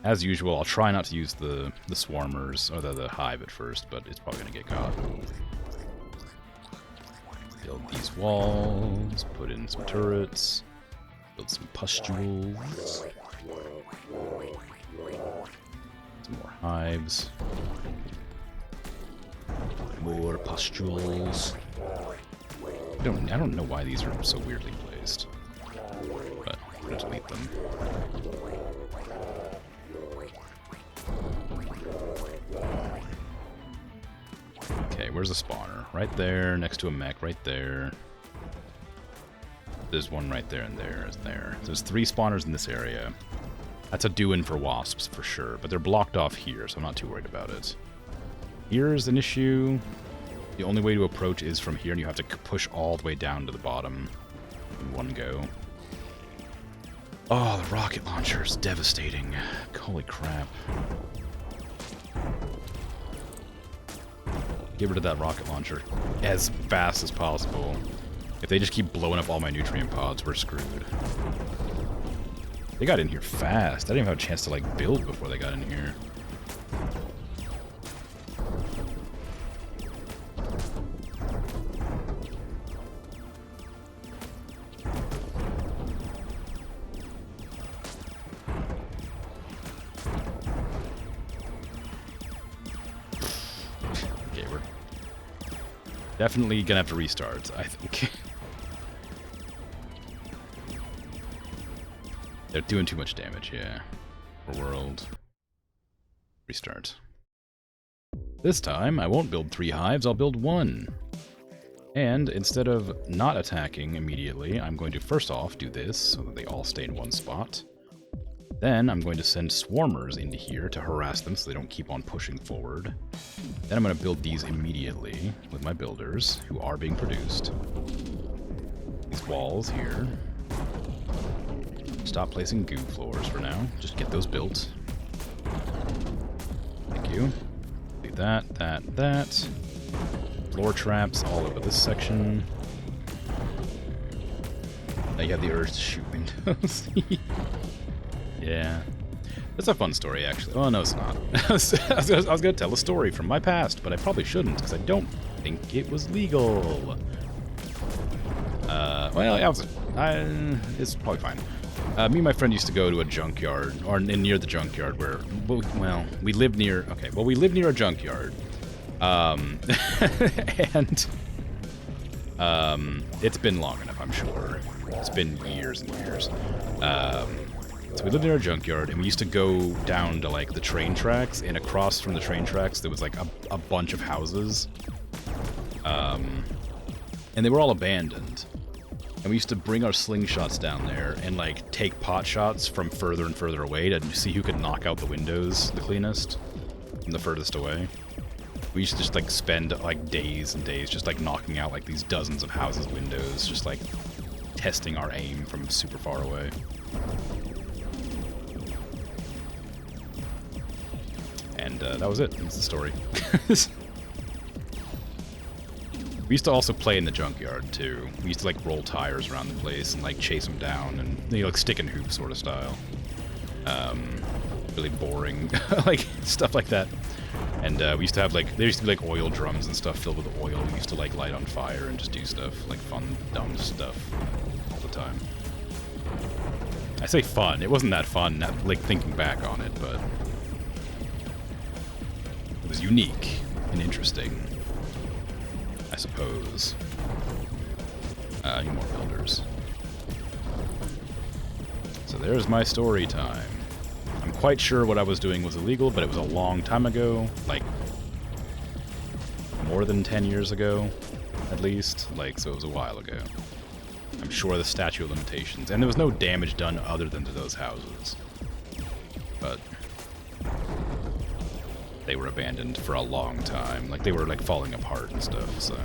As usual, I'll try not to use the swarmers, or the hive at first, but it's probably going to get caught. Build these walls, put in some turrets, build some pustules. Some more hives. More pustules. I don't know why these are so weirdly placed, but I'm gonna delete them. Okay, where's the spawner? Right there, next to a mech, right there. There's one right there and there. There's 3 spawners in this area. That's a doing for wasps for sure, but they're blocked off here, so I'm not too worried about it. Here's an issue. The only way to approach is from here, and you have to push all the way down to the bottom in one go. Oh, the rocket launcher is devastating. Holy crap. Get rid of that rocket launcher as fast as possible. If they just keep blowing up all my nutrient pods, we're screwed. They got in here fast. I didn't even have a chance to like build before they got in here. Definitely gonna have to restart, I think. They're doing too much damage, yeah. For world. Restart. This time, I won't build 3 hives, I'll build 1. And instead of not attacking immediately, I'm going to first off do this, so that they all stay in one spot. Then I'm going to send swarmers into here to harass them so they don't keep on pushing forward. Then I'm going to build these immediately with my builders, who are being produced. These walls here. Stop placing goo floors for now. Just get those built. Thank you. Do that, that. Floor traps all over this section. Now you have the urge to shoot windows. Yeah. That's a fun story, actually. Oh, no, it's not. I was going to tell a story from my past, but I probably shouldn't, because I don't think it was legal. Well, it's probably fine. Me and my friend used to go to a junkyard, or near the junkyard, where, well, we lived near, okay, well, we lived near a junkyard. And, it's been long enough, I'm sure. It's been years and years. So we lived near a junkyard, and we used to go down to, like, the train tracks, and across from the train tracks, there was, like, a bunch of houses. And they were all abandoned. And we used to bring our slingshots down there and, like, take pot shots from further and further away to see who could knock out the windows the cleanest from the furthest away. We used to just, like, spend, like, days and days just, like, knocking out, like, these dozens of houses' windows, just, like, testing our aim from super far away. And that was it. That's the story. We used to also play in the junkyard, too. We used to, like, roll tires around the place and, like, chase them down and, you know, like, stick and hoop sort of style. Really boring, like, stuff like that. And we used to have, like, there used to be, like, oil drums and stuff filled with oil we used to, like, light on fire and just do stuff, like, fun, dumb stuff all the time. I say fun. It wasn't that fun, not, like, thinking back on it, but it was unique and interesting, I suppose. I need more builders. So there's my story time. I'm quite sure what I was doing was illegal, but it was a long time ago, like more than 10 years ago, at least. Like, so it was a while ago. I'm sure the statute of limitations. And there was no damage done other than to those houses. But they were abandoned for a long time. Like, they were, like, falling apart and stuff, so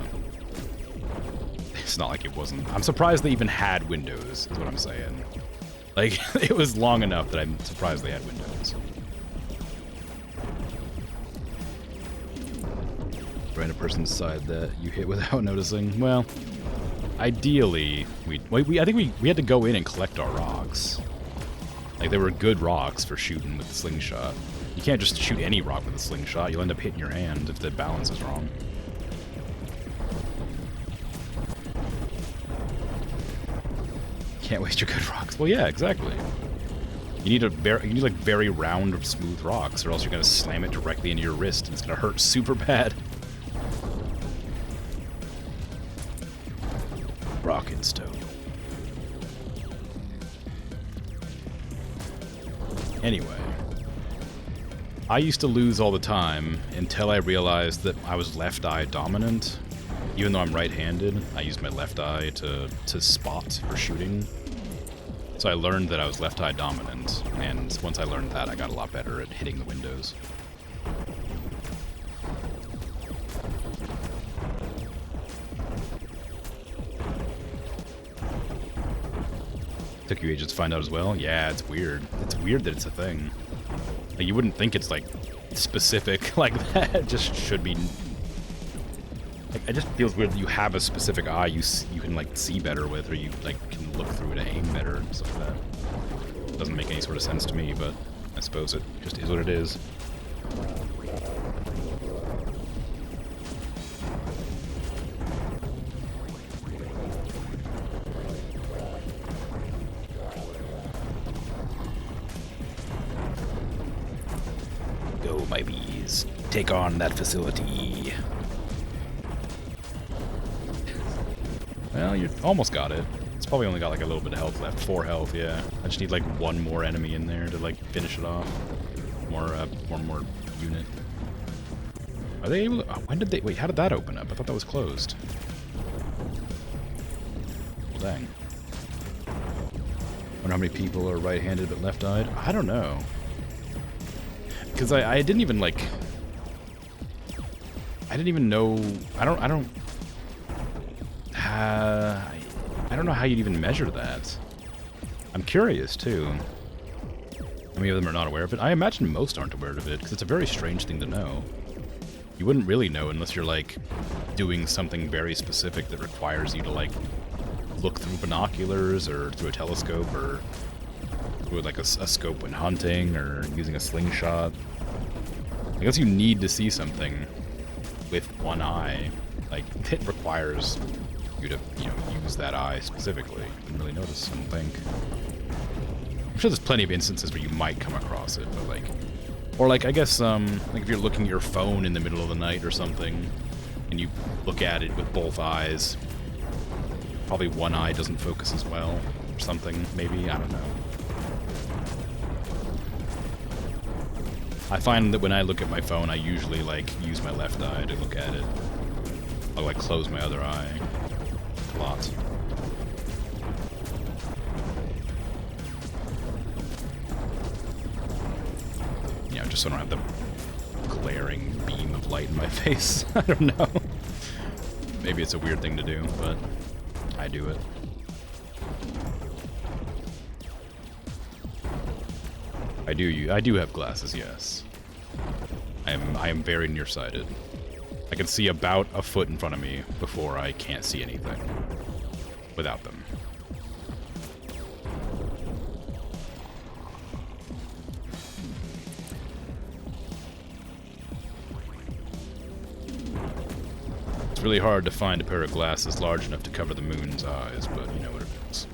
it's not like it wasn't. I'm surprised they even had windows, is what I'm saying. Like, it was long enough that I'm surprised they had windows. Random person's side that you hit without noticing. Well, ideally, I think we had to go in and collect our rocks. Like, they were good rocks for shooting with the slingshot. You can't just shoot any rock with a slingshot. You'll end up hitting your hand if the balance is wrong. Can't waste your good rocks. Well, yeah, exactly. You need like very round, smooth rocks, or else you're gonna slam it directly into your wrist, and it's gonna hurt super bad. Rock and stone. Anyway, I used to lose all the time until I realized that I was left eye dominant. Even though I'm right-handed, I use my left eye to spot for shooting. So I learned that I was left eye dominant, and once I learned that, I got a lot better at hitting the windows. Took you ages to find out as well? Yeah, it's weird. It's weird that it's a thing. Like, you wouldn't think it's, like, specific like that. It just should be. Like, it just feels weird that you have a specific eye you can, like, see better with, or you, like, can look through it and aim better and stuff like that. Doesn't make any sort of sense to me, but I suppose it just is what it is. Go, my bees. Take on that facility. Well, you almost got it. It's probably only got like a little bit of health left. 4 health, yeah. I just need like one more enemy in there to like finish it off. One more unit. Are they able to... Oh, when did they... Wait, how did that open up? I thought that was closed. Well, dang. Wonder how many people are right-handed but left-eyed? I don't know. Because I didn't even, like... I didn't even know... I don't know how you'd even measure that. I'm curious, too. How many of them are not aware of it? I imagine most aren't aware of it, because it's a very strange thing to know. You wouldn't really know unless you're, like, doing something very specific that requires you to, like, look through binoculars or through a telescope or through, like, a scope when hunting or using a slingshot. I guess you need to see something with one eye. Like, it requires you to, you know, use that eye specifically. You didn't really notice, I don't think. I'm sure there's plenty of instances where you might come across it, but, like... Or, like, I guess, like, if you're looking at your phone in the middle of the night or something, and you look at it with both eyes, probably one eye doesn't focus as well, or something, maybe, I don't know. I find that when I look at my phone, I usually, like, use my left eye to look at it. I'll, like, close my other eye a lot. You know, just so I don't have the glaring beam of light in my face. I don't know. Maybe it's a weird thing to do, but I do it. I do have glasses, yes. I am very nearsighted. I can see about a foot in front of me before I can't see anything without them. It's really hard to find a pair of glasses large enough to cover the moon's eyes, but you know what it is.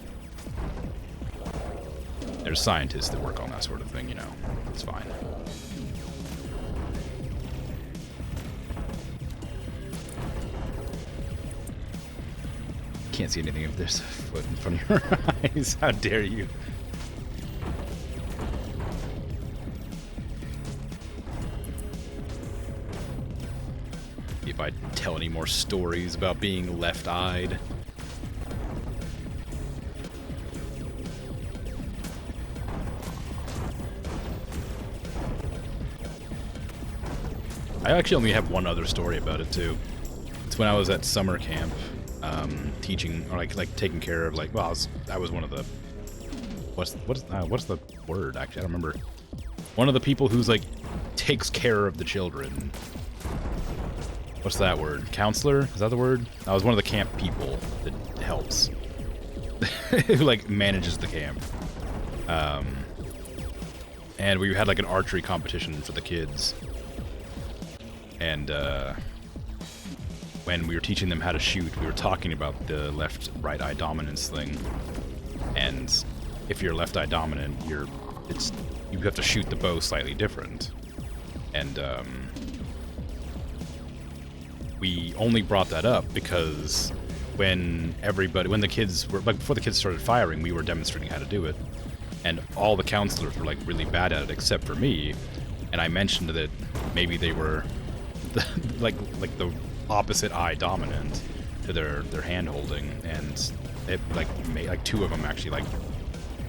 There's scientists that work on that sort of thing, you know. It's fine. Can't see anything if there's a foot in front of your eyes. How dare you? If I tell any more stories about being left-eyed. I actually only have one other story about it too. It's when I was at summer camp, teaching or like taking care of like I was one of the what's the word actually I don't remember. One of the people who's like takes care of the children. What's that word? Counselor? Is that the word? I was one of the camp people that helps. Who like manages the camp. And we had like an archery competition for the kids. And when we were teaching them how to shoot, we were talking about the left-right eye dominance thing. And if you're left eye dominant, you have to shoot the bow slightly different. And we only brought that up because when the kids were like before the kids started firing, we were demonstrating how to do it, and all the counselors were like really bad at it except for me. And I mentioned that maybe they were like the opposite eye dominant to their hand holding, and it like made like two of them actually like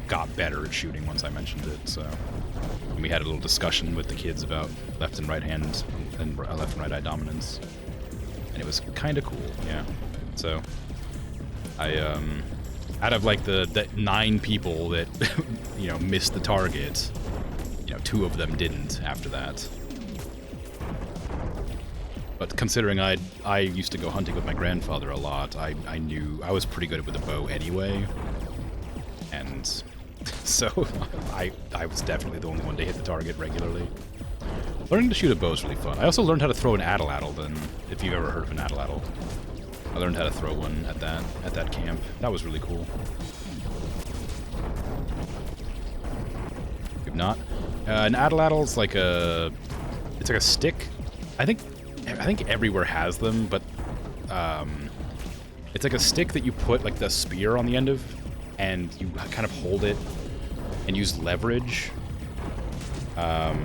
got better at shooting once I mentioned it. So we had a little discussion with the kids about left and right hand and left and right eye dominance, and it was kind of cool. Yeah. So I out of like the 9 people that you know missed the target, you know 2 of them didn't after that. But considering I used to go hunting with my grandfather a lot, I knew I was pretty good with a bow anyway, and so I was definitely the only one to hit the target regularly. Learning to shoot a bow is really fun. I also learned how to throw an atlatl, then, if you've ever heard of an atlatl. I learned how to throw one at that camp. That was really cool. If not, an atlatl's like it's like a stick. I think everywhere has them, but It's like a stick that you put like the spear on the end of, and you kind of hold it and use leverage. To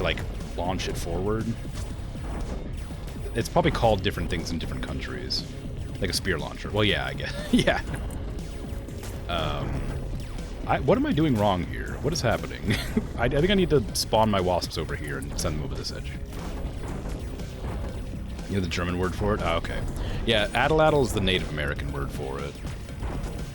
like launch it forward. It's probably called different things in different countries. Like a spear launcher. Well, yeah, I guess. Yeah. What am I doing wrong here? What is happening? I think I need to spawn my wasps over here and send them over this edge. You know the German word for it? Oh, okay. Yeah, addle-addle is the Native American word for it.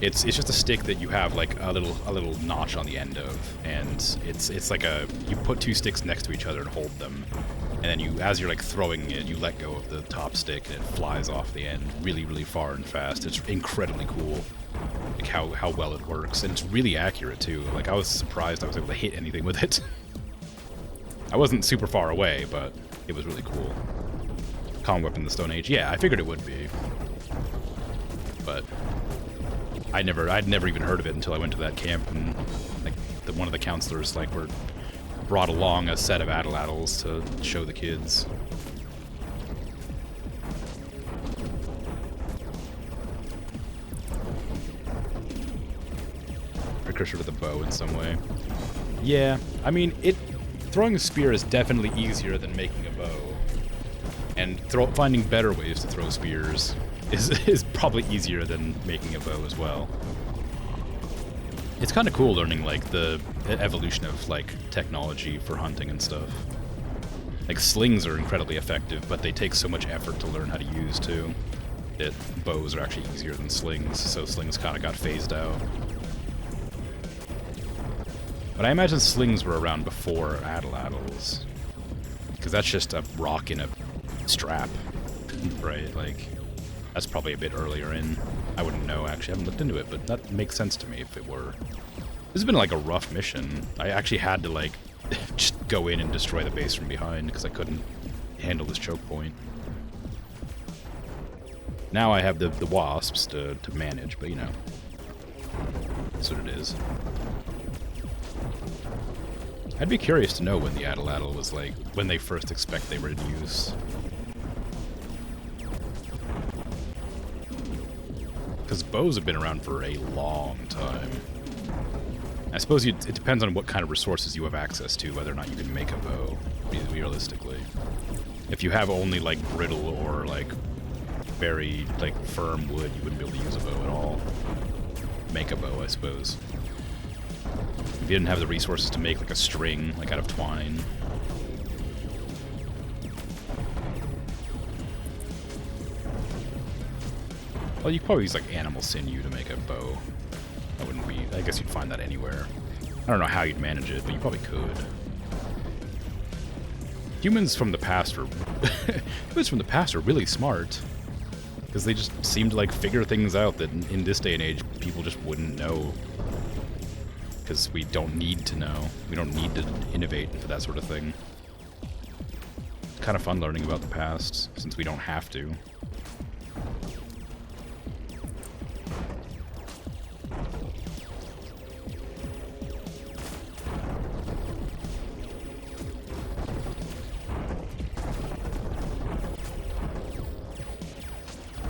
It's just a stick that you have like a little notch on the end of, and it's like you put two sticks next to each other and hold them, and then as you're like throwing it, you let go of the top stick and it flies off the end really, really far and fast. It's incredibly cool, like how well it works, and it's really accurate too. Like I was surprised I was able to hit anything with it. I wasn't super far away, but it was really cool. Common weapon in the Stone Age. Yeah, I figured it would be, but I'd never even heard of it until I went to that camp, and like one of the counselors like were brought along a set of addle-addles to show the kids. Precursor to the bow in some way. Yeah, I mean throwing a spear is definitely easier than making a bow, and finding better ways to throw spears is probably easier than making a bow as well. It's kind of cool learning like the evolution of like technology for hunting and stuff. Like slings are incredibly effective, but they take so much effort to learn how to use too, that bows are actually easier than slings, so slings kind of got phased out. But I imagine slings were around before addle-addles, because that's just a rock in a strap, right? Like, that's probably a bit earlier in. I wouldn't know, actually. I haven't looked into it, but that makes sense to me if it were. This has been like a rough mission. I actually had to like just go in and destroy the base from behind because I couldn't handle this choke point. Now I have the wasps to manage, but you know, that's what it is. I'd be curious to know when the addle-addle was like, when they first expect they were in use. Because bows have been around for a long time. I suppose it depends on what kind of resources you have access to, whether or not you can make a bow, realistically. If you have only like brittle or like very like firm wood, you wouldn't be able to use a bow at all. Make a bow, I suppose. If you didn't have the resources to make like a string, like out of twine. Well, you could probably use like animal sinew to make a bow. That wouldn't be, I guess you'd find that anywhere. I don't know how you'd manage it, but you probably could. Humans from the past are really smart. Because they just seem to like figure things out that in this day and age people just wouldn't know. Because we don't need to know. We don't need to innovate for that sort of thing. It's kind of fun learning about the past, since we don't have to.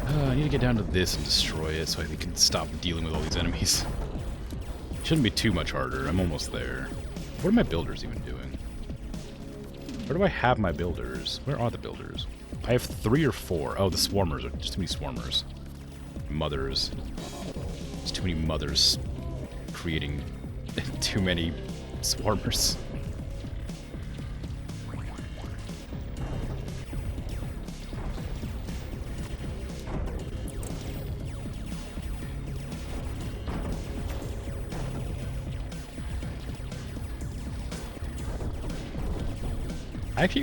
I need to get down to this and destroy it so we can stop dealing with all these enemies. Shouldn't be too much harder. I'm almost there. What are my builders even doing? Where do I have my builders? Where are the builders? I have 3 or 4. Oh, the swarmers. Just too many swarmers. Mothers. There's too many mothers creating too many swarmers.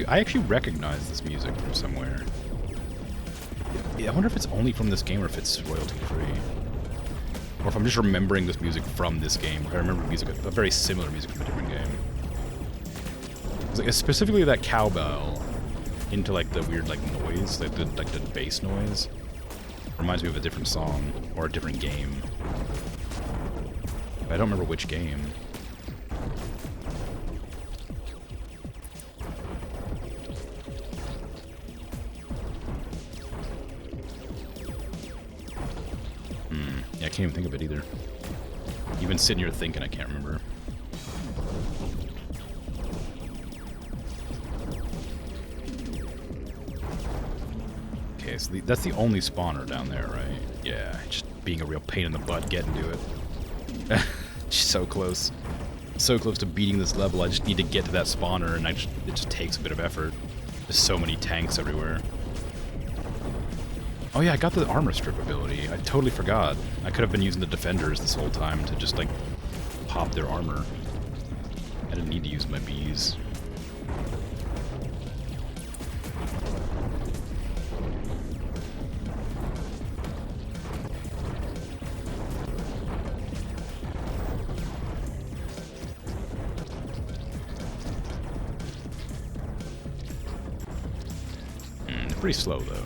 I actually recognize this music from somewhere. I wonder if it's only from this game or if it's royalty free. Or if I'm just remembering this music from this game. I remember a very similar music from a different game. It's specifically that cowbell into like the weird like noise, like the bass noise. Reminds me of a different song or a different game. I don't remember which game. can't even think of it either. Even sitting here thinking, I can't remember. Okay, so that's the only spawner down there, right? Yeah, just being a real pain in the butt getting to it. So close. So close to beating this level. I just need to get to that spawner, and it just takes a bit of effort. There's so many tanks everywhere. Oh yeah, I got the armor strip ability. I totally forgot. I could have been using the defenders this whole time to just, like, pop their armor. I didn't need to use my bees. Pretty slow, though.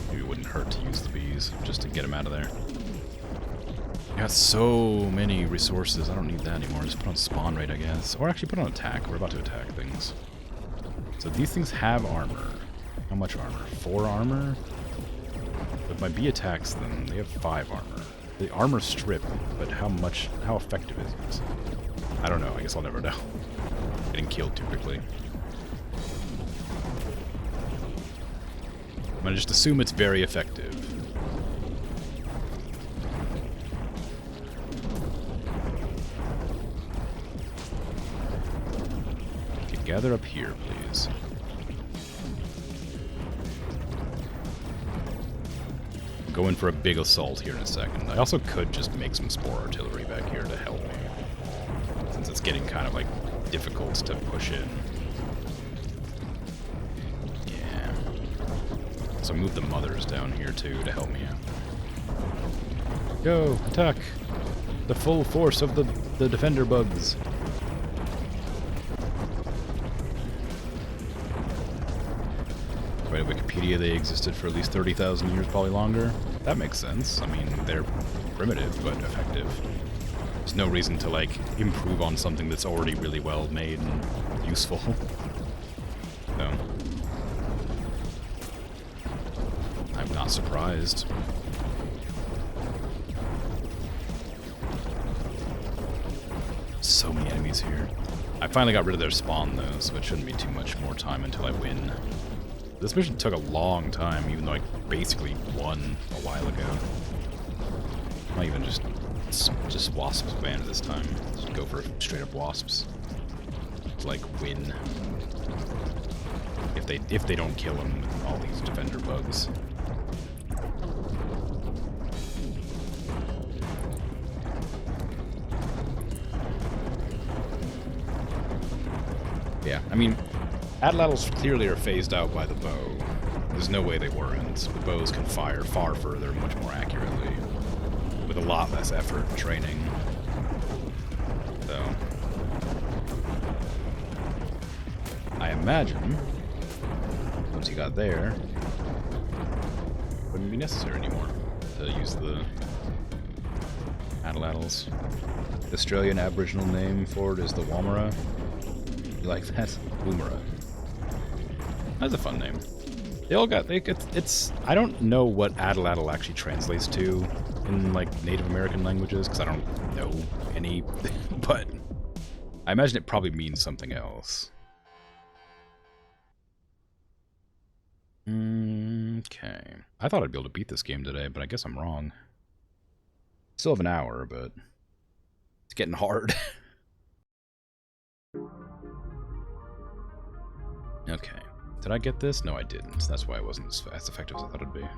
Maybe it wouldn't hurt to use the bees, just to get them out of there. I got so many resources, I don't need that anymore. Just put on spawn rate, I guess. Or actually put on attack. We're about to attack things. So these things have armor. How much armor? 4 armor? But my bee attacks them, they have 5 armor. The armor strip, but how effective is it? I don't know, I guess I'll never know. Getting killed too quickly. I'm gonna just assume it's very effective. Okay, gather up here, please. Go in for a big assault here in a second. I also could just make some spore artillery back here to help me, since it's getting kind of like difficult to push in. So move the mothers down here too to help me out. Go, attack! The full force of the defender bugs. Right, Wikipedia, they existed for at least 30,000 years, probably longer. That makes sense. I mean, they're primitive, but effective. There's no reason to, like, improve on something that's already really well made and useful. So, I'm not surprised. So many enemies here. I finally got rid of their spawn, though, so it shouldn't be too much more time until I win. This mission took a long time, even though I basically won a while ago. Not even just wasps banned this time. Just go for straight up wasps. To, like, win. If they don't kill them with all these defender bugs. Yeah, I mean, Atlatls clearly are phased out by the bow. There's no way they weren't. The bows can fire far further, much more accurately, with a lot less effort and training. So, I imagine, once you got there, it wouldn't be necessary anymore to use the Atlatls. The Australian Aboriginal name for it is the Wamara. You like that? Woomera. That's a fun name. They all got, it's, I don't know what Atlatl actually translates to in, like, Native American languages, because I don't know any, but I imagine it probably means something else. Okay. I thought I'd be able to beat this game today, but I guess I'm wrong. Still have an hour, but it's getting hard. Okay. Did I get this? No, I didn't. That's why it wasn't as effective as I thought it'd be.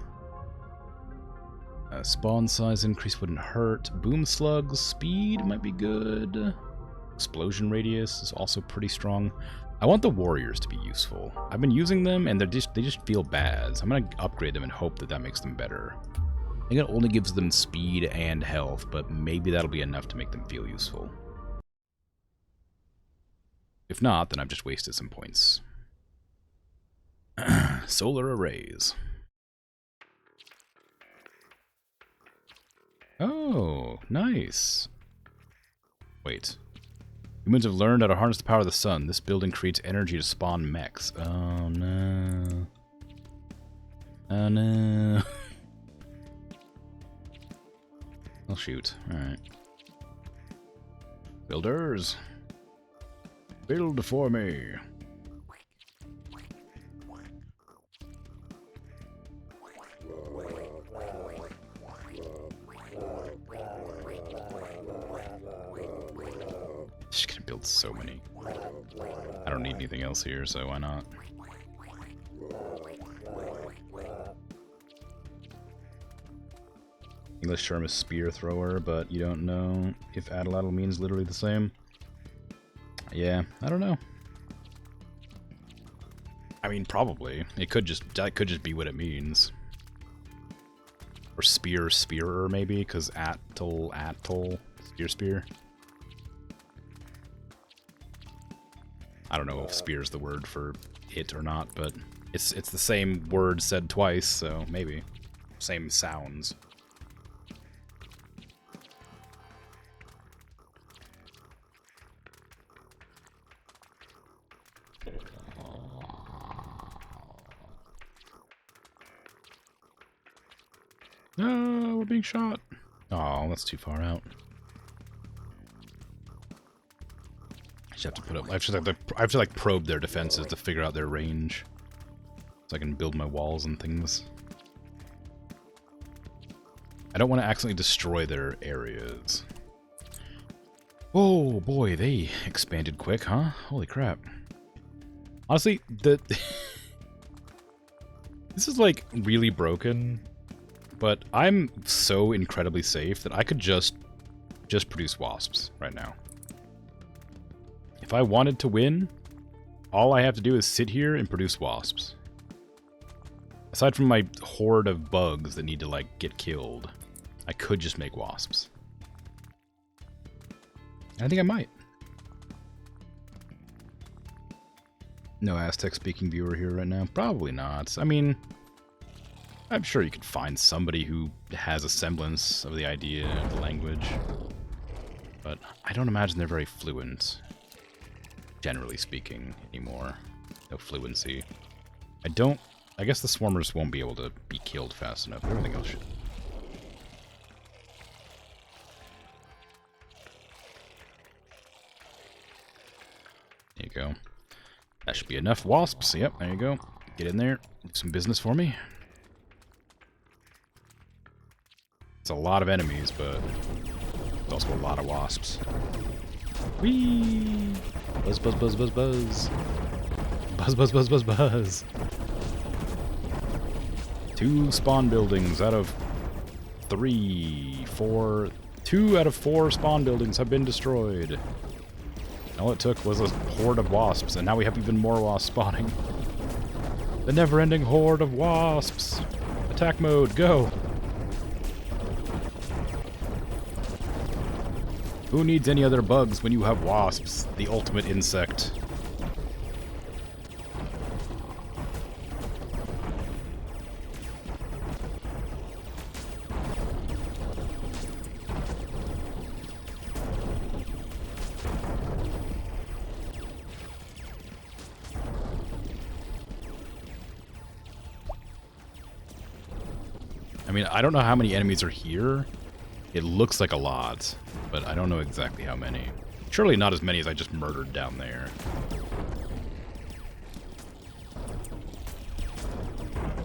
Spawn size increase wouldn't hurt. Boom slugs speed might be good. Explosion radius is also pretty strong. I want the warriors to be useful. I've been using them, and they just feel bad. So I'm gonna upgrade them and hope that makes them better. I think it only gives them speed and health, but maybe that'll be enough to make them feel useful. If not, then I've just wasted some points. Solar arrays. Oh, nice. Wait. Humans have learned how to harness the power of the sun. This building creates energy to spawn mechs. Oh no. Oh no. I'll shoot. Alright. Builders! Build for me! Just gonna build so many. I don't need anything else here, so why not? English term is spear thrower, but you don't know if Adeladdle means literally the same. Yeah, I don't know. I mean, probably. That could just be what it means. Or spearer, maybe, because atoll, spear. I don't know if spear is the word for it or not, but it's the same word said twice, so maybe. Same sounds. No, we're being shot. Oh, that's too far out. I just have to put up. I have to like probe their defenses to figure out their range, so I can build my walls and things. I don't want to accidentally destroy their areas. Oh boy, they expanded quick, huh? Holy crap! Honestly, this is like really broken. But I'm so incredibly safe that I could just produce wasps right now. If I wanted to win, all I have to do is sit here and produce wasps. Aside from my horde of bugs that need to, like, get killed, I could just make wasps. I think I might. No Aztec-speaking viewer here right now? Probably not. I mean, I'm sure you could find somebody who has a semblance of the idea of the language. But I don't imagine they're very fluent, generally speaking, anymore. No fluency. I guess the swarmers won't be able to be killed fast enough. Everything else should. There you go. That should be enough wasps. Yep, there you go. Get in there. Do some business for me. It's a lot of enemies, but it's also a lot of wasps. Whee! Buzz, buzz, buzz, buzz, buzz. Buzz, buzz, buzz, buzz, buzz. 2 spawn buildings out of 3, 4... 2 out of 4 spawn buildings have been destroyed. All it took was a horde of wasps, and now we have even more wasps spawning. The never-ending horde of wasps! Attack mode, go! Who needs any other bugs when you have wasps, the ultimate insect? I mean, I don't know how many enemies are here. It looks like a lot, but I don't know exactly how many. Surely not as many as I just murdered down there.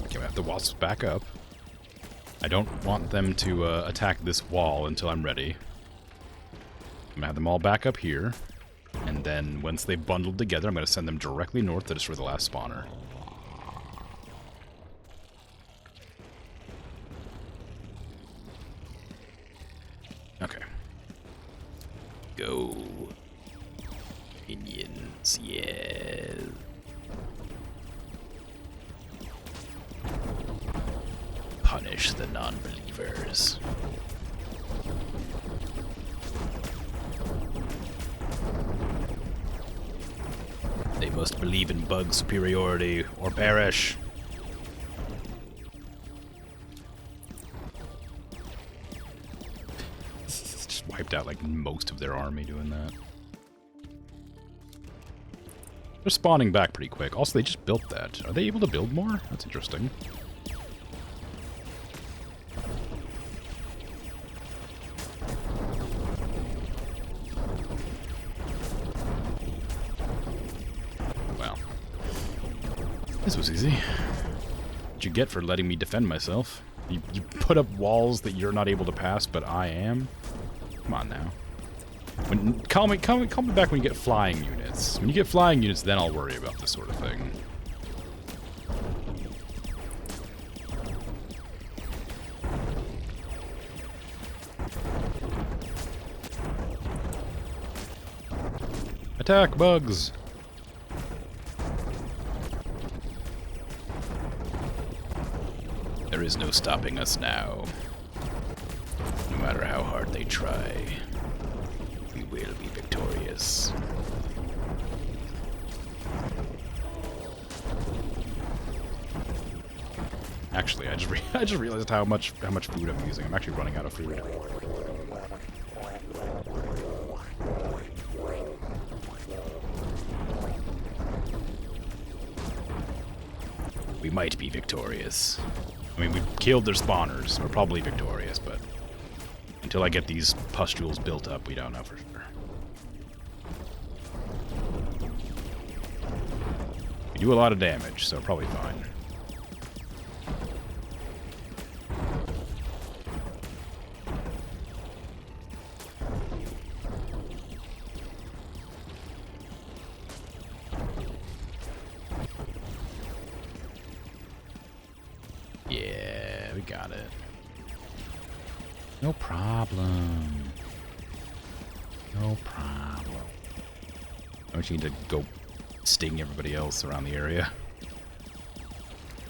Okay, I have the wasps back up. I don't want them to attack this wall until I'm ready. I'm gonna have them all back up here, and then once they've bundled together, I'm gonna send them directly north to destroy the last spawner. Okay. Go. Minions, yeah. Punish the non-believers. They must believe in bug superiority or perish. Wiped out like most of their army doing that. They're spawning back pretty quick. Also, they just built that. Are they able to build more? That's interesting. This was easy. What you get for letting me defend myself? You put up walls that you're not able to pass, but I am? Come on now. Call me back when you get flying units. When you get flying units, then I'll worry about this sort of thing. Attack, bugs! There is no stopping us now. No matter how hard they try, we will be victorious. Actually, I just realized how much food I'm using. I'm actually running out of food. We might be victorious. I mean, we killed their spawners. We're probably victorious, but until I get these pustules built up, we don't know for sure. We do a lot of damage, so probably fine. Yeah, we got it. No problem. No problem. Don't you need to go sting everybody else around the area?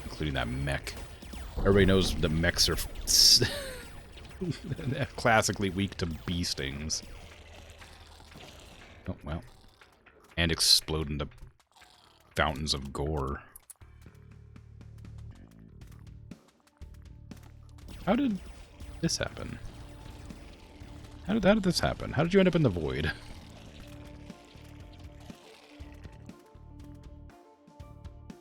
Including that mech. Everybody knows the mechs are classically weak to bee stings. Oh, well. And explode into fountains of gore. How did this happen? How did this happen? How did you end up in the void?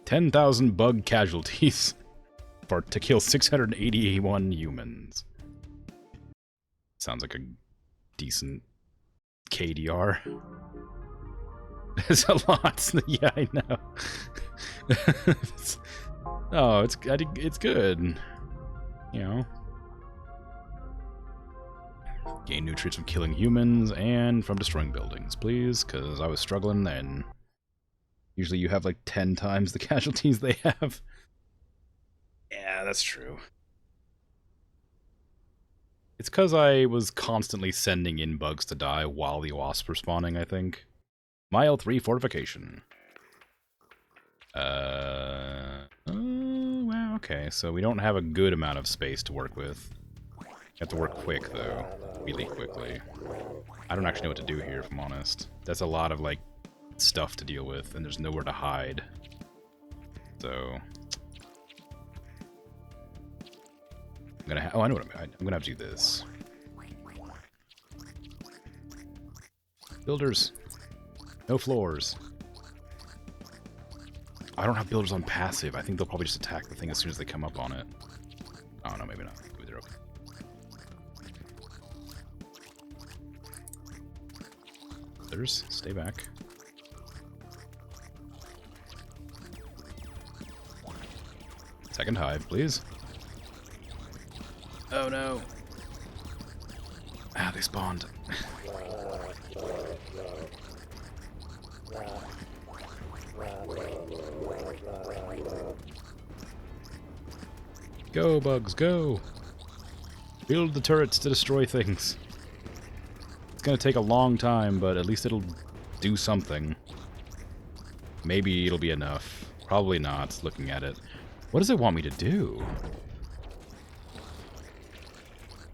$10,000 bug casualties to kill 681 humans. Sounds like a decent KDR. There's a lot. Yeah, I know. It's good. You know. Gain nutrients from killing humans and from destroying buildings, please, because I was struggling and usually you have like 10 times the casualties they have. Yeah, that's true. It's because I was constantly sending in bugs to die while the wasps were spawning, I think. Mile 3 fortification. Well, okay, so we don't have a good amount of space to work with. Have to work quick, though. Really quickly. I don't actually know what to do here, if I'm honest. That's a lot of, like, stuff to deal with, and there's nowhere to hide. So... I know what I'm gonna have to do this. Builders. No floors. I don't have builders on passive. I think they'll probably just attack the thing as soon as they come up on it. Oh, no, maybe not. Maybe they're okay. Builders, stay back. Second hive, please. Oh no. Ah, they spawned. Go, bugs, go! Build the turrets to destroy things. It's gonna take a long time, but at least it'll do something. Maybe it'll be enough. Probably not, looking at it. What does it want me to do?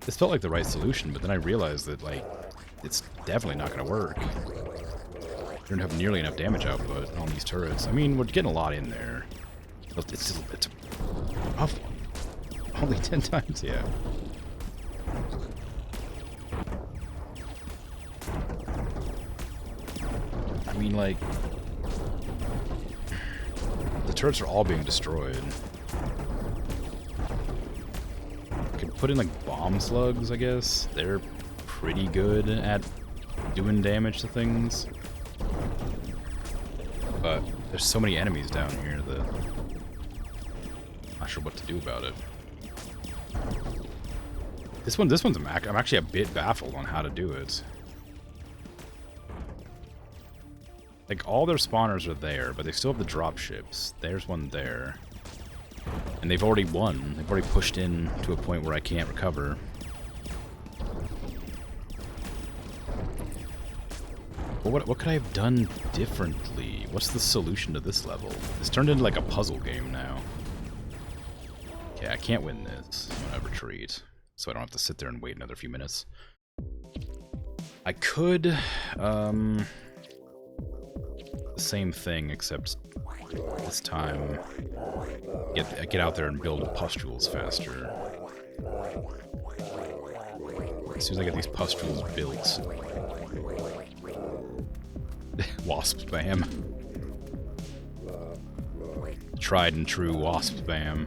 This felt like the right solution, but then I realized that, like, it's definitely not going to work. We don't have nearly enough damage output on these turrets. I mean, we're getting a lot in there. But it's only 10 times, yeah. I mean, like, the turrets are all being destroyed. Could put in, like, bomb slugs, I guess. They're pretty good at doing damage to things. But there's so many enemies down here that Not sure what to do about it. This one's I'm actually a bit baffled on how to do it. Like, all their spawners are there, but they still have the drop ships. There's one there. And they've already won. They've already pushed in to a point where I can't recover. Well, what could I have done differently? What's the solution to this level? It's turned into like a puzzle game now. Okay, I can't win this. I'm gonna retreat, so I don't have to sit there and wait another few minutes. I could, the same thing, except this time get out there and build pustules faster. As soon as I get these pustules built. Wasp spam. Tried and true wasp spam.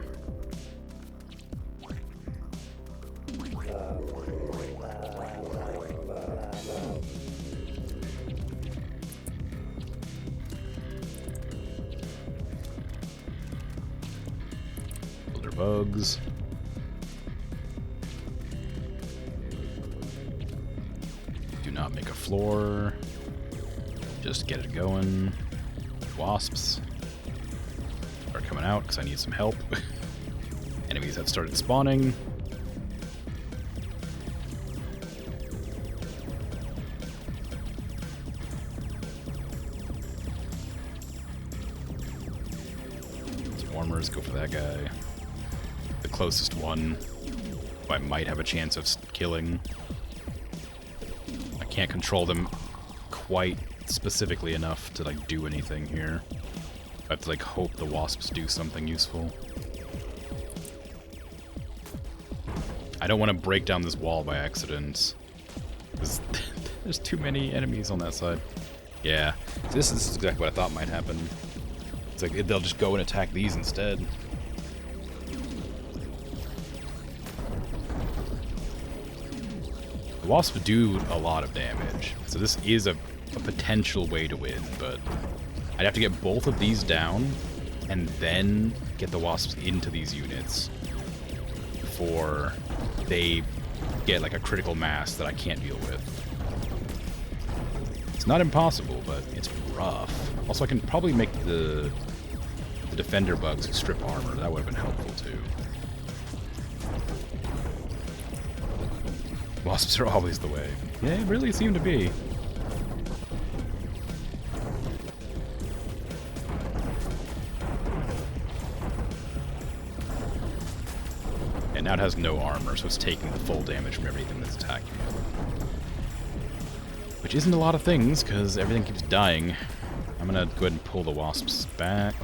Builder bugs. Do not make a floor. Just get it going. Wasps are coming out because I need some help. Enemies have started spawning. Swarmers, go for that guy. The closest one who I might have a chance of killing. I can't control them quite specifically enough to like do anything here. I have to like hope the wasps do something useful. I don't want to break down this wall by accident. There's too many enemies on that side. Yeah, this is exactly what I thought might happen. It's like they'll just go and attack these instead. The wasps do a lot of damage, so this is a potential way to win, but I'd have to get both of these down and then get the wasps into these units before they get like a critical mass that I can't deal with. It's not impossible, but it's rough. Also, I can probably make the defender bugs strip armor. That would have been helpful too. Wasps are always the way. Yeah, they really seem to be. And now it has no armor, so it's taking the full damage from everything that's attacking it. Which isn't a lot of things, because everything keeps dying. I'm gonna go ahead and pull the wasps back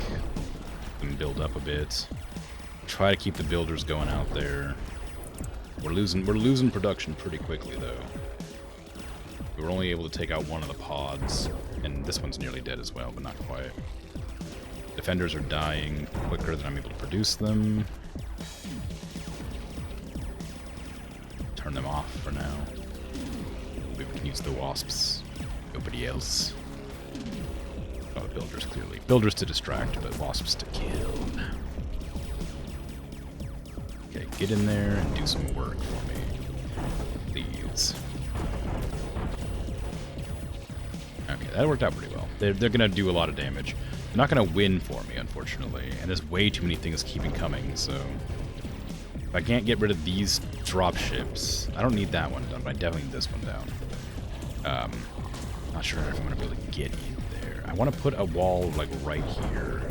and build up a bit. Try to keep the builders going out there. We're losing production pretty quickly though. We were only able to take out one of the pods, and this one's nearly dead as well, but not quite. Defenders are dying quicker than I'm able to produce them. Turn them off for now. We can use the wasps. Nobody else. Oh, the builders clearly. Builders to distract, but wasps to kill. Okay, get in there and do some work for me. Please. Okay, that worked out pretty well. They're gonna do a lot of damage. They're not gonna win for me, unfortunately, and there's way too many things keeping coming, so... If I can't get rid of these drop ships, I don't need that one done, but I definitely need this one down. Not sure if I'm gonna be able to get in there. I want to put a wall like right here,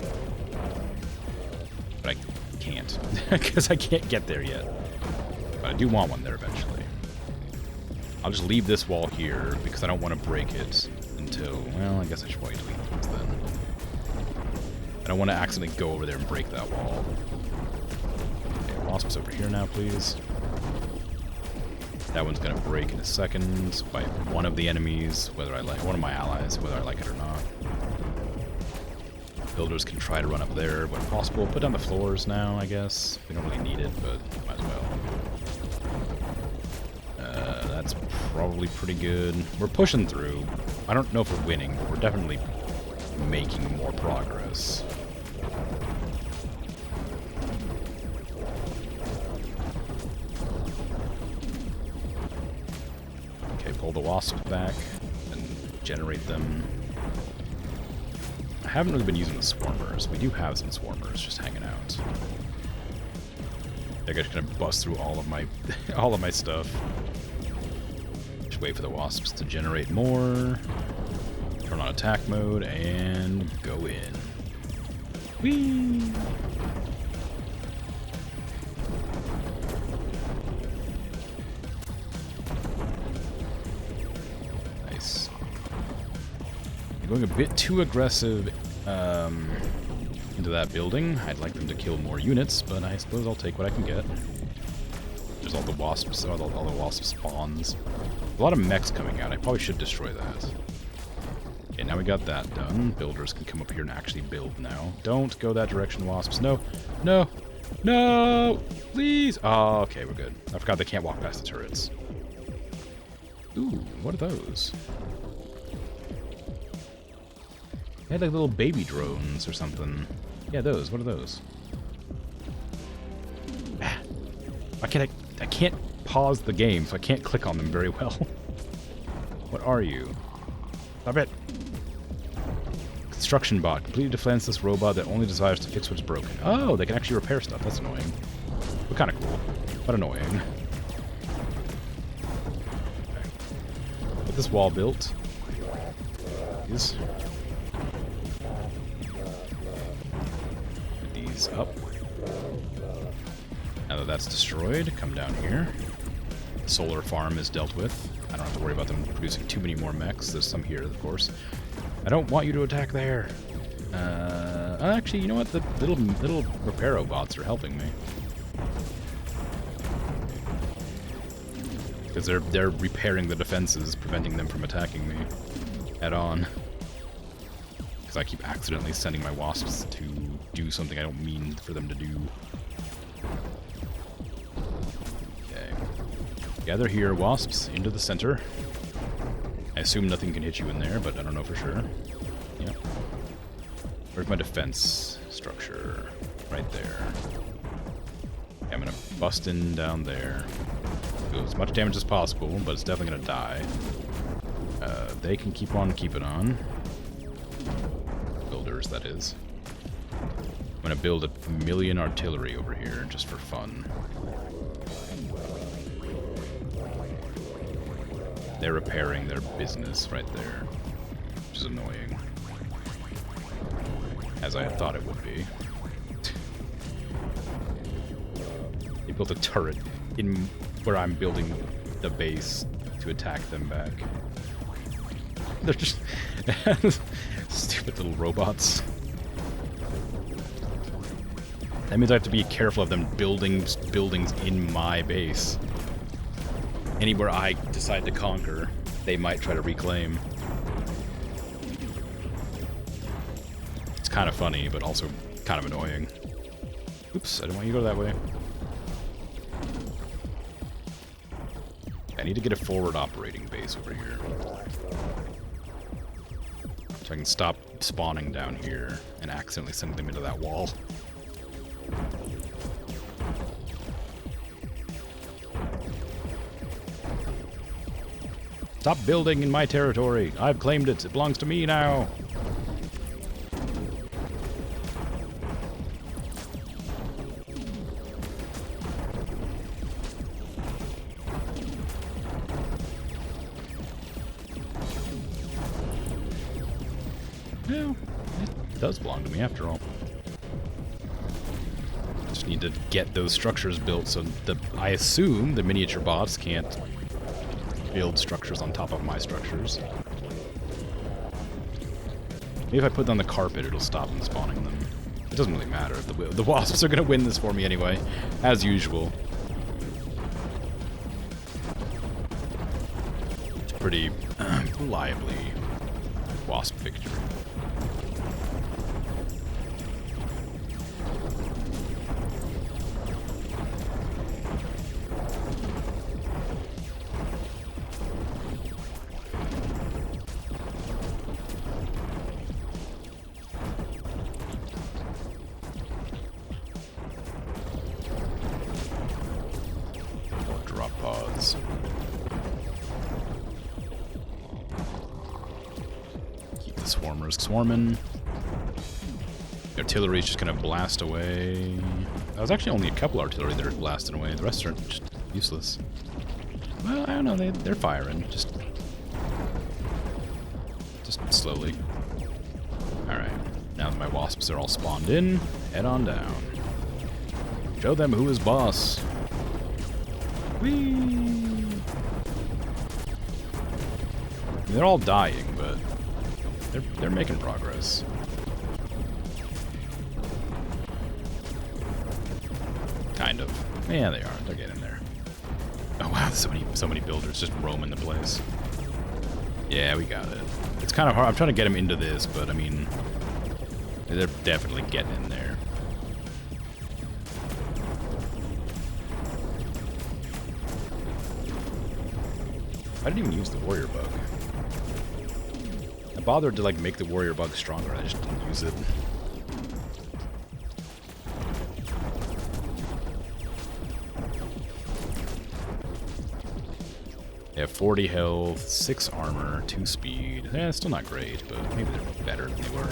but I can't because I can't get there yet. But I do want one there eventually. I'll just leave this wall here because I don't want to break it until, well, I guess I should wait till he comes then. I don't want to accidentally go over there and break that wall. Okay, wasps over here now, please. That one's gonna break in a second by one of the enemies, whether I like one of my allies, whether I like it or not. Builders can try to run up there when possible. Put down the floors now, I guess. We don't really need it, but might as well. That's probably pretty good. We're pushing through. I don't know if we're winning, but we're definitely making more progress. pull the wasps back and generate them. I haven't really been using the swarmers. We do have some swarmers just hanging out. They're just gonna bust through all of my all of my stuff. Just wait for the wasps to generate more. Turn on attack mode and go in. Whee! Nice. I'm going a bit too aggressive into that building. I'd like them to kill more units, but I suppose I'll take what I can get. There's all the wasps, all the wasp spawns. A lot of mechs coming out. I probably should destroy that. Okay, now we got that done. Builders can come up here and actually build now. Don't go that direction, wasps. No, no, no, please. Oh, okay, we're good. I forgot they can't walk past the turrets. Ooh, what are those? They had like little baby drones or something. Yeah, those. What are those? Ah, I can't pause the game, so I can't click on them very well. What are you? Stop it. Construction bot. Completely defenseless robot that only desires to fix what's broken. Oh, they can actually repair stuff. That's annoying. But kind of cool. But annoying. Okay. Get this wall built. Please. Get these up. Now that that's destroyed, come down here. The solar farm is dealt with. I don't have to worry about them producing too many more mechs. There's some here, of course. I don't want you to attack there. Actually, you know what? The little reparo bots are helping me. Because they're repairing the defenses, preventing them from attacking me head on. Because I keep accidentally sending my wasps to do something I don't mean for them to do. Gather here, wasps, into the center. I assume nothing can hit you in there, but I don't know for sure. Yep. Where's my defense structure? Right there. Okay, I'm gonna bust in down there. Do as much damage as possible, but it's definitely gonna die. They can keep on keeping on. Builders, that is. I'm gonna build 1,000,000 artillery over here, just for fun. They're repairing their business right there, which is annoying. As I had thought it would be. They built a turret in where I'm building the base to attack them back. They're just stupid little robots. That means I have to be careful of them building buildings in my base. Anywhere I decide to conquer, they might try to reclaim. It's kind of funny, but also kind of annoying. Oops, I didn't want you to go that way. I need to get a forward operating base over here. So I can stop spawning down here and accidentally sending them into that wall. Stop building in my territory. I've claimed it. It belongs to me now. Well, it does belong to me after all. Just need to get those structures built so I assume the miniature bots can't build structures on top of my structures. Maybe if I put them on the carpet, it'll stop them spawning them. It doesn't really matter. The wasps are going to win this for me anyway, as usual. It's pretty reliably wasp victory. the swarmers swarming. The artillery's just gonna blast away. That was actually only a couple artillery that are blasting away. The rest are just useless. Well, I don't know. They're firing. Just slowly. Alright. Now that my wasps are all spawned in, head on down. Show them who is boss. Whee! They're all dying, but they're making progress. Kind of. Yeah, they are. They're getting there. Oh wow, so many builders just roaming the place. Yeah, we got it. It's kind of hard. I'm trying to get them into this, but I mean, they're definitely getting in there. I didn't even use the warrior bug. I bothered to like make the warrior bug stronger. I just didn't use it. They have 40 health, 6 armor, 2 speed. Yeah, still not great, but maybe they're better than they were.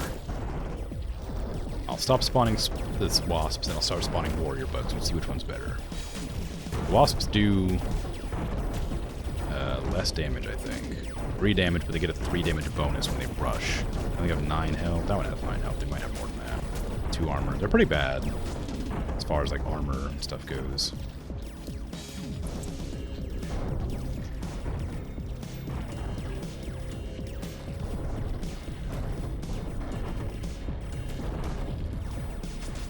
I'll stop spawning the wasps and I'll start spawning warrior bugs. We'll see which one's better. The wasps do less damage, I think. 3 damage, but they get a 3 damage bonus when they rush. I think they have 9 health. That one has 9 health. They might have more than that. 2 armor. They're pretty bad as far as like armor and stuff goes.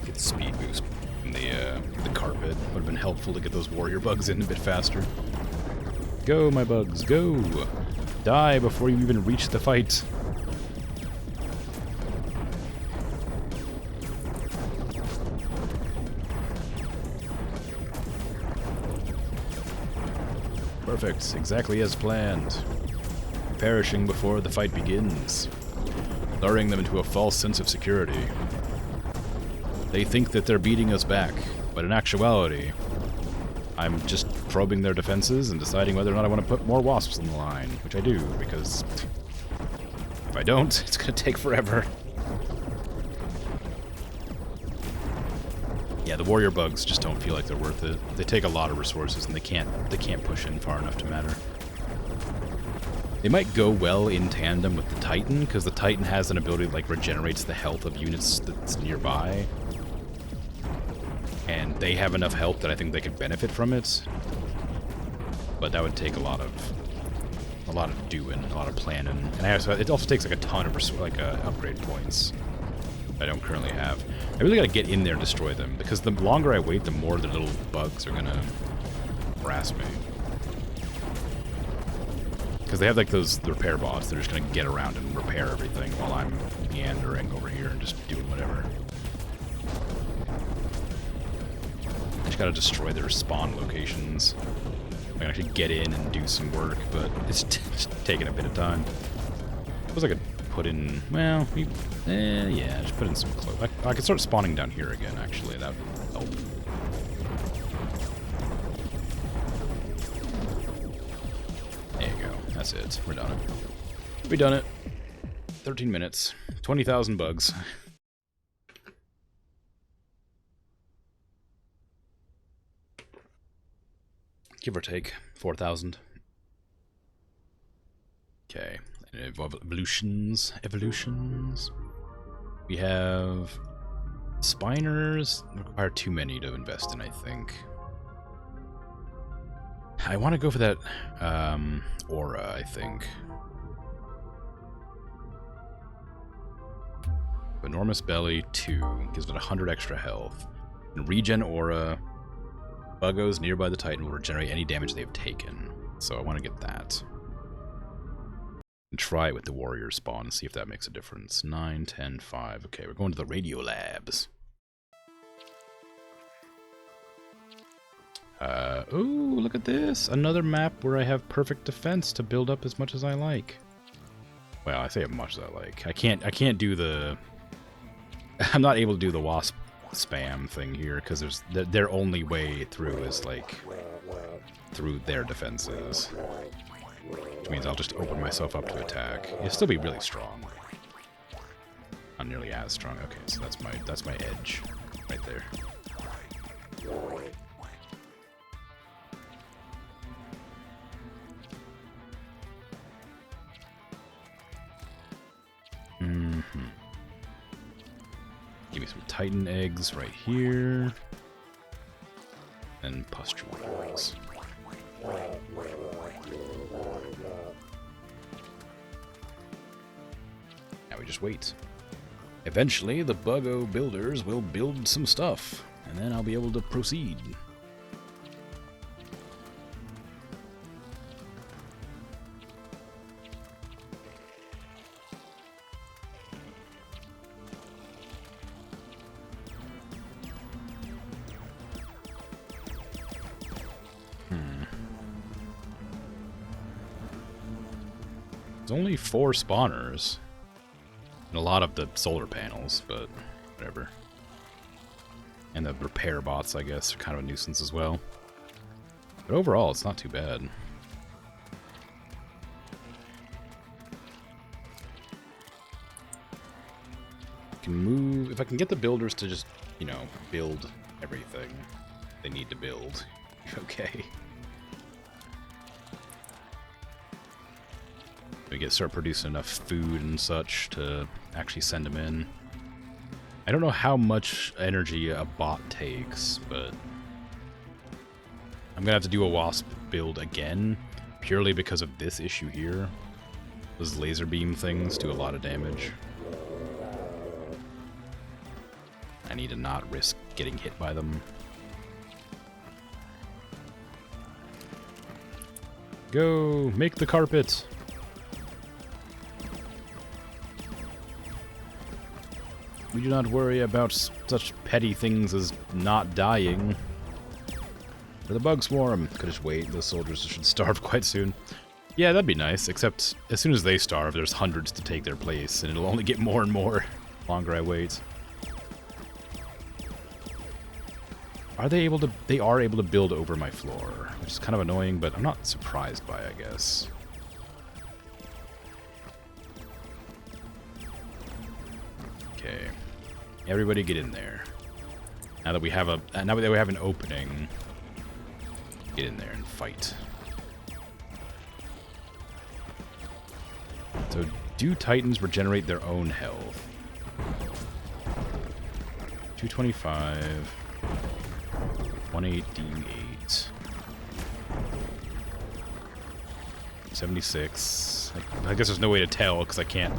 Get the speed boost from the carpet. Would have been helpful to get those warrior bugs in a bit faster. Go, my bugs, go! Die before you even reach the fight. Perfect, exactly as planned. Perishing before the fight begins. Luring them into a false sense of security. They think that they're beating us back, but in actuality, I'm just probing their defenses and deciding whether or not I want to put more wasps on the line, which I do, because if I don't, it's going to take forever. Yeah, the warrior bugs just don't feel like they're worth it. They take a lot of resources and they can't push in far enough to matter. They might go well in tandem with the Titan, because the Titan has an ability that like regenerates the health of units that's nearby. And they have enough health that I think they could benefit from it. But that would take a lot of doing, a lot of planning. And it also takes like a ton of upgrade points I don't currently have. I really gotta get in there and destroy them, because the longer I wait, the more the little bugs are gonna harass me. Because they have like the repair bots, they're just gonna get around and repair everything while I'm meandering over here and just doing whatever. I just gotta destroy their spawn locations. I can actually get in and do some work, but it's just taking a bit of time. Suppose I could put in, well, yeah, just put in some clothes. I could start spawning down here again, actually. That would help. There you go. That's it. We're done it. We done it. 13 minutes. 20,000 bugs. Give or take 4,000. Okay. Evolutions. We have spiners. Require too many to invest in, I think. I want to go for that aura, I think. Enormous belly 2 gives it 100 extra health. And regen aura. Buggos nearby the Titan will regenerate any damage they have taken. So I want to get that. And try it with the warrior spawn and see if that makes a difference. 9, 10, 5. Okay, we're going to the radio labs. Ooh, look at this. Another map where I have perfect defense to build up as much as I like. Well, I say as much as I like. I can't do the... I'm not able to do the wasp spam thing here, because there's their only way through is like through their defenses, which means I'll just open myself up to attack. It'll still be really strong. Not nearly as strong. Okay, so that's my edge right there. Give me some Titan eggs right here. And pustule eggs. Now we just wait. Eventually, the Buggo builders will build some stuff, and then I'll be able to proceed. There's only 4 spawners. And a lot of the solar panels, but whatever. And the repair bots, I guess, are kind of a nuisance as well. But overall, it's not too bad. I can move... If I can get the builders to just, you know, build everything they need to build. Okay. We start producing enough food and such to actually send them in. I don't know how much energy a bot takes, but I'm gonna have to do a wasp build again purely because of this issue here. Those laser beam things do a lot of damage. I need to not risk getting hit by them. Go! Make the carpet! We do not worry about such petty things as not dying. For the bug swarm. Could just wait. Those soldiers should starve quite soon. Yeah, that'd be nice, except as soon as they starve, there's hundreds to take their place, and it'll only get more and more the longer I wait. Are they able to... They are able to build over my floor, which is kind of annoying, but I'm not surprised by it, I guess. Okay. Everybody get in there. Now that we have an opening, get in there and fight. So, do Titans regenerate their own health? 225, 188, 76. I guess there's no way to tell because I can't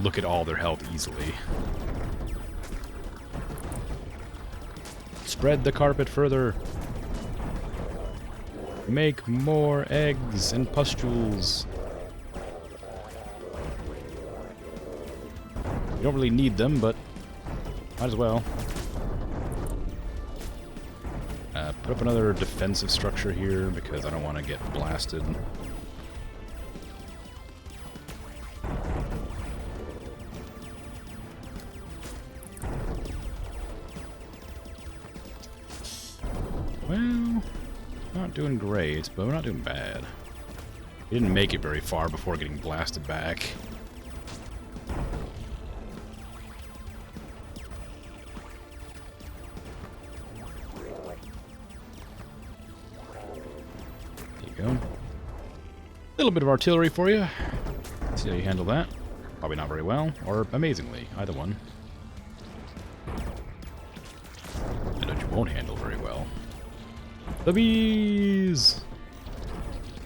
look at all their health easily. Spread the carpet further. Make more eggs and pustules. You don't really need them, but might as well. Put up another defensive structure here because I don't want to get blasted. Well, not doing great, but we're not doing bad. We didn't make it very far before getting blasted back. There you go. A little bit of artillery for you. See how you handle that. Probably not very well, or amazingly, either one. I know you won't handle very well. The bees!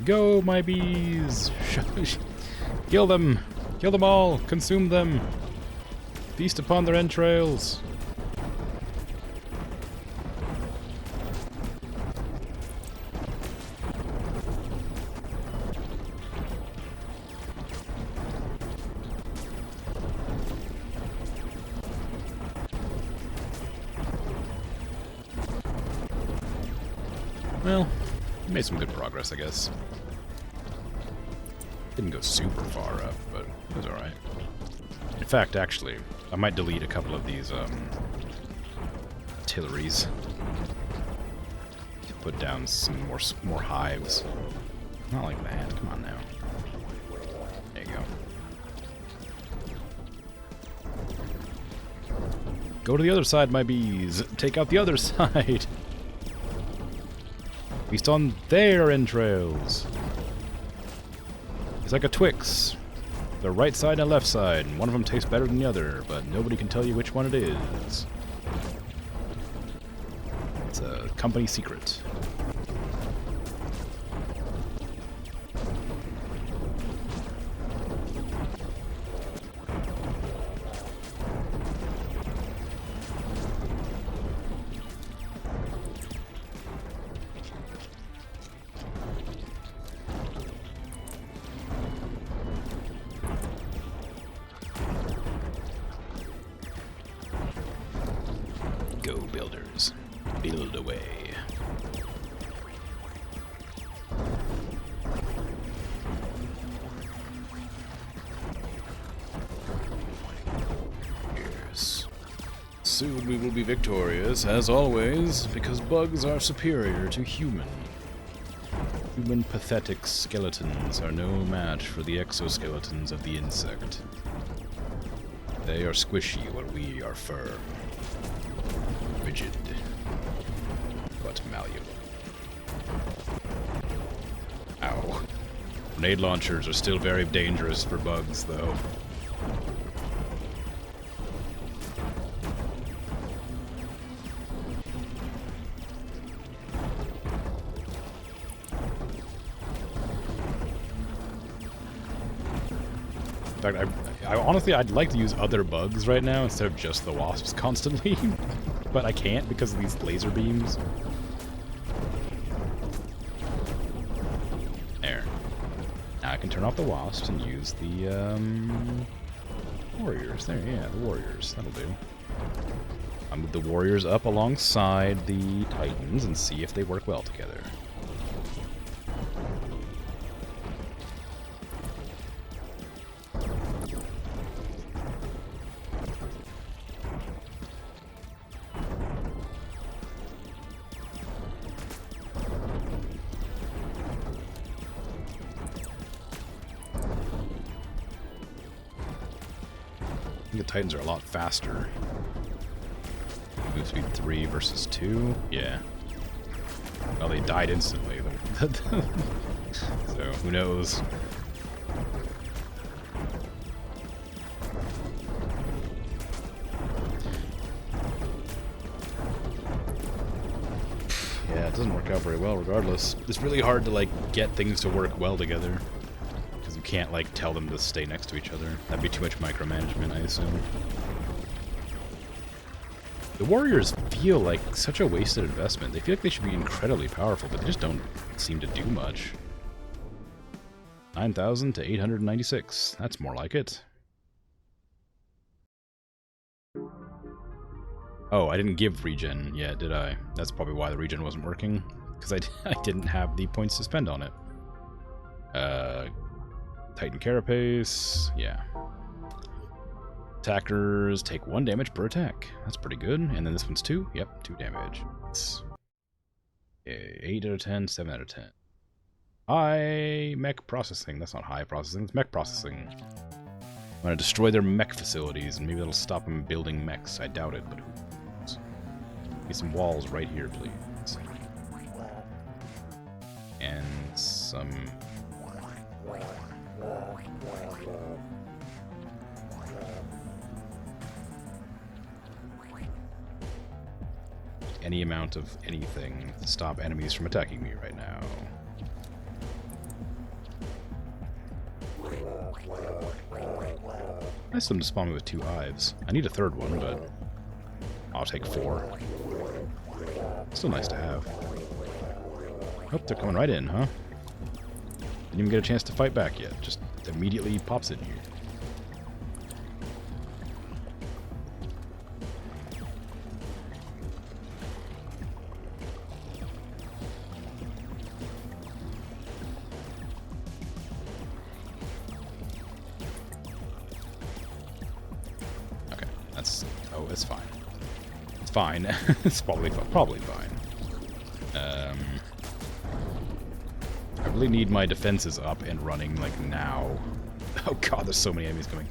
Go, my bees! Kill them! Kill them all! Consume them! Feast upon their entrails! Well, made some good progress, I guess. Didn't go super far up, but it was alright. In fact, actually, I might delete a couple of these, artilleries. To put down some more hives. Not like that, come on now. There you go. Go to the other side, my bees. Take out the other side. Feast on their entrails. It's like a Twix. The right side and left side, and one of them tastes better than the other, but nobody can tell you which one it is. It's a company secret. Go, builders. Build away. Yes. Soon we will be victorious, as always, because bugs are superior to human. Human pathetic skeletons are no match for the exoskeletons of the insect. They are squishy while we are firm. Rigid, but malleable. Ow. Grenade launchers are still very dangerous for bugs, though. In fact, I honestly, I'd like to use other bugs right now instead of just the wasps constantly. But I can't because of these laser beams. There. Now I can turn off the wasps and use the, warriors. There, yeah, the warriors. That'll do. I'll move the warriors up alongside the titans and see if they work well together. I think the Titans are a lot faster. Move speed 3 versus 2. Yeah. Well, they died instantly. So, who knows? Yeah, it doesn't work out very well regardless. It's really hard to, like, get things to work well together. Because you can't, like, tell them to stay next to each other. That'd be too much micromanagement, I assume. The warriors feel like such a wasted investment. They feel like they should be incredibly powerful, but they just don't seem to do much. 9,000 to 896. That's more like it. Oh, I didn't give regen yet, did I? That's probably why the regen wasn't working. Because I didn't have the points to spend on it. Titan Carapace. Yeah. Attackers take 1 damage per attack. That's pretty good. And then this one's 2. Yep, 2 damage. It's 8 out of 10, 7 out of 10. High mech processing. That's not high processing, it's mech processing. I'm gonna destroy their mech facilities, and maybe that'll stop them building mechs. I doubt it, but who knows? Get some walls right here, please. And some... any amount of anything to stop enemies from attacking me right now. Nice of them to spawn me with 2 hives. I need a 3rd one, but I'll take 4. Still nice to have. Oh, they're coming right in, huh? Didn't even get a chance to fight back yet. Just immediately pops in here. Oh, it's fine. It's fine. It's probably fine. I really need my defenses up and running, like, now. Oh god, there's so many enemies coming.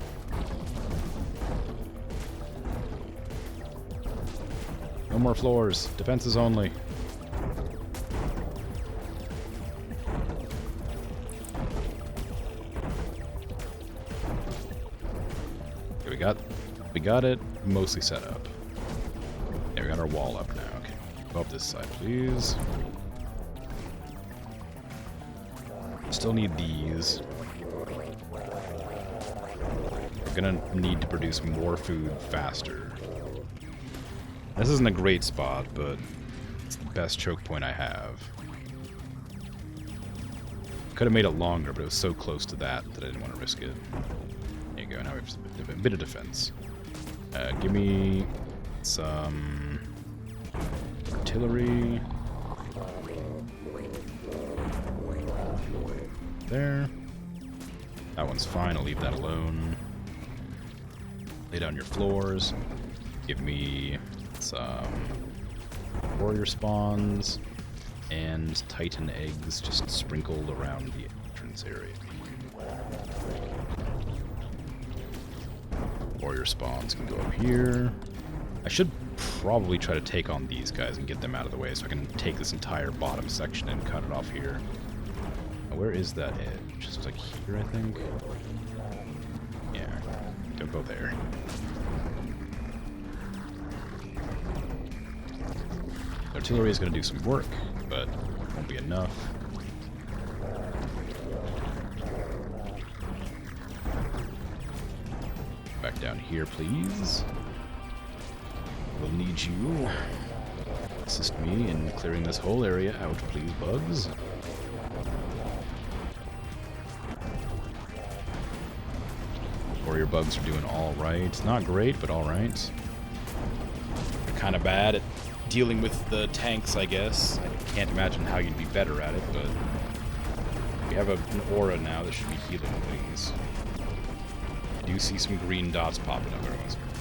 No more floors. Defenses only. Okay, we got it mostly set up. Yeah, we got our wall up now. Okay, go up this side, please. Still need these. We're gonna need to produce more food faster. This isn't a great spot, but it's the best choke point I have. Could have made it longer, but it was so close to that that I didn't want to risk it. There you go, now we have a bit of defense. Give me some artillery. There. That one's fine, I'll leave that alone. Lay down your floors. Give me some warrior spawns and titan eggs just sprinkled around the entrance area. Warrior spawns can go up here. I should probably try to take on these guys and get them out of the way so I can take this entire bottom section and cut it off here. Now, where is that edge? This was like here, I think. Yeah, don't go there. Artillery is going to do some work, but won't be enough. Back down here, please. We'll need you. Assist me in clearing this whole area out, please, bugs. Warrior bugs are doing all right. Not great, but all right. They're kind of bad at dealing with the tanks, I guess. I can't imagine how you'd be better at it, but we have an aura now that should be healing things. I do see some green dots popping up every once in a while.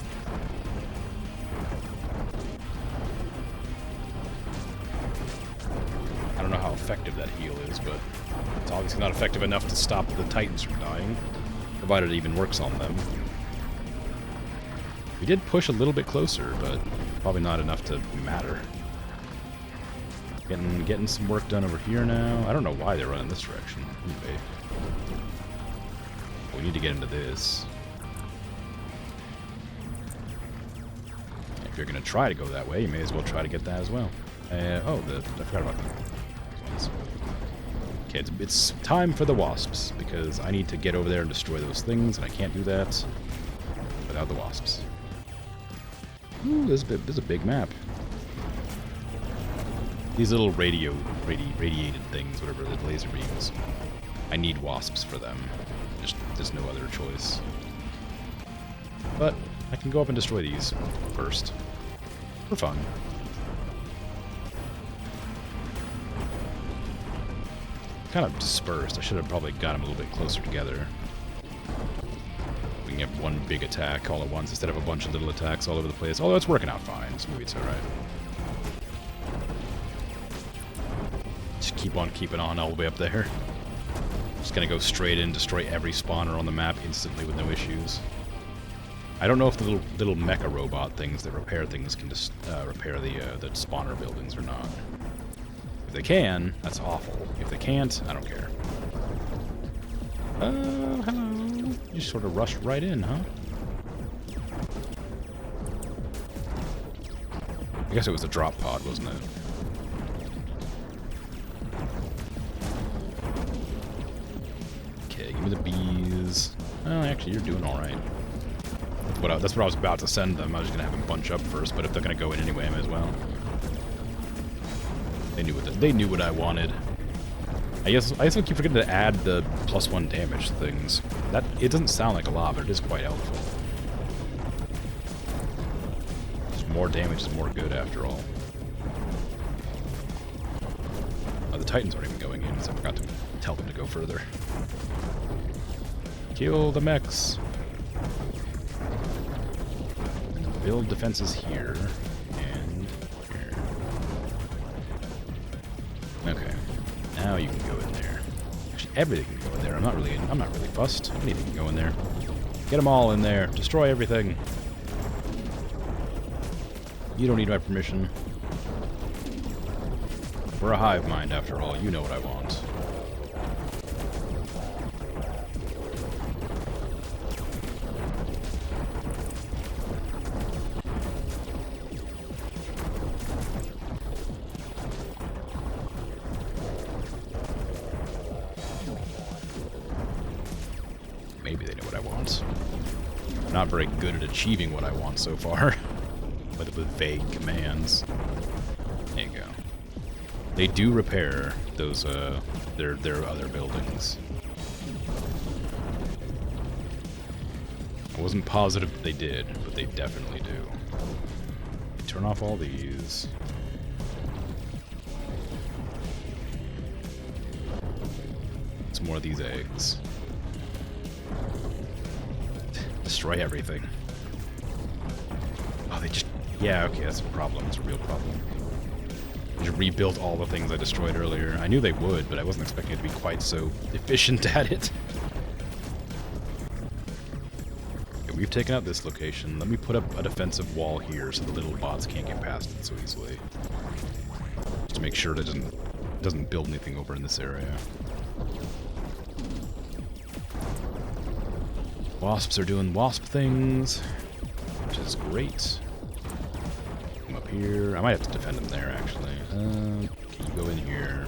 I don't know how effective that heal is, but it's obviously not effective enough to stop the Titans from dying, provided it even works on them. We did push a little bit closer, but probably not enough to matter. Getting some work done over here now. I don't know why they're running this direction. Anyway. We need to get into this. If you're going to try to go that way, you may as well try to get that as well. I forgot about that. Okay, it's time for the wasps, because I need to get over there and destroy those things, and I can't do that without the wasps. Ooh, this is a big map. These little radiated things, whatever, the laser beams. I need wasps for them. There's no other choice. But I can go up and destroy these first. For fun. Kind of dispersed. I should have probably got them a little bit closer together. We can get one big attack all at once instead of a bunch of little attacks all over the place. Although it's working out fine, so maybe it's alright. Just keep on keeping on all the way up there. Just gonna go straight in, destroy every spawner on the map instantly with no issues. I don't know if the little mecha robot things that repair things can just repair the spawner buildings or not. If they can, that's awful. If they can't, I don't care. Hello. You just sort of rushed right in, huh? I guess it was a drop pod, wasn't it? Okay, give me the bees. Well, actually, you're doing all right. That's what I was about to send them. I was gonna have them bunch up first, but if they're gonna go in anyway, I may as well. They knew what I wanted. I guess I keep forgetting to add the +1 damage things. It doesn't sound like a lot, but it is quite helpful. Just more damage is more good after all. The Titans aren't even going in, because I forgot to tell them to go further. Kill the mechs. Build defenses here and here. Okay, now you can go in there. Actually, everything can go in there. I'm not really fussed. Anything can go in there. Get them all in there. Destroy everything. You don't need my permission. We're a hive mind, after all. You know what I want. Maybe they know what I want. I'm not very good at achieving what I want so far. with vague commands. There you go. They do repair those, their other buildings. I wasn't positive that they did, but they definitely do. Turn off all these. Some more of these eggs. Destroy everything. Oh, they just... Yeah, okay, that's a problem. It's a real problem. They just rebuilt all the things I destroyed earlier. I knew they would, but I wasn't expecting it to be quite so efficient at it. Okay, we've taken out this location. Let me put up a defensive wall here so the little bots can't get past it so easily. Just to make sure that it doesn't build anything over in this area. Wasps are doing wasp things, which is great. Come up here. I might have to defend them there, actually. Can you go in here?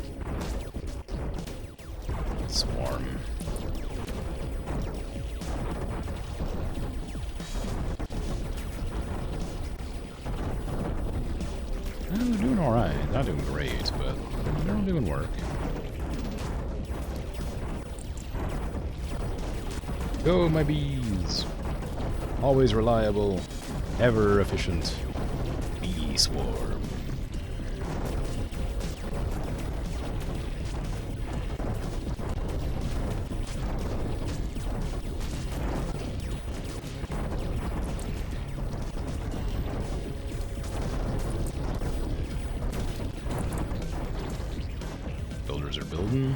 Swarm. They're doing alright. Not doing great, but they're doing work. Go, my bees! Always reliable, ever efficient. Bee swarm. Builders are building.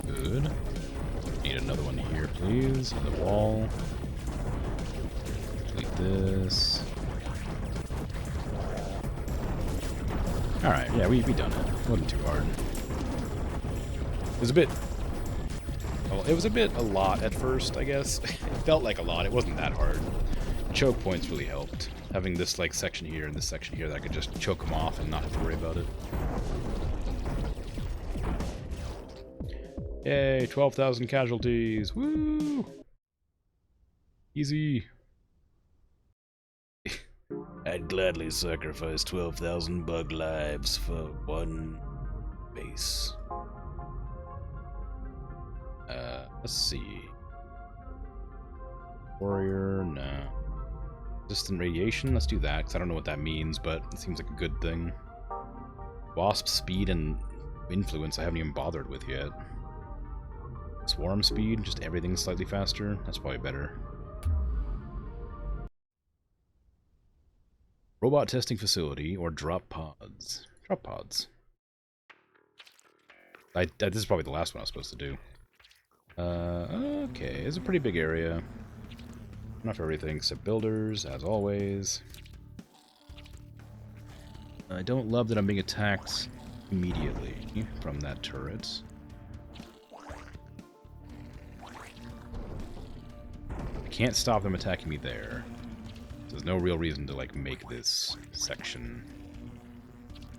Good. Need another one here, please. On the wall. Complete this. Alright, yeah, we done it. It wasn't too hard. It was a bit... Well, it was a lot at first, I guess. It felt like a lot. It wasn't that hard. Choke points really helped. Having this, like, section here and this section here that I could just choke them off and not have to worry about it. Yay, 12,000 casualties. Woo! Easy. I'd gladly sacrifice 12,000 bug lives for one base. Let's see. Warrior, no. Resistant radiation, let's do that, because I don't know what that means, but it seems like a good thing. Wasp speed and influence I haven't even bothered with yet. Swarm speed, just everything slightly faster. That's probably better. Robot testing facility or drop pods. Drop pods. This is probably the last one I was supposed to do. Okay, it's a pretty big area. Enough for everything except builders, as always. I don't love that I'm being attacked immediately from that turret. Can't stop them attacking me there. So there's no real reason to, like, make this section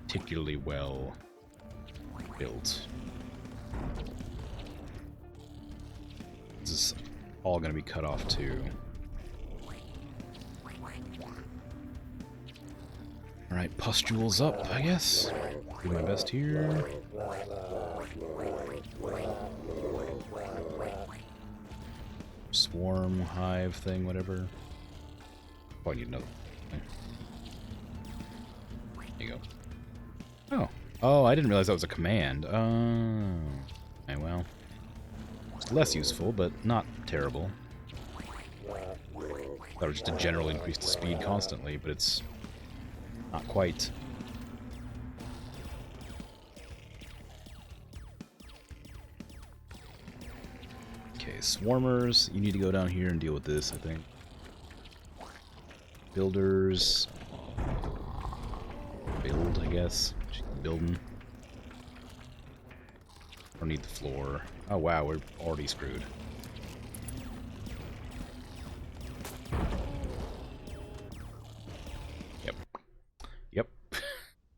particularly well built. This is all going to be cut off too. Alright, pustules up, I guess. Do my best here. Swarm, hive thing, whatever. Oh, I need another. There you go. Oh. Oh, I didn't realize that was a command. Oh. Okay, well. It's less useful, but not terrible. Thought it was just a general increase to speed constantly, but it's not quite. Okay, swarmers, you need to go down here and deal with this, I think. Builders. guess. Just keep building. Don't need the floor. Oh wow, we're already screwed. Yep. Yep.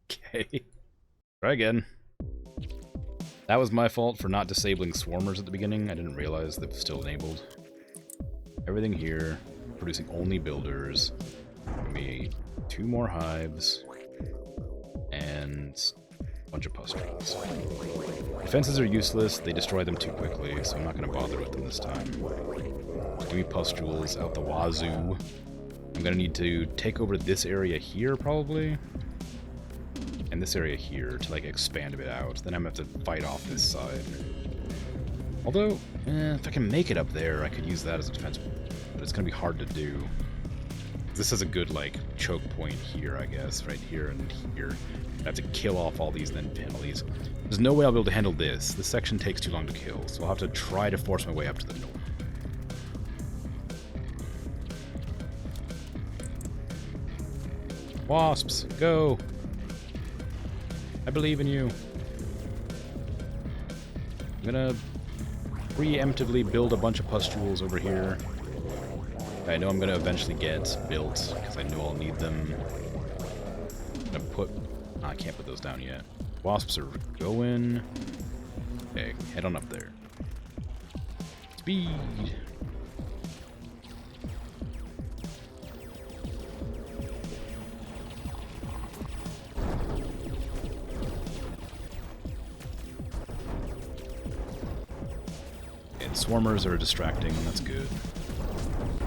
Okay. Try again. That was my fault for not disabling swarmers at the beginning. I didn't realize they were still enabled. Everything here, producing only builders. Give me 2 more hives. And a bunch of pustules. Defenses are useless, they destroy them too quickly, so I'm not going to bother with them this time. Just give me pustules out the wazoo. I'm going to need to take over this area here, probably. And this area here to, like, expand a bit out. Then I'm going to have to fight off this side. Although, if I can make it up there, I could use that as a defense. But it's going to be hard to do. This is a good, like, choke point here, I guess. Right here and here. I have to kill off all these, then pin all these. There's no way I'll be able to handle this. This section takes too long to kill, so I'll have to try to force my way up to the north. Wasps, go! I believe in you. I'm gonna preemptively build a bunch of pustules over here. I know I'm gonna eventually get built, because I know I'll need them. I'm gonna put... I can't put those down yet. Wasps are going... Okay, head on up there. Speed! And swarmers are distracting, that's good.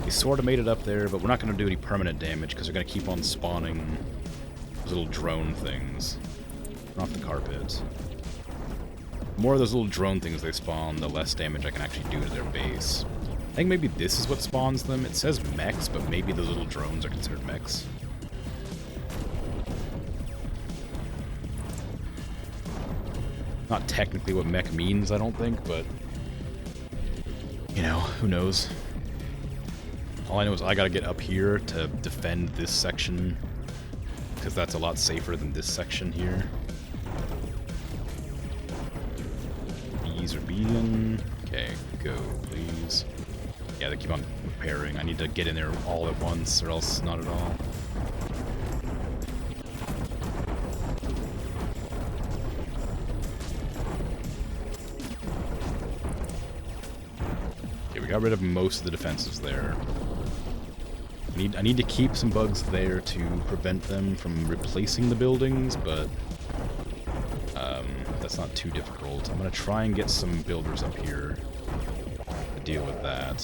We sort of made it up there, but we're not going to do any permanent damage because they're going to keep on spawning those little drone things off the carpet. The more of those little drone things they spawn, the less damage I can actually do to their base. I think maybe this is what spawns them. It says mechs, but maybe those little drones are considered mechs. Not technically what mech means, I don't think, but... You know, who knows? All I know is I gotta get up here to defend this section, because that's a lot safer than this section here. Bees are beating. Okay, go, please. Yeah, they keep on repairing. I need to get in there all at once, or else not at all. Okay, we got rid of most of the defenses there. I need to keep some bugs there to prevent them from replacing the buildings, but that's not too difficult. I'm going to try and get some builders up here to deal with that.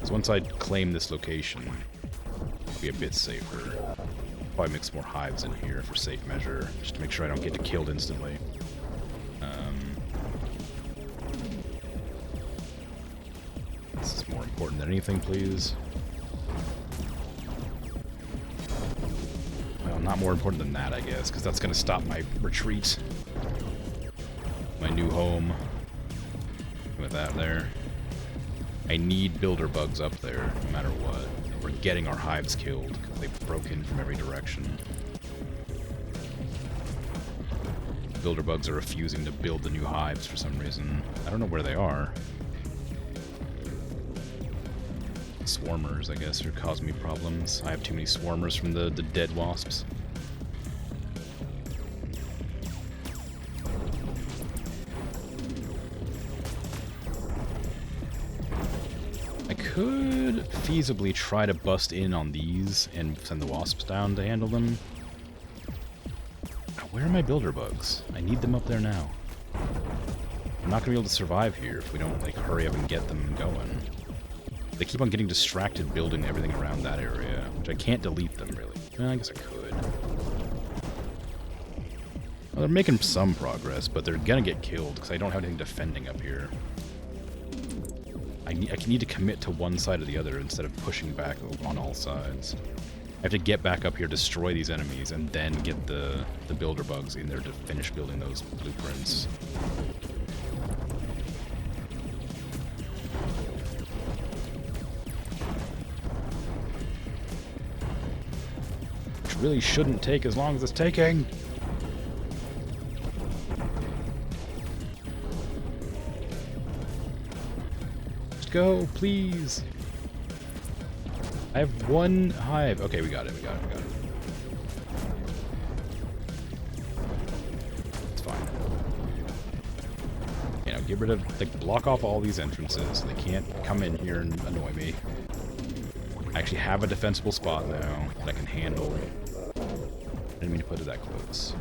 So once I claim this location, it'll be a bit safer. Probably make some more hives in here for safe measure, just to make sure I don't get killed instantly. This is more important than anything, please. Well, not more important than that, I guess, because that's going to stop my retreat. My new home. With that there. I need builder bugs up there, no matter what. We're getting our hives killed, because they broke in from every direction. Builder bugs are refusing to build the new hives for some reason. I don't know where they are. Swarmers, I guess, are causing me problems. I have too many swarmers from the dead wasps. I could feasibly try to bust in on these and send the wasps down to handle them. Where are my builder bugs? I need them up there now. I'm not gonna be able to survive here if we don't, like, hurry up and get them going. They keep on getting distracted building everything around that area, which I can't delete them, really. Well, I guess I could. Well, they're making some progress, but they're gonna get killed because I don't have anything defending up here. I need to commit to one side or the other instead of pushing back on all sides. I have to get back up here, destroy these enemies, and then get the builder bugs in there to finish building those blueprints. which really shouldn't take as long as it's taking. Just go, please. I have one hive. Okay, we got it, we got it, we got it. It's fine. You know, get rid of, like, block off all these entrances so they can't come in here and annoy me. I actually have a defensible spot now that I can handle. I didn't mean to put it that close.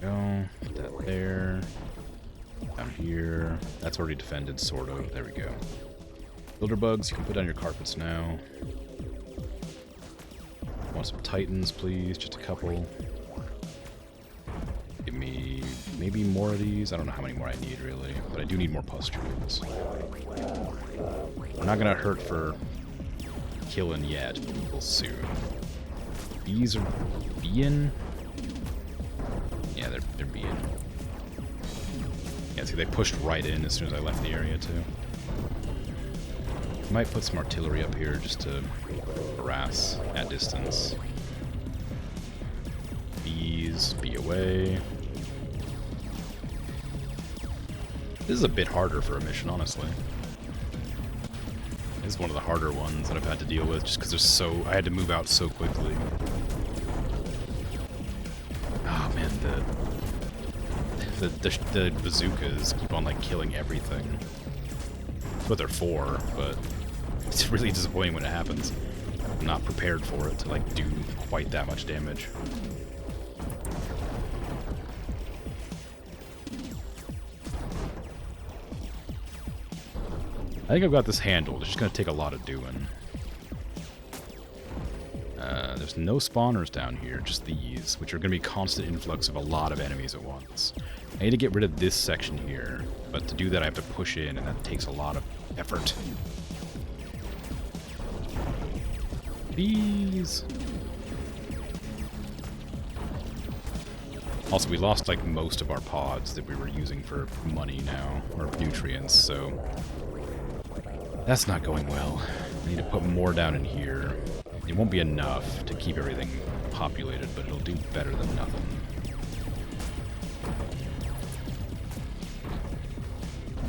Go. Put that there. Down here. That's already defended, sort of. There we go. Builder bugs, you can put down your carpets now. Want some titans, please? Just a couple. Give me maybe more of these. I don't know how many more I need, really. But I do need more pustules. We're not going to hurt for killing yet, but we will soon. Bees are being? Yeah, they're being. Yeah, see, they pushed right in as soon as I left the area, too. Might put some artillery up here just to harass at distance. Bees, be away. This is a bit harder for a mission, honestly. This is one of the harder ones that I've had to deal with just because there's so... I had to move out so quickly. Oh man, the bazookas keep on like killing everything. That's what they're for, but it's really disappointing when it happens. I'm not prepared for it to like do quite that much damage. I think I've got this handled. It's just going to take a lot of doing. There's no spawners down here, just these, which are going to be constant influx of a lot of enemies at once. I need to get rid of this section here, but to do that I have to push in, and that takes a lot of effort. Bees! Also, we lost like most of our pods that we were using for money now, or nutrients, so that's not going well. I need to put more down in here. It won't be enough to keep everything populated, but it'll do better than nothing.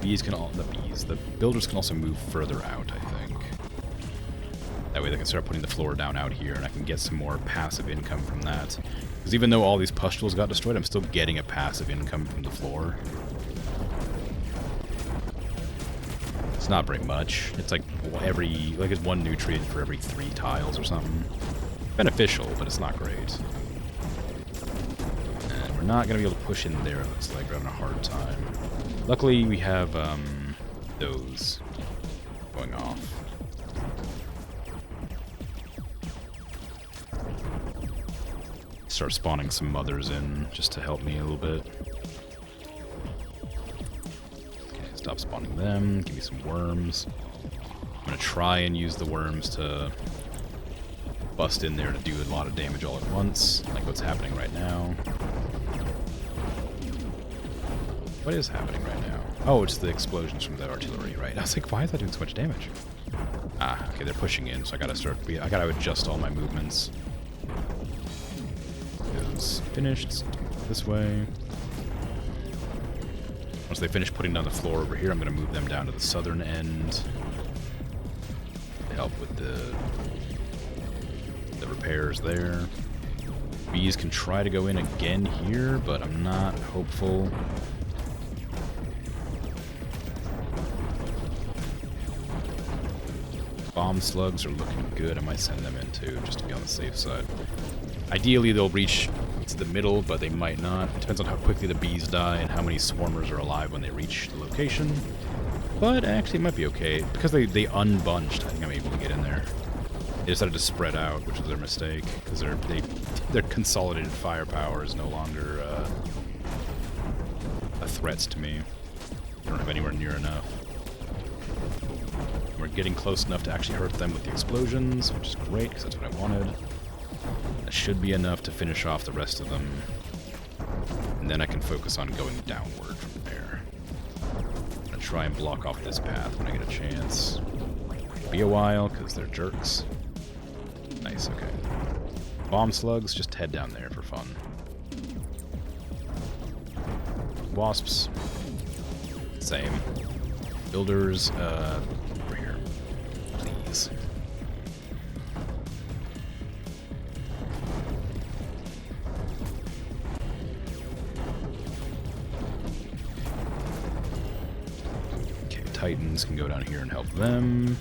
The builders can also move further out, I think. That way they can start putting the floor down out here, and I can get some more passive income from that. Because even though all these pustules got destroyed, I'm still getting a passive income from the floor. It's not very much. It's like it's one nutrient for every 3 tiles or something. Beneficial, but it's not great. And we're not going to be able to push in there, it looks like. We're having a hard time. Luckily, we have those going off. Start spawning some mothers in just to help me a little bit. Stop spawning them, give me some worms. I'm gonna try and use the worms to bust in there to do a lot of damage all at once, like what's happening right now. What is happening right now? Oh, it's the explosions from the artillery, right? I was like, why is that doing so much damage? Ah, okay, they're pushing in, so I gotta adjust all my movements. It's finished, this way. Once they finish putting down the floor over here, I'm going to move them down to the southern end to help with the repairs there. Bees can try to go in again here, but I'm not hopeful. Bomb slugs are looking good. I might send them in too, just to be on the safe side. Ideally, they'll reach to the middle, but they might not. It depends on how quickly the bees die and how many swarmers are alive when they reach the location. But actually, it might be okay. Because they unbunched, I think I'm able to get in there. They decided to spread out, which was their mistake, because their consolidated firepower is no longer a threat to me. I don't have anywhere near enough. We're getting close enough to actually hurt them with the explosions, which is great, because that's what I wanted. That should be enough to finish off the rest of them. And then I can focus on going downward from there. I'm going to try and block off this path when I get a chance. be a while because they're jerks. Nice, okay. Bomb slugs, just head down there for fun. Wasps, same. Builders, over here, please. Okay, Titans can go down here and help them.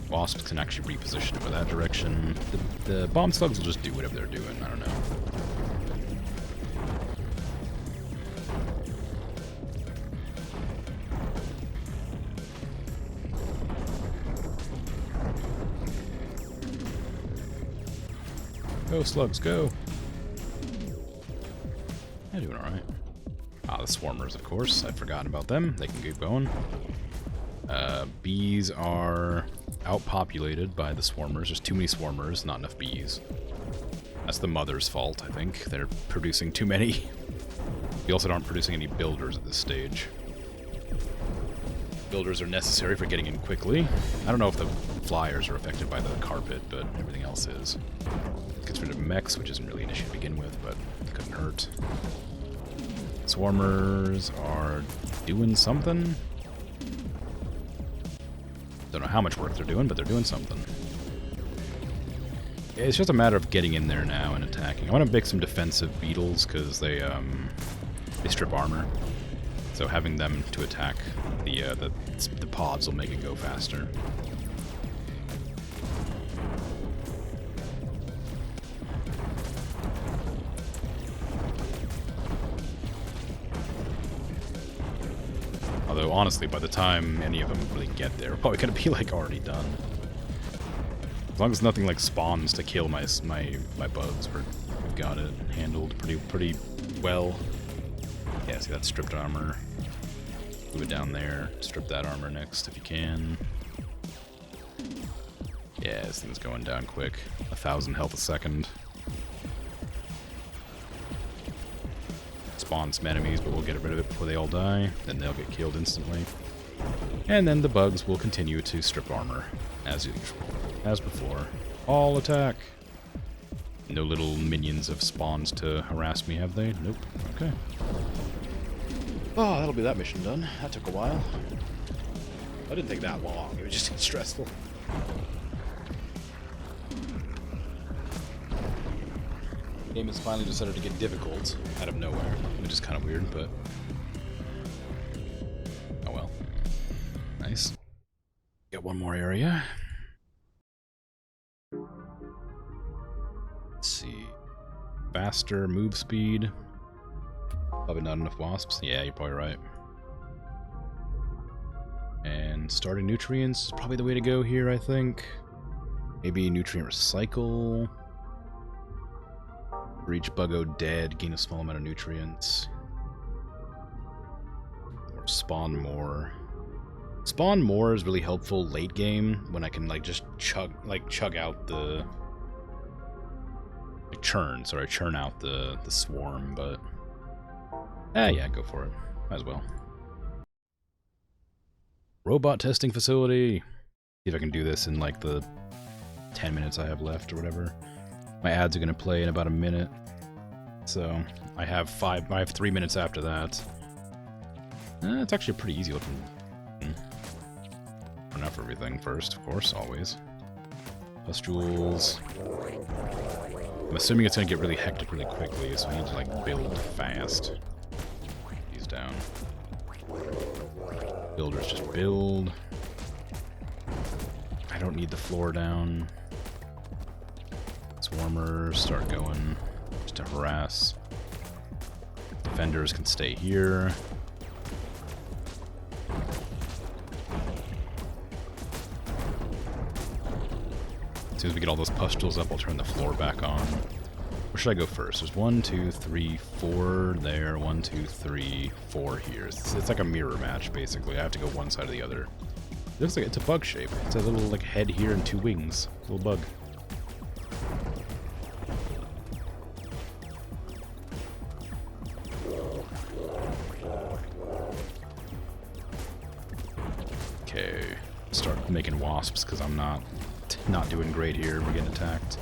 Wasps can actually reposition over that direction. The bomb slugs will just do whatever they're doing, I don't know. Go, slugs, go! They're doing alright. Ah, the swarmers, of course. I'd forgotten about them. They can keep going. Bees are outpopulated by the swarmers. There's too many swarmers, not enough bees. That's the mother's fault, I think. They're producing too many. We also aren't producing any builders at this stage. Builders are necessary for getting in quickly. I don't know if the flyers are affected by the carpet, but everything else is. Gets rid of mechs, which isn't really an issue to begin with, but it couldn't hurt. Swarmers are doing something. Don't know how much work they're doing, but they're doing something. It's just a matter of getting in there now and attacking. I want to pick some defensive beetles because they strip armor. So having them to attack the pods will make it go faster. Although, honestly, by the time any of them really get there, we're probably going to be, like, already done. As long as nothing, like, spawns to kill my bugs, we've got it handled pretty well. Yeah, see that stripped armor. Move it down there. Strip that armor next, if you can. Yeah, this thing's going down quick. 1,000 health a second. Spawn some enemies, but we'll get rid of it before they all die. Then they'll get killed instantly. And then the bugs will continue to strip armor, as usual. As before. All attack! No little minions of spawns to harass me, have they? Nope. Okay. Oh, that'll be that mission done. That took a while. I didn't take that long. It was just stressful. The game has finally decided to get difficult out of nowhere, which is kind of weird, but oh well. Nice. Got one more area. Let's see. Faster move speed. Probably not enough wasps. Yeah, you're probably right. And starting nutrients is probably the way to go here, I think. Maybe nutrient recycle. Reach Buggo dead, gain a small amount of nutrients. Or spawn more. Spawn more is really helpful late game when I can like just chug out the churn out the swarm, but yeah, go for it. Might as well. Robot testing facility. See if I can do this in like the 10 minutes I have left or whatever. My ads are going to play in about a minute, so I have 3 minutes after that. It's actually a pretty easy looking. Run out for everything first, of course, always. Pustules. I'm assuming it's going to get really hectic really quickly, so I need to like build fast. These down. Builders just build. I don't need the floor down. Swarmers start going just to harass. Defenders can stay here. As soon as we get all those pustules up, I'll turn the floor back on. Where should I go first? There's 1, 2, 3, 4 there. 1, 2, 3, 4 here. It's like a mirror match, basically. I have to go one side or the other. It looks like it's a bug shape. It's a little like head here and 2 wings. Little bug. start making wasps, because I'm not doing great here. We're getting attacked.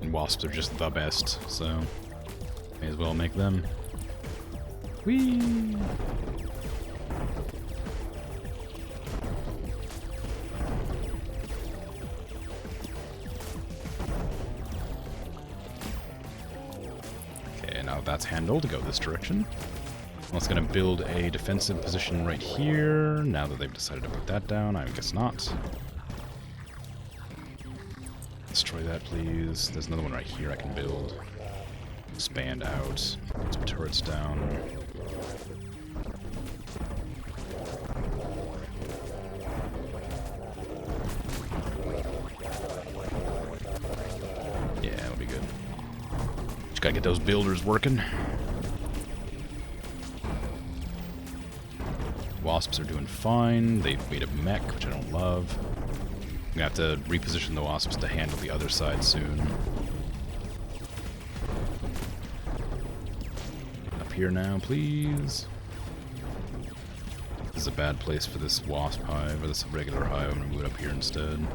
And wasps are just the best, so may as well make them. Whee! Okay, now that's handled. Go this direction. Well, it's going to build a defensive position right here. Now that they've decided to put that down, I guess not. Destroy that, please. There's another one right here I can build. Expand out. Put some turrets down. Yeah, that'll be good. Just gotta get those builders working. Wasps are doing fine. They've made a mech, which I don't love. I'm gonna have to reposition the wasps to handle the other side soon. Up here now, please. This is a bad place for this wasp hive, or this regular hive. I'm gonna move it up here instead.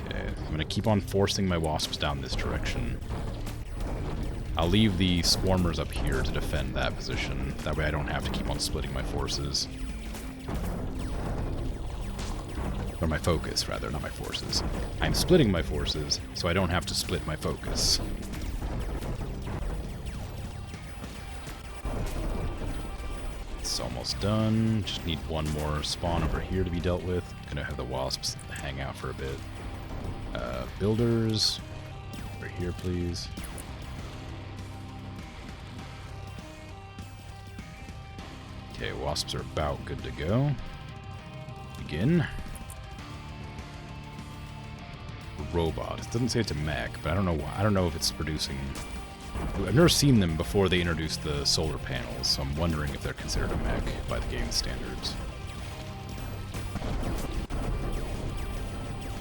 Okay, I'm gonna keep on forcing my wasps down this direction. I'll leave the swarmers up here to defend that position. That way I don't have to keep on splitting my forces. Or my focus, rather, not my forces. I'm splitting my forces, so I don't have to split my focus. It's almost done. Just need one more spawn over here to be dealt with. Gonna have the wasps hang out for a bit. Builders, over here, please. Okay, wasps are about good to go. Begin. Robot. It doesn't say it's a mech, but I don't know why. I don't know if it's producing. I've never seen them before they introduced the solar panels, so I'm wondering if they're considered a mech by the game standards.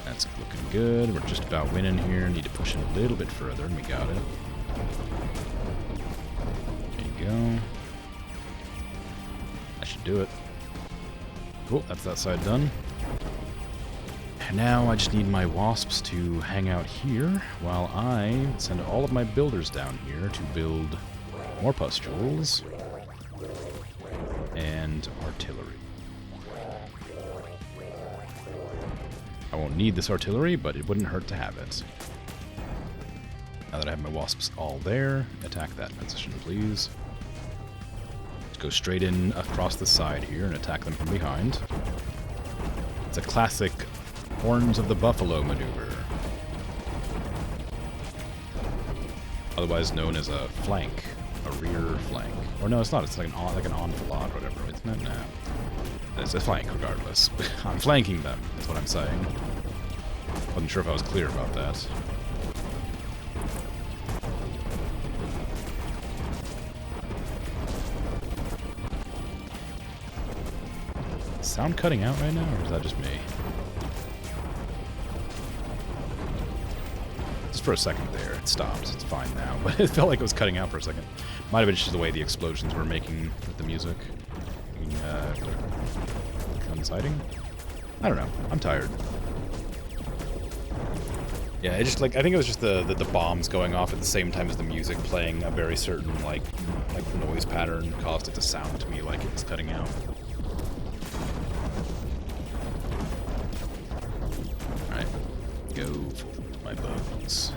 That's looking good. We're just about winning here. Need to push it a little bit further, and we got it. There you go. Should do it. Cool, that's that side done. And now I just need my wasps to hang out here while I send all of my builders down here to build more pustules and artillery. I won't need this artillery, but it wouldn't hurt to have it. Now that I have my wasps all there, attack that position, please. Go straight in across the side here and attack them from behind. It's a classic Horns of the Buffalo maneuver. Otherwise known as a flank, a rear flank. Or no, it's not. It's like an enfilade or whatever. It's not. Nah. It's a flank regardless. I'm flanking them, is what I'm saying. Wasn't sure if I was clear about that. Sound cutting out right now, or is that just me? Just for a second there, it stopped. It's fine now, but it felt like it was cutting out for a second. Might have been just the way the explosions were making with the music. Coinciding? I don't know. I'm tired. Yeah, it just I think it was just the bombs going off at the same time as the music playing a very certain like noise pattern caused it to sound to me like it was cutting out. Go for my bugs.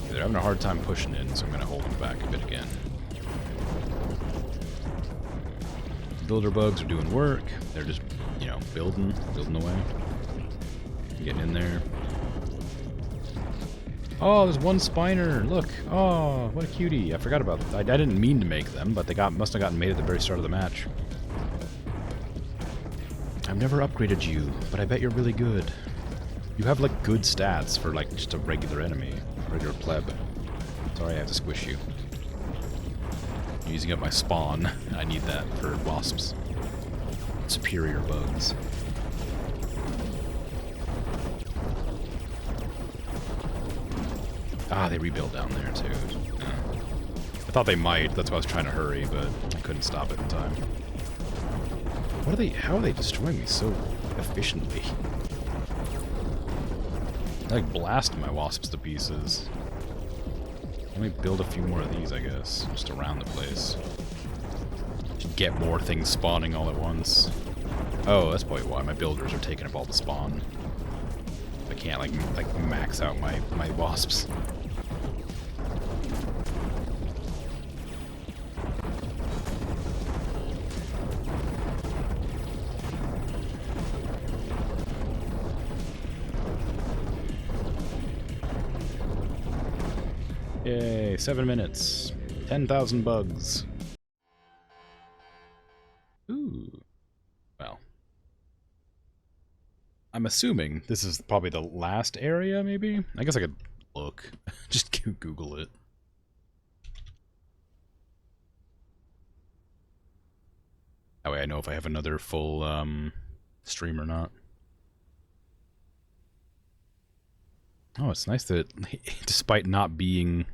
They're having a hard time pushing in, so I'm going to hold them back a bit again. Builder bugs are doing work. They're just, you know, building away. Getting in there. Oh, there's one spiner. Look. Oh, what a cutie. I forgot about that. I didn't mean to make them, but they must have gotten made at the very start of the match. I've never upgraded you, but I bet you're really good. You have, like, good stats for, like, just a regular enemy. Regular pleb. Sorry, I have to squish you. using up my spawn. I need that for wasps. Superior bugs. Ah, they rebuild down there too. I thought they might, that's why I was trying to hurry, but I couldn't stop it in time. What are they, how are they destroying me so efficiently? I like blast my wasps to pieces. Let me build a few more of these, I guess, just around the place. Should get more things spawning all at once. Oh, that's probably why my builders are taking up all the spawn. I can't like max out my wasps. Yay, 7 minutes. 10,000 bugs. Ooh. Well. I'm assuming this is probably the last area, maybe? I guess I could look. Just Google it. That way I know if I have another full stream or not. Oh, it's nice that despite not being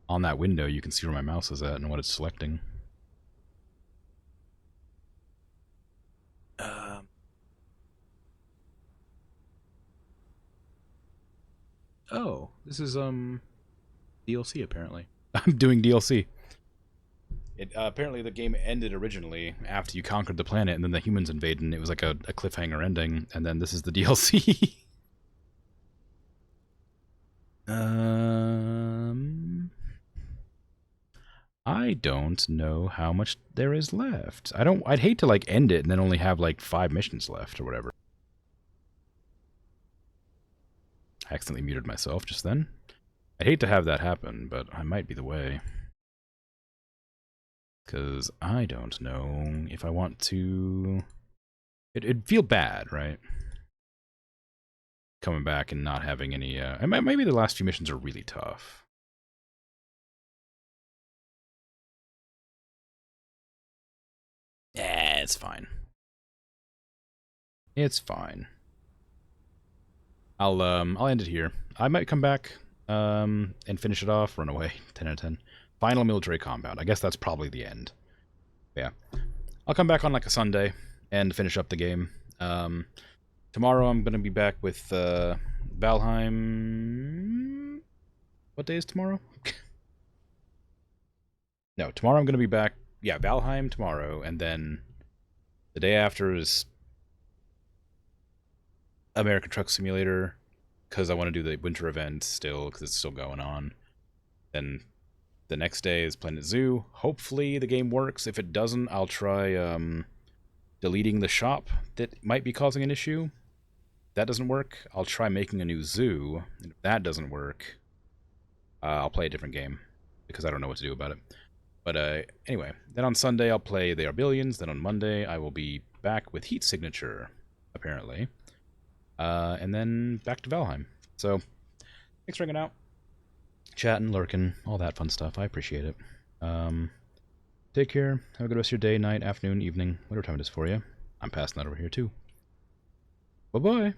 on that window, you can see where my mouse is at and what it's selecting. Oh, this is DLC apparently. I'm doing DLC. It apparently the game ended originally after you conquered the planet and then the humans invaded and it was like a cliffhanger ending, and then this is the DLC. I don't know how much there is left. I'd hate to like end it and then only have like 5 missions left or whatever. I accidentally muted myself just then. I'd hate to have that happen, but I might be the way. Because I don't know if I want to... It'd feel bad, right? Coming back and not having any... maybe the last few missions are really tough. Yeah, it's fine. It's fine. I'll end it here. I might come back and finish it off, run away. 10 out of 10. Final military compound. I guess that's probably the end. Yeah. I'll come back on like a Sunday and finish up the game. Tomorrow I'm going to be back with Valheim. What day is tomorrow? No, tomorrow I'm going to be back. Yeah, Valheim tomorrow, and then the day after is American Truck Simulator, because I want to do the winter event still, because it's still going on. Then the next day is Planet Zoo. Hopefully the game works. If it doesn't, I'll try deleting the shop that might be causing an issue. If that doesn't work, I'll try making a new zoo. And if that doesn't work, I'll play a different game, because I don't know what to do about it. But anyway, then on Sunday I'll play They Are Billions. Then on Monday I will be back with Heat Signature, apparently. And then back to Valheim. So, thanks for hanging out. Chatting, lurking, all that fun stuff. I appreciate it. Take care. Have a good rest of your day, night, afternoon, evening, whatever time it is for you. I'm passing that over here too. Bye-bye.